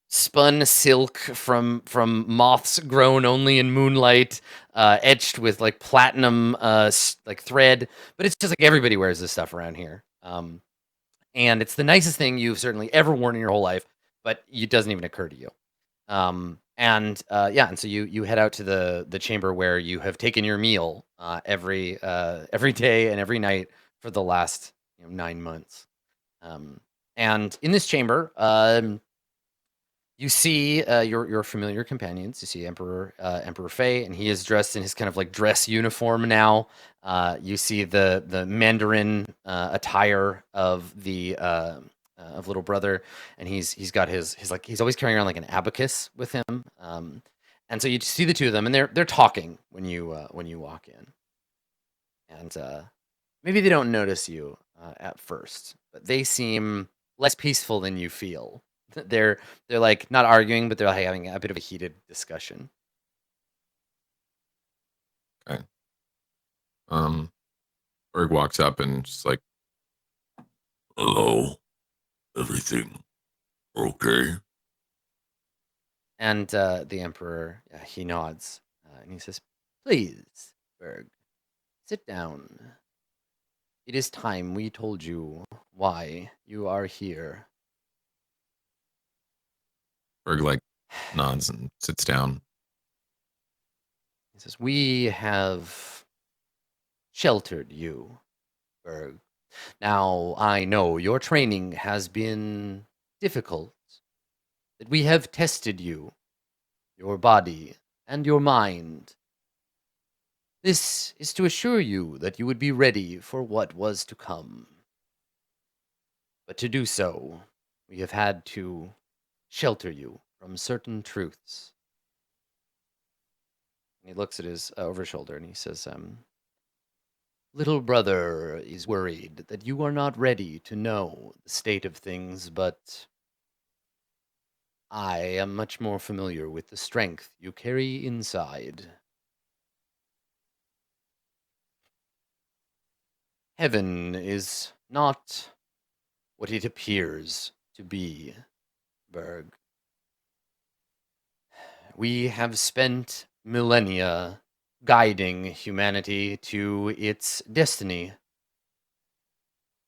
Speaker 4: spun silk from moths grown only in moonlight, etched with like platinum like thread. But it's just like everybody wears this stuff around here. And it's the nicest thing you've certainly ever worn in your whole life, but it doesn't even occur to you. And so you head out to the chamber where you have taken your meal every day and every night for the last 9 months. And in this chamber, you see your familiar companions. You see Emperor Fei, and he is dressed in his kind of like dress uniform now. You see the Mandarin attire of the of little brother, and he's got his like he's always carrying around like an abacus with him. And so you see the two of them, and they're talking when you walk in, and maybe they don't notice you at first, but they seem less peaceful than you feel. They're like not arguing, but they're like having a bit of a heated discussion.
Speaker 3: Okay. Berg walks up and just like,
Speaker 6: Hello. Everything okay?
Speaker 4: And the Emperor, he nods, and he says, "Please, Berg, sit down. It is time we told you why you are here."
Speaker 3: Berg like nods and sits down.
Speaker 4: He says, "We have sheltered you, Berg. Now, I know your training has been difficult, that we have tested you, your body, and your mind. This is to assure you that you would be ready for what was to come. But to do so, we have had to shelter you from certain truths." And he looks at his over his shoulder and he says, "Little brother is worried that you are not ready to know the state of things, but I am much more familiar with the strength you carry inside. Heaven is not what it appears to be, Berg. We have spent millennia guiding humanity to its destiny,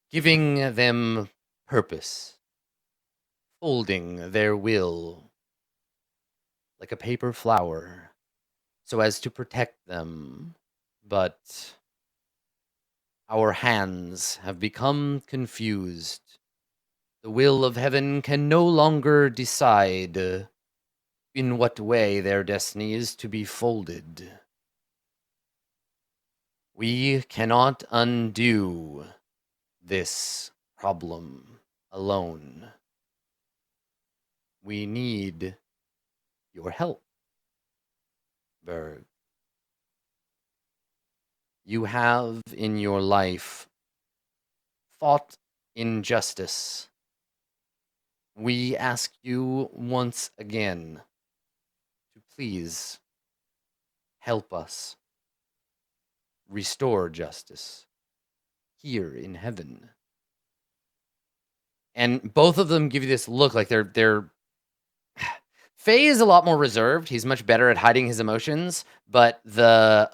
Speaker 4: giving them purpose, folding their will like a paper flower so as to protect them, but our hands have become confused. The will of heaven can no longer decide in what way their destiny is to be folded. We cannot undo this problem alone. We need your help, Berg. You have in your life fought injustice. We ask you once again to please help us restore justice here in heaven." And both of them give you this look like they're Faye is a lot more reserved. He's much better at hiding his emotions, but the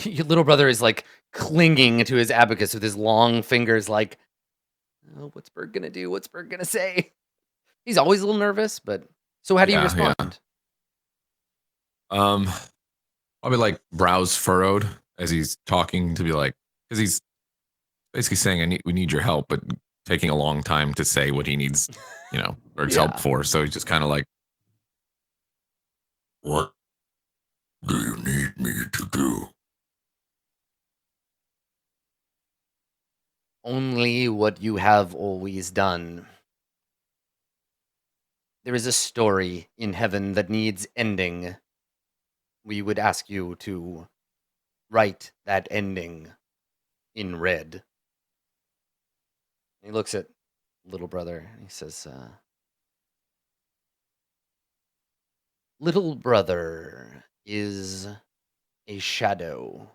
Speaker 4: your little brother is like clinging to his abacus with his long fingers, like, "Oh, what's Berg gonna do? What's Berg gonna say?" He's always a little nervous, but so how do you
Speaker 3: Yeah,
Speaker 4: respond?
Speaker 3: Probably like brows furrowed as he's talking to be like, because he's basically saying, we need your help, but taking a long time to say what he needs, Berg's help
Speaker 4: Yeah.
Speaker 3: for. So he's just kind of like,
Speaker 6: What do you need me to do?
Speaker 4: Only what you have always done. There is a story in heaven that needs ending. we would ask you to write that ending in red. He looks at little brother and he says, little brother is a shadow.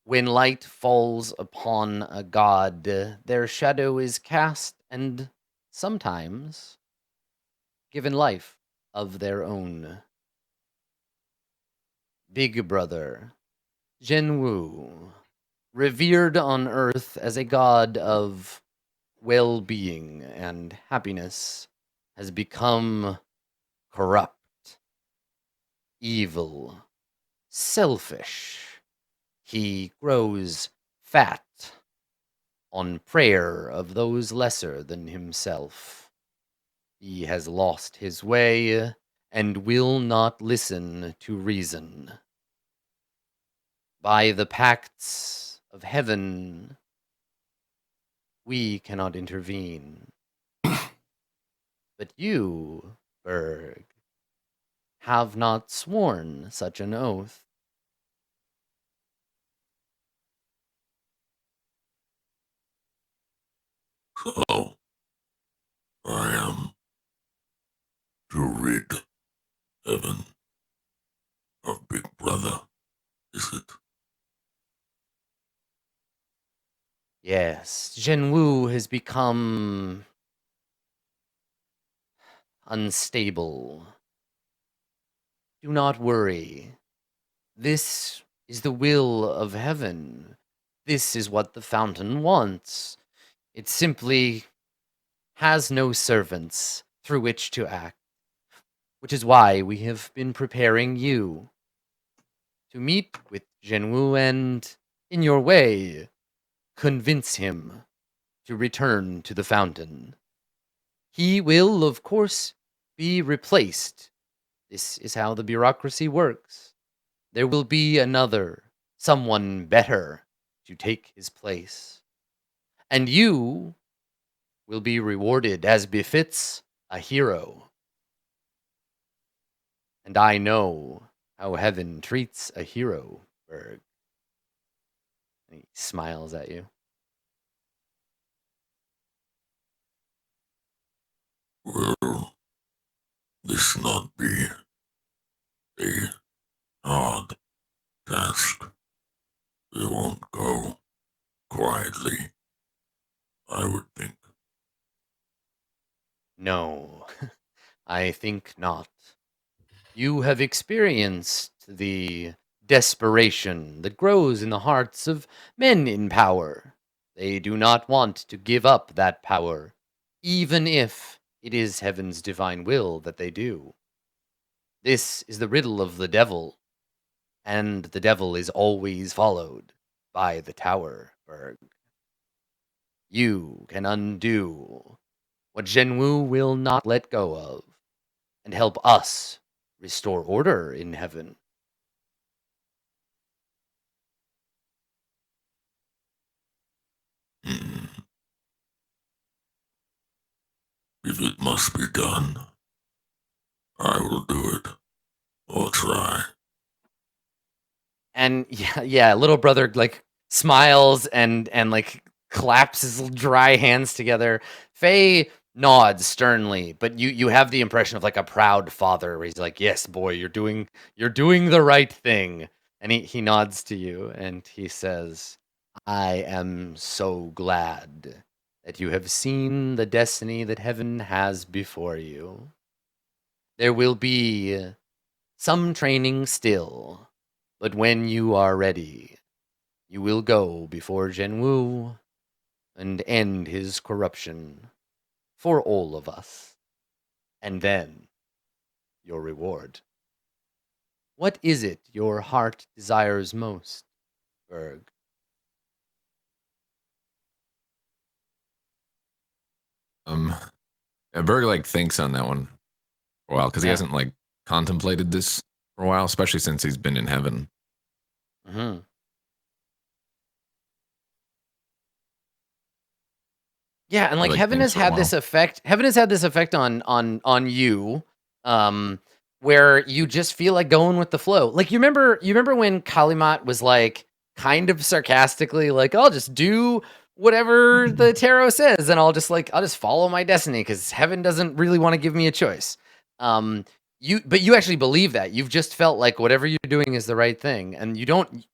Speaker 4: When light falls upon a god, their shadow is cast and sometimes given life of their own. Big brother, Zhenwu, revered on earth as a god of well-being and happiness, has become corrupt, evil, selfish. He grows fat on prayer of those lesser than himself. He has lost his way and will not listen to reason. By the pacts of heaven, we cannot intervene. But you, Berg, have not sworn such an oath.
Speaker 6: So, I am to rid heaven of Big Brother, is it?
Speaker 4: Yes, Zhenwu has become unstable. Do not worry. This is the will of heaven. This is what the fountain wants. It simply has no servants through which to act, which is why we have been preparing you to meet with Zhenwu and, in your way, convince him to return to the fountain. He will, of course, be replaced. This is how the bureaucracy works. There will be another, someone better, to take his place. And you will be rewarded as befits a hero. And I know how heaven treats a hero, Berg. And he smiles at you.
Speaker 6: Will this not be a hard task? It won't go quietly, I would think.
Speaker 4: No, I think not. You have experienced the desperation that grows in the hearts of men in power. They do not want to give up that power, even if it is heaven's divine will that they do. This is the riddle of the devil, and the devil is always followed by the tower, Berg. You can undo what Zhenwu will not let go of, and help us restore order in heaven.
Speaker 6: Hmm. If it must be done, I will do it, or try.
Speaker 4: And yeah, little brother like smiles and like claps his dry hands together. Faye nods sternly, but you have the impression of like a proud father where he's like, "Yes, boy, you're doing the right thing." And he nods to you and he says, "I am so glad that you have seen the destiny that heaven has before you. There will be some training still, but when you are ready, you will go before Zhenwu and end his corruption for all of us. And then your reward. What is it your heart desires most, Berg?"
Speaker 3: Berg like thinks on that one for a while because he
Speaker 4: Yeah.
Speaker 3: hasn't like contemplated this for a while, especially since he's been in heaven.
Speaker 4: Mm-hmm. Yeah, and like
Speaker 3: Like,
Speaker 4: heaven
Speaker 3: thinks
Speaker 4: has
Speaker 3: for a
Speaker 4: had this
Speaker 3: while.
Speaker 4: effect. Heaven has had this effect on you. Um, where you just feel like going with the flow. Like you remember when Kalimat was like kind of sarcastically like, I'll just do whatever the tarot says and I'll just follow my destiny because heaven doesn't really want to give me a choice. But you actually believe that. You've just felt like whatever you're doing is the right thing. And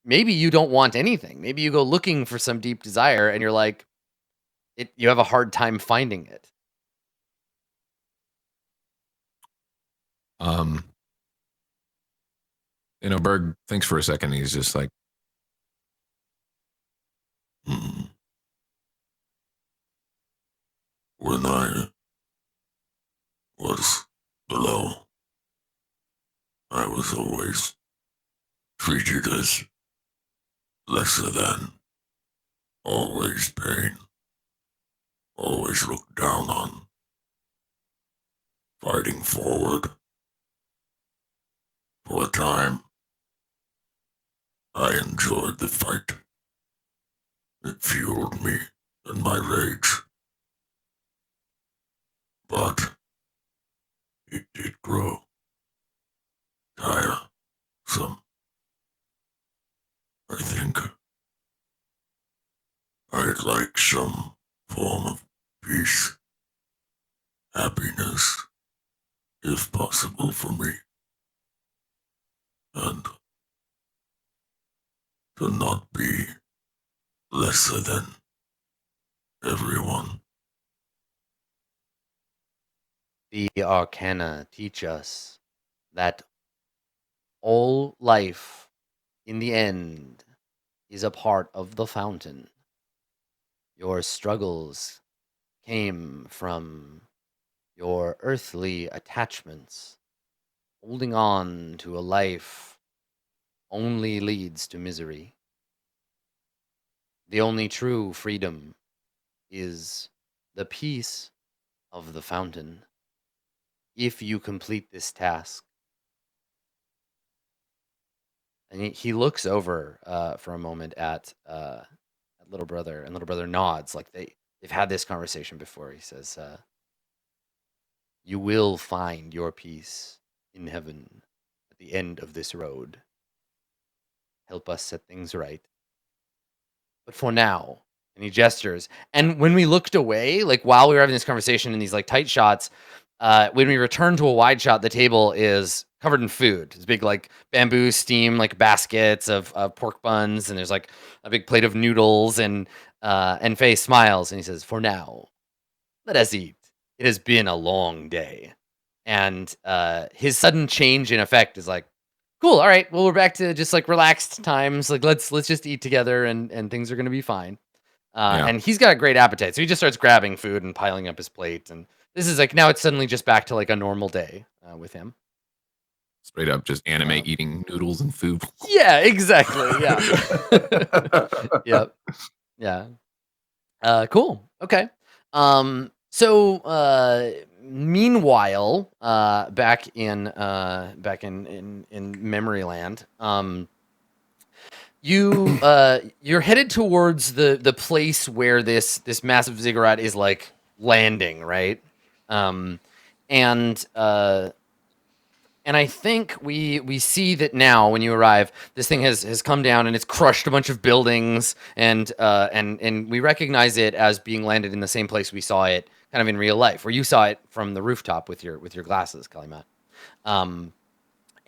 Speaker 4: maybe you don't want anything. Maybe you go looking for some deep desire and you're like, you have a hard time finding it.
Speaker 3: Berg thinks for a second. He's just like,
Speaker 6: When I was below, I was always treated as lesser than, always pain, always looked down on. Fighting forward. For a time, I enjoyed the fight. It fueled me and my rage. But it did grow tiresome. I think I'd like some form of peace, happiness, if possible for me. And to not be lesser than everyone.
Speaker 4: The Arcana teach us that all life, in the end, is a part of the fountain. Your struggles came from your earthly attachments. Holding on to a life only leads to misery. The only true freedom is the peace of the fountain. If you complete this task. And he looks over for a moment at little brother, and little brother nods like they've had this conversation before. He says, you will find your peace in heaven at the end of this road. Help us set things right. But for now, and he gestures. And when we looked away, like while we were having this conversation in these like tight shots, when we return to a wide shot, the table is covered in food. It's big like bamboo steam like baskets of pork buns, and there's like a big plate of noodles, and Faye smiles and he says, "For now, let us eat. It has been a long day." And his sudden change in effect is like, cool, all right, well, we're back to just like relaxed times. Like let's just eat together and things are gonna be fine.
Speaker 3: Yeah.
Speaker 4: And he's got a great appetite. So he just starts grabbing food and piling up his plate. And this is like, now it's suddenly just back to like a normal day with him.
Speaker 3: straight up just anime eating noodles and food.
Speaker 4: Yeah, exactly. Yeah. Yep. Yeah. Cool. Okay. So meanwhile, back in memory land, you're headed towards the place where this massive ziggurat is like landing, right? And I think we see that now when you arrive, this thing has come down and it's crushed a bunch of buildings, and we recognize it as being landed in the same place we saw it kind of in real life, where you saw it from the rooftop with your glasses, Kalimat.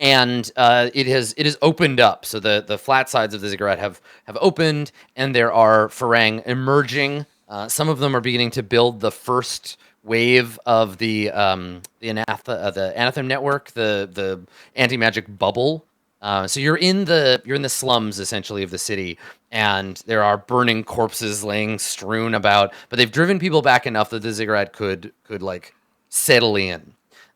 Speaker 4: And it is opened up, so the flat sides of the ziggurat have opened, and there are Farang emerging. Some of them are beginning to build the first wave of the Anathem network, the anti-magic bubble. So you're in the slums essentially of the city, and there are burning corpses laying strewn about. But they've driven people back enough that the ziggurat could like settle in.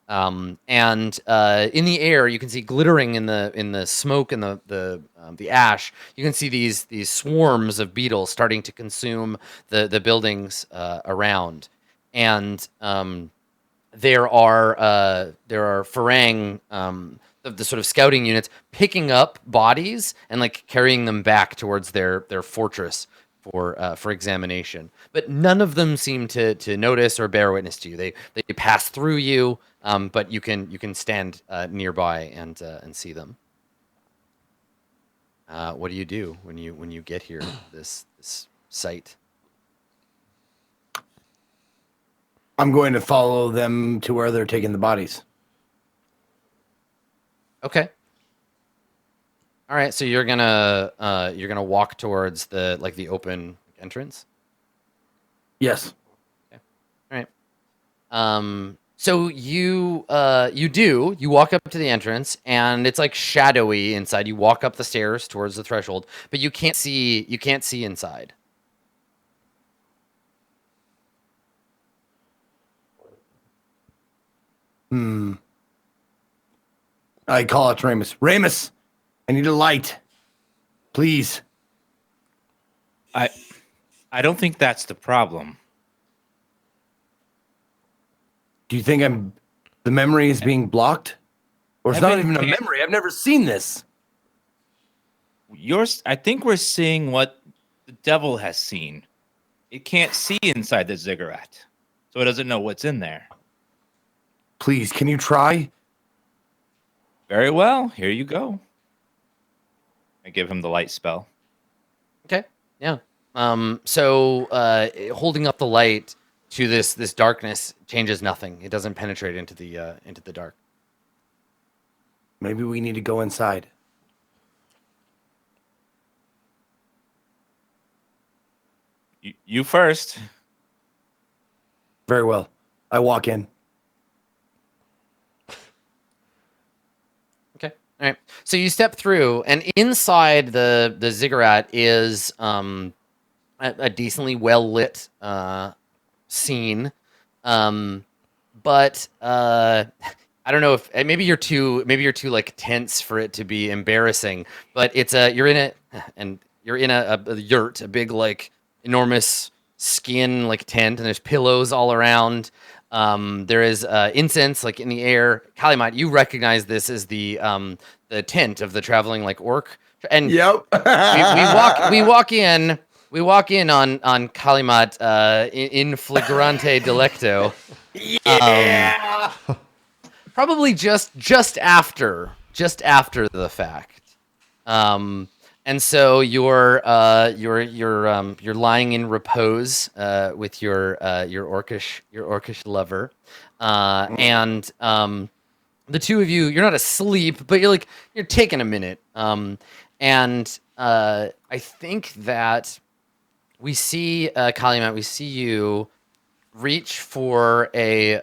Speaker 4: And in the air, you can see glittering in the smoke and the ash. You can see these swarms of beetles starting to consume the buildings around, and there are Farang, the sort of scouting units picking up bodies and like carrying them back towards their fortress. for examination. But none of them seem to notice or bear witness to you. They pass through you, but you can stand nearby and see them. What do you do when you get here? This site.
Speaker 2: I'm going to follow them to where they're taking the bodies.
Speaker 4: Okay. All right, so you're gonna walk towards the open entrance.
Speaker 2: Yes.
Speaker 4: Okay. All right. So you walk up to the entrance, and it's like shadowy inside. You walk up the stairs towards the threshold, but you can't see inside.
Speaker 2: I call out to Ramus. Ramus, I need a light. Please.
Speaker 5: I don't think that's the problem.
Speaker 2: Do you think the memory is being blocked? Or it's not
Speaker 5: Evan
Speaker 2: even a
Speaker 5: can't-
Speaker 2: memory. I've never seen this.
Speaker 5: I think we're seeing what the devil has seen. It can't see inside the ziggurat, so it doesn't know what's in there.
Speaker 2: Please, can you try?
Speaker 5: Very well, here you go. I give him the light spell.
Speaker 4: Okay. Yeah. So holding up the light to this darkness changes nothing. It doesn't penetrate into the dark.
Speaker 2: Maybe we need to go inside.
Speaker 5: You first.
Speaker 2: Very well. I walk in.
Speaker 4: Okay. All right. So you step through, and inside the ziggurat is a decently well lit scene, but I don't know if maybe you're too like tense for it to be embarrassing. But it's you're in a yurt, a big like enormous skin like tent, and there's pillows all around. There is incense like in the air. Kalimat, you recognize this as the tent of the traveling like orc. And
Speaker 2: Yep.
Speaker 4: we walk in on Kalimat in flagrante delicto.
Speaker 2: Yeah.
Speaker 4: Probably just after the fact. And so you're lying in repose with your orcish lover, and the two of you, you're not asleep, but you're taking a minute, and I think that we see Kalimat, we see you reach for a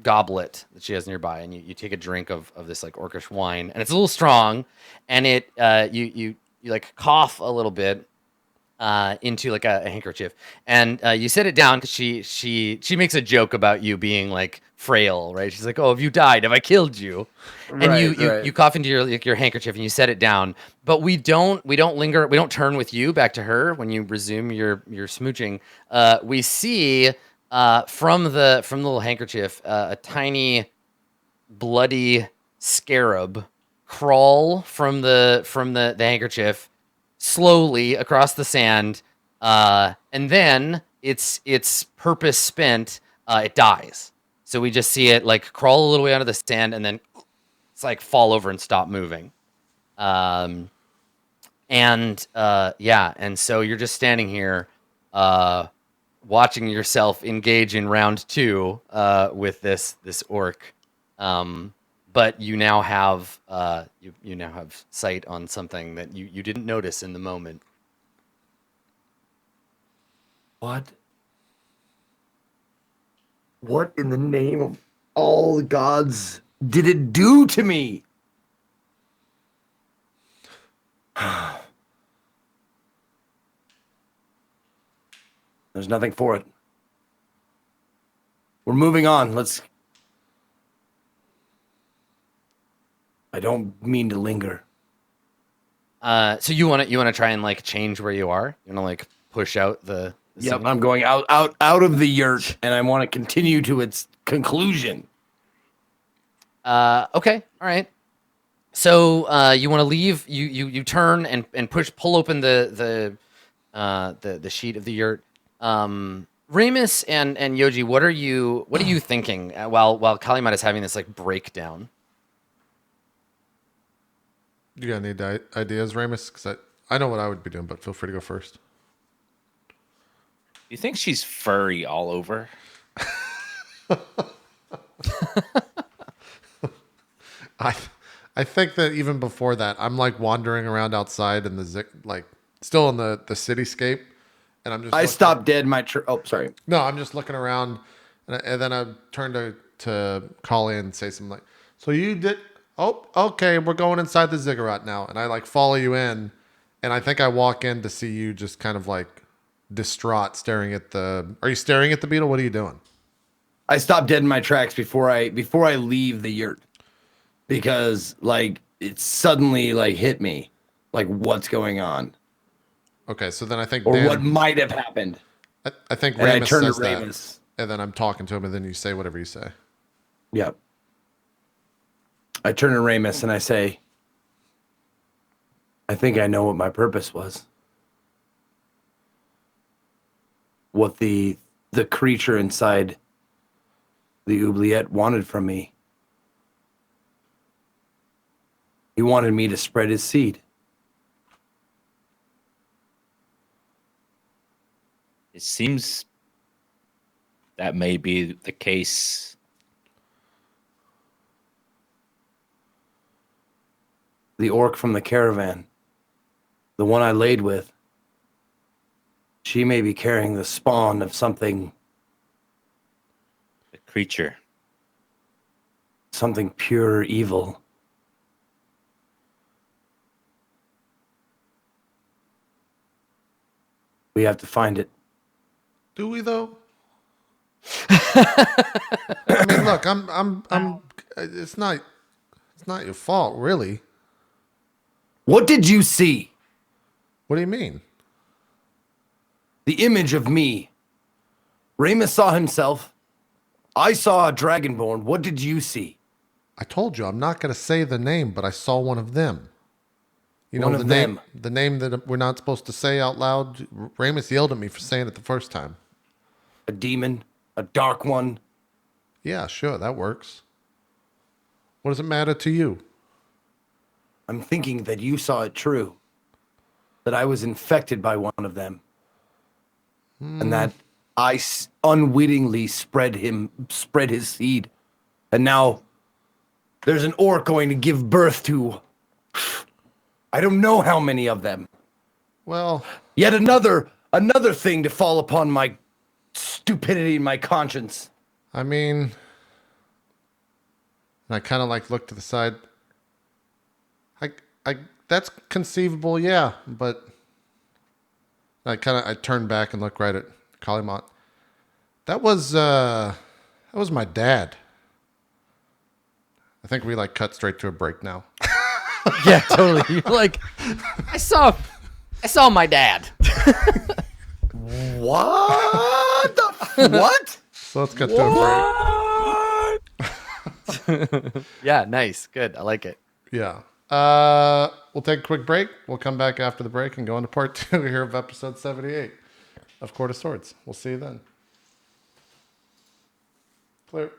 Speaker 4: goblet that she has nearby, and you take a drink of this like orcish wine, and it's a little strong, and it you like cough a little bit into like a handkerchief, and you set it down because she makes a joke about you being like frail, right? She's like, "Oh, have you died? Have I killed you?" And you cough into your handkerchief and you set it down, but we don't linger, we don't turn with you back to her when you resume your smooching. We see from the little handkerchief, a tiny bloody scarab crawl from the handkerchief slowly across the sand, and then its purpose spent, it dies. So we just see it like crawl a little way out of the sand, and then it's like fall over and stop moving. And so you're just standing here, watching yourself engage in round 2 with this orc, but you now have you now have sight on something that you didn't notice in the moment.
Speaker 2: What in the name of all the gods did it do to me? There's nothing for it. We're moving on. I don't mean to linger.
Speaker 4: So you want to try and like change where you are? You want to like push out the
Speaker 2: Yep,
Speaker 4: scene?
Speaker 2: I'm going out of the yurt, and I want to continue to its conclusion.
Speaker 4: Okay, all right. So you want to leave? You turn and pull open the sheet of the yurt. Remus and Yoji, what are you thinking while Kalimat is having this like breakdown?
Speaker 1: You got any ideas, Ramus? Because I know what I would be doing, but feel free to go first.
Speaker 5: You think she's furry all over?
Speaker 1: I think that even before that, I'm like wandering around outside in the like still in the cityscape, and I'm just.
Speaker 2: I stopped dead. Oh, sorry.
Speaker 1: No, I'm just looking around, and then I turn to Kali and say something like, "So you did? Oh, okay. We're going inside the ziggurat now." And I like follow you in, and I think I walk in to see you just kind of like distraught, staring at the. Are you staring at the beetle? What are you doing?
Speaker 2: I stopped dead in my tracks before I leave the yurt, because like it suddenly like hit me, like what's going on,
Speaker 1: Okay, so then I think
Speaker 2: or
Speaker 1: Dan,
Speaker 2: what might have happened.
Speaker 1: I think
Speaker 2: And I
Speaker 1: Ramus
Speaker 2: turned to
Speaker 1: says that,
Speaker 2: Ramus.
Speaker 1: and then I'm talking to him, and then you say whatever you say.
Speaker 2: Yep. I turn to Ramus and I say, I think I know what my purpose was. What the creature inside the oubliette wanted from me. He wanted me to spread his seed.
Speaker 5: It seems that may be the case.
Speaker 2: The orc from the caravan, the one I laid with, she may be carrying the spawn of something
Speaker 5: The creature.
Speaker 2: pure evil. We have to find it.
Speaker 1: Do we though? I mean, look, I'm. It's not your fault, really.
Speaker 2: What did you see?
Speaker 1: What do you mean?
Speaker 2: The image of me. Ramus saw himself. I saw a dragonborn. What did you see?
Speaker 1: I told you I'm not going to say the name, but I saw one of them. You know
Speaker 2: One
Speaker 1: the
Speaker 2: of
Speaker 1: name,
Speaker 2: them.
Speaker 1: the name that we're not supposed to say out loud. Ramus yelled at me for saying it the first time.
Speaker 2: A demon, a dark one.
Speaker 1: Yeah, sure, that works. What does it matter to you?
Speaker 2: I'm thinking that you saw it true. That I was infected by one of them. And that I unwittingly spread his seed. And now there's an orc going to give birth to, I don't know how many of them.
Speaker 1: Well,
Speaker 2: Yet another thing to fall upon my stupidity and my conscience.
Speaker 1: I mean, and I kind of like look to the side. I that's conceivable, yeah, but I turn back and look right at Kalimot. That was my dad. I think we like cut straight to a break now.
Speaker 4: Yeah, totally. You're like, I saw my dad.
Speaker 2: What what?
Speaker 1: So let's cut to a break.
Speaker 4: Yeah, nice, good. I like it.
Speaker 1: Yeah. We'll take a quick break. We'll come back after the break and go into part 2 here of episode 78 of Court of Swords. We'll see you then. Clear.